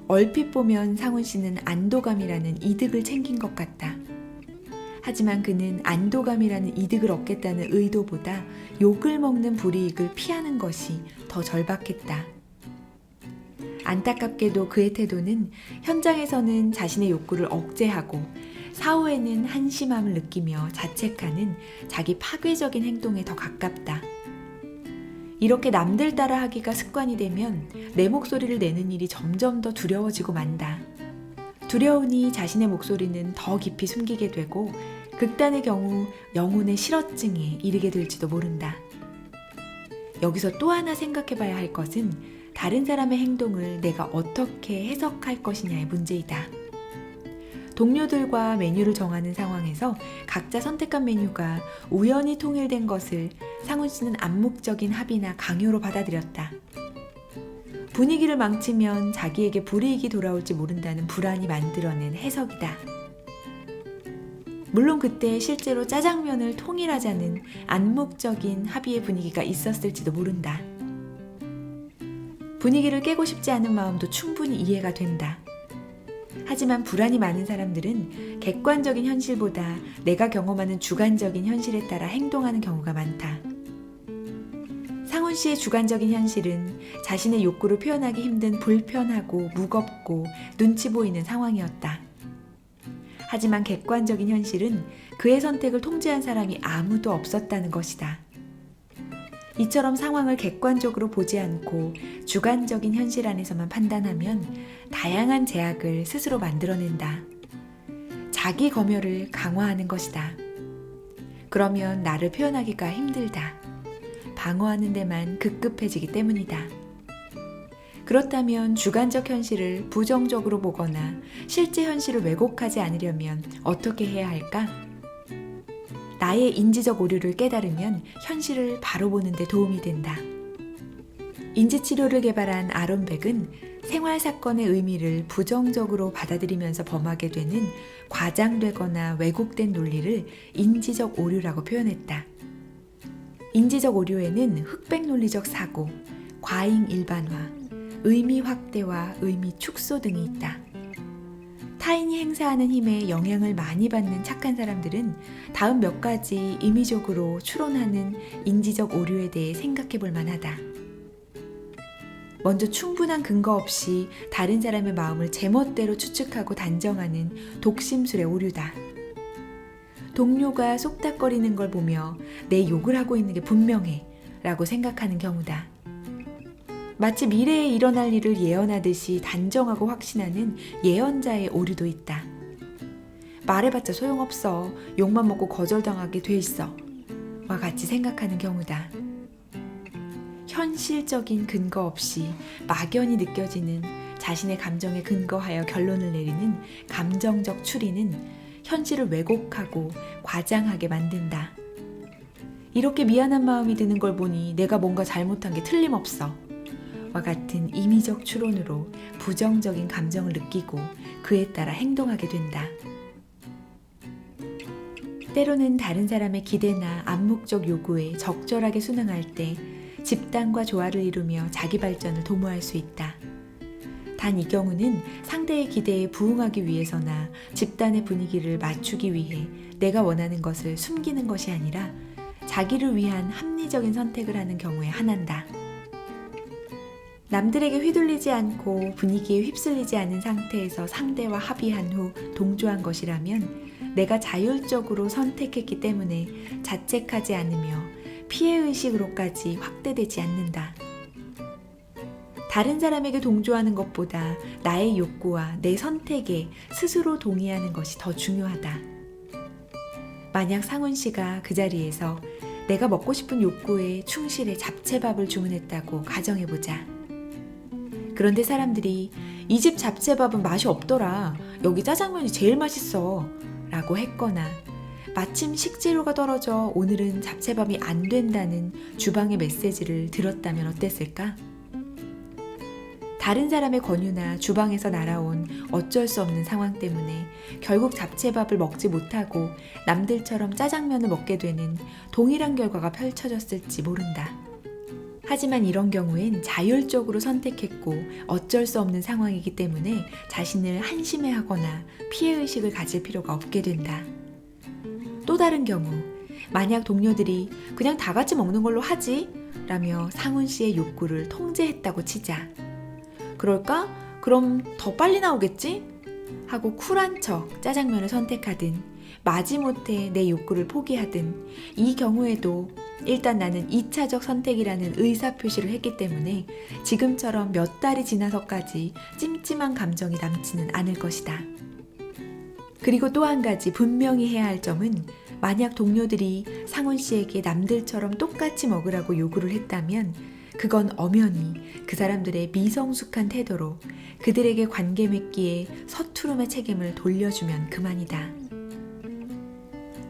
얼핏 보면 상훈 씨는 안도감이라는 이득을 챙긴 것 같다. 하지만 그는 안도감이라는 이득을 얻겠다는 의도보다 욕을 먹는 불이익을 피하는 것이 더 절박했다. 안타깝게도 그의 태도는 현장에서는 자신의 욕구를 억제하고 사후에는 한심함을 느끼며 자책하는 자기 파괴적인 행동에 더 가깝다. 이렇게 남들 따라 하기가 습관이 되면 내 목소리를 내는 일이 점점 더 두려워지고 만다. 두려우니 자신의 목소리는 더 깊이 숨기게 되고 극단의 경우 영혼의 실어증에 이르게 될지도 모른다. 여기서 또 하나 생각해 봐야 할 것은 다른 사람의 행동을 내가 어떻게 해석할 것이냐의 문제이다. 동료들과 메뉴를 정하는 상황에서 각자 선택한 메뉴가 우연히 통일된 것을 상훈 씨는 암묵적인 합의나 강요로 받아들였다. 분위기를 망치면 자기에게 불이익이 돌아올지 모른다는 불안이 만들어낸 해석이다. 물론 그때 실제로 짜장면을 통일하자는 암묵적인 합의의 분위기가 있었을지도 모른다. 분위기를 깨고 싶지 않은 마음도 충분히 이해가 된다. 하지만 불안이 많은 사람들은 객관적인 현실보다 내가 경험하는 주관적인 현실에 따라 행동하는 경우가 많다. 상훈 씨의 주관적인 현실은 자신의 욕구를 표현하기 힘든 불편하고 무겁고 눈치 보이는 상황이었다. 하지만 객관적인 현실은 그의 선택을 통제한 사람이 아무도 없었다는 것이다. 이처럼 상황을 객관적으로 보지 않고 주관적인 현실 안에서만 판단하면 다양한 제약을 스스로 만들어낸다. 자기 검열을 강화하는 것이다. 그러면 나를 표현하기가 힘들다. 방어하는 데만 급급해지기 때문이다. 그렇다면 주관적 현실을 부정적으로 보거나 실제 현실을 왜곡하지 않으려면 어떻게 해야 할까? 나의 인지적 오류를 깨달으면 현실을 바로 보는 데 도움이 된다. 인지치료를 개발한 아론백은 생활 사건의 의미를 부정적으로 받아들이면서 범하게 되는 과장되거나 왜곡된 논리를 인지적 오류라고 표현했다. 인지적 오류에는 흑백 논리적 사고, 과잉 일반화, 의미 확대와 의미 축소 등이 있다. 타인이 행사하는 힘에 영향을 많이 받는 착한 사람들은 다음 몇 가지 임의적으로 추론하는 인지적 오류에 대해 생각해 볼 만하다. 먼저 충분한 근거 없이 다른 사람의 마음을 제멋대로 추측하고 단정하는 독심술의 오류다. 동료가 쏙닥거리는 걸 보며 내 욕을 하고 있는 게 분명해 라고 생각하는 경우다. 마치 미래에 일어날 일을 예언하듯이 단정하고 확신하는 예언자의 오류도 있다. 말해봤자 소용없어. 욕만 먹고 거절당하게 돼 있어. 와 같이 생각하는 경우다. 현실적인 근거 없이 막연히 느껴지는 자신의 감정에 근거하여 결론을 내리는 감정적 추리는 현실을 왜곡하고 과장하게 만든다. 이렇게 미안한 마음이 드는 걸 보니 내가 뭔가 잘못한 게 틀림없어. 와 같은 임의적 추론으로 부정적인 감정을 느끼고 그에 따라 행동하게 된다. 때로는 다른 사람의 기대나 암묵적 요구에 적절하게 순응할 때 집단과 조화를 이루며 자기 발전을 도모할 수 있다. 단 이 경우는 상대의 기대에 부응하기 위해서나 집단의 분위기를 맞추기 위해 내가 원하는 것을 숨기는 것이 아니라 자기를 위한 합리적인 선택을 하는 경우에 한한다. 남들에게 휘둘리지 않고 분위기에 휩쓸리지 않은 상태에서 상대와 합의한 후 동조한 것이라면 내가 자율적으로 선택했기 때문에 자책하지 않으며 피해의식으로까지 확대되지 않는다. 다른 사람에게 동조하는 것보다 나의 욕구와 내 선택에 스스로 동의하는 것이 더 중요하다. 만약 상훈 씨가 그 자리에서 내가 먹고 싶은 욕구에 충실해 잡채밥을 주문했다고 가정해보자. 그런데 사람들이 이 집 잡채밥은 맛이 없더라. 여기 짜장면이 제일 맛있어. 라고 했거나 마침 식재료가 떨어져 오늘은 잡채밥이 안 된다는 주방의 메시지를 들었다면 어땠을까? 다른 사람의 권유나 주방에서 날아온 어쩔 수 없는 상황 때문에 결국 잡채밥을 먹지 못하고 남들처럼 짜장면을 먹게 되는 동일한 결과가 펼쳐졌을지 모른다. 하지만 이런 경우엔 자율적으로 선택했고 어쩔 수 없는 상황이기 때문에 자신을 한심해하거나 피해의식을 가질 필요가 없게 된다. 또 다른 경우, 만약 동료들이 그냥 다 같이 먹는 걸로 하지? 라며 상훈 씨의 욕구를 통제했다고 치자. 그럴까? 그럼 더 빨리 나오겠지? 하고 쿨한 척 짜장면을 선택하든 마지못해 내 욕구를 포기하든 이 경우에도 일단 나는 2차적 선택이라는 의사표시를 했기 때문에 지금처럼 몇 달이 지나서까지 찜찜한 감정이 남지는 않을 것이다. 그리고 또 한 가지 분명히 해야 할 점은 만약 동료들이 상훈 씨에게 남들처럼 똑같이 먹으라고 요구를 했다면 그건 엄연히 그 사람들의 미성숙한 태도로 그들에게 관계 맺기에 서투름의 책임을 돌려주면 그만이다.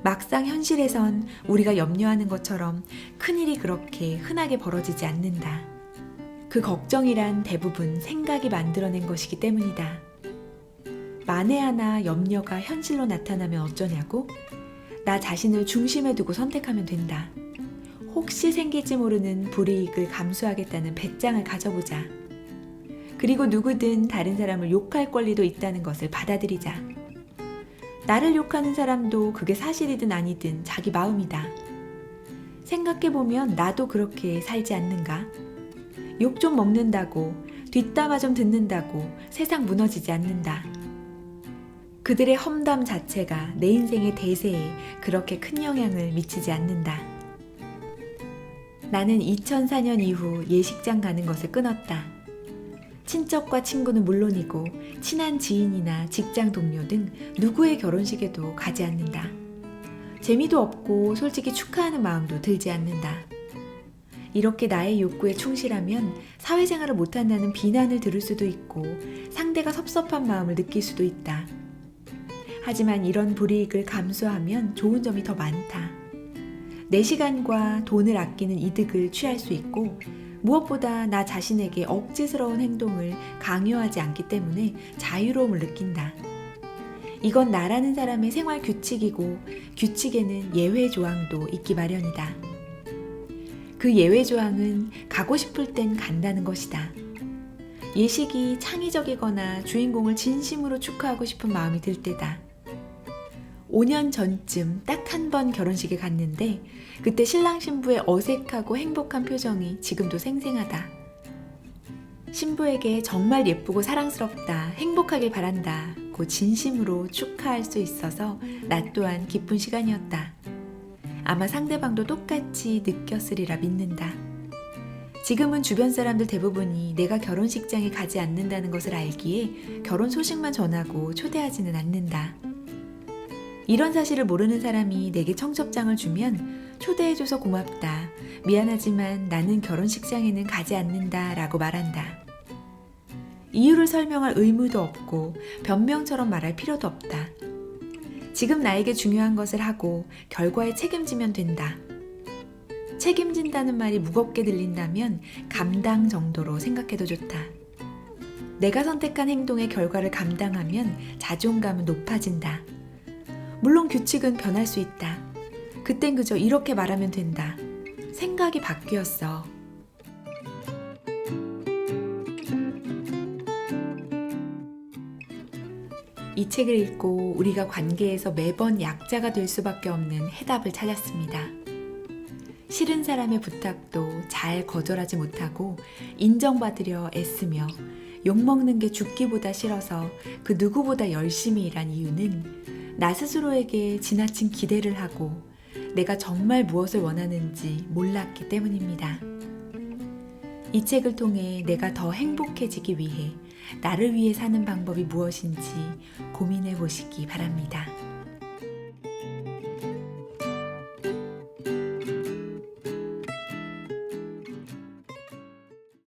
막상 현실에선 우리가 염려하는 것처럼 큰일이 그렇게 흔하게 벌어지지 않는다. 그 걱정이란 대부분 생각이 만들어낸 것이기 때문이다. 만에 하나 염려가 현실로 나타나면 어쩌냐고? 나 자신을 중심에 두고 선택하면 된다. 혹시 생길지 모르는 불이익을 감수하겠다는 배짱을 가져보자. 그리고 누구든 다른 사람을 욕할 권리도 있다는 것을 받아들이자. 나를 욕하는 사람도 그게 사실이든 아니든 자기 마음이다. 생각해보면 나도 그렇게 살지 않는가? 욕 좀 먹는다고, 뒷담화 좀 듣는다고 세상 무너지지 않는다. 그들의 험담 자체가 내 인생의 대세에 그렇게 큰 영향을 미치지 않는다. 나는 2004년 이후 예식장 가는 것을 끊었다. 친척과 친구는 물론이고 친한 지인이나 직장 동료 등 누구의 결혼식에도 가지 않는다. 재미도 없고 솔직히 축하하는 마음도 들지 않는다. 이렇게 나의 욕구에 충실하면 사회생활을 못한다는 비난을 들을 수도 있고 상대가 섭섭한 마음을 느낄 수도 있다. 하지만 이런 불이익을 감수하면 좋은 점이 더 많다. 내 시간과 돈을 아끼는 이득을 취할 수 있고 무엇보다 나 자신에게 억지스러운 행동을 강요하지 않기 때문에 자유로움을 느낀다. 이건 나라는 사람의 생활 규칙이고 규칙에는 예외 조항도 있기 마련이다. 그 예외 조항은 가고 싶을 땐 간다는 것이다. 예식이 창의적이거나 주인공을 진심으로 축하하고 싶은 마음이 들 때다. 5년 전쯤 딱 한 번 결혼식에 갔는데 그때 신랑 신부의 어색하고 행복한 표정이 지금도 생생하다. 신부에게 정말 예쁘고 사랑스럽다, 행복하길 바란다 고 진심으로 축하할 수 있어서 나 또한 기쁜 시간이었다. 아마 상대방도 똑같이 느꼈으리라 믿는다. 지금은 주변 사람들 대부분이 내가 결혼식장에 가지 않는다는 것을 알기에 결혼 소식만 전하고 초대하지는 않는다. 이런 사실을 모르는 사람이 내게 청첩장을 주면 초대해줘서 고맙다, 미안하지만 나는 결혼식장에는 가지 않는다 라고 말한다. 이유를 설명할 의무도 없고 변명처럼 말할 필요도 없다. 지금 나에게 중요한 것을 하고 결과에 책임지면 된다. 책임진다는 말이 무겁게 들린다면 감당 정도로 생각해도 좋다. 내가 선택한 행동의 결과를 감당하면 자존감은 높아진다. 물론 규칙은 변할 수 있다. 그땐 그저 이렇게 말하면 된다. 생각이 바뀌었어. 이 책을 읽고 우리가 관계에서 매번 약자가 될 수밖에 없는 해답을 찾았습니다. 싫은 사람의 부탁도 잘 거절하지 못하고 인정받으려 애쓰며 욕먹는 게 죽기보다 싫어서 그 누구보다 열심히 일한 이유는 나 스스로에게 지나친 기대를 하고 내가 정말 무엇을 원하는지 몰랐기 때문입니다. 이 책을 통해 내가 더 행복해지기 위해 나를 위해 사는 방법이 무엇인지 고민해 보시기 바랍니다.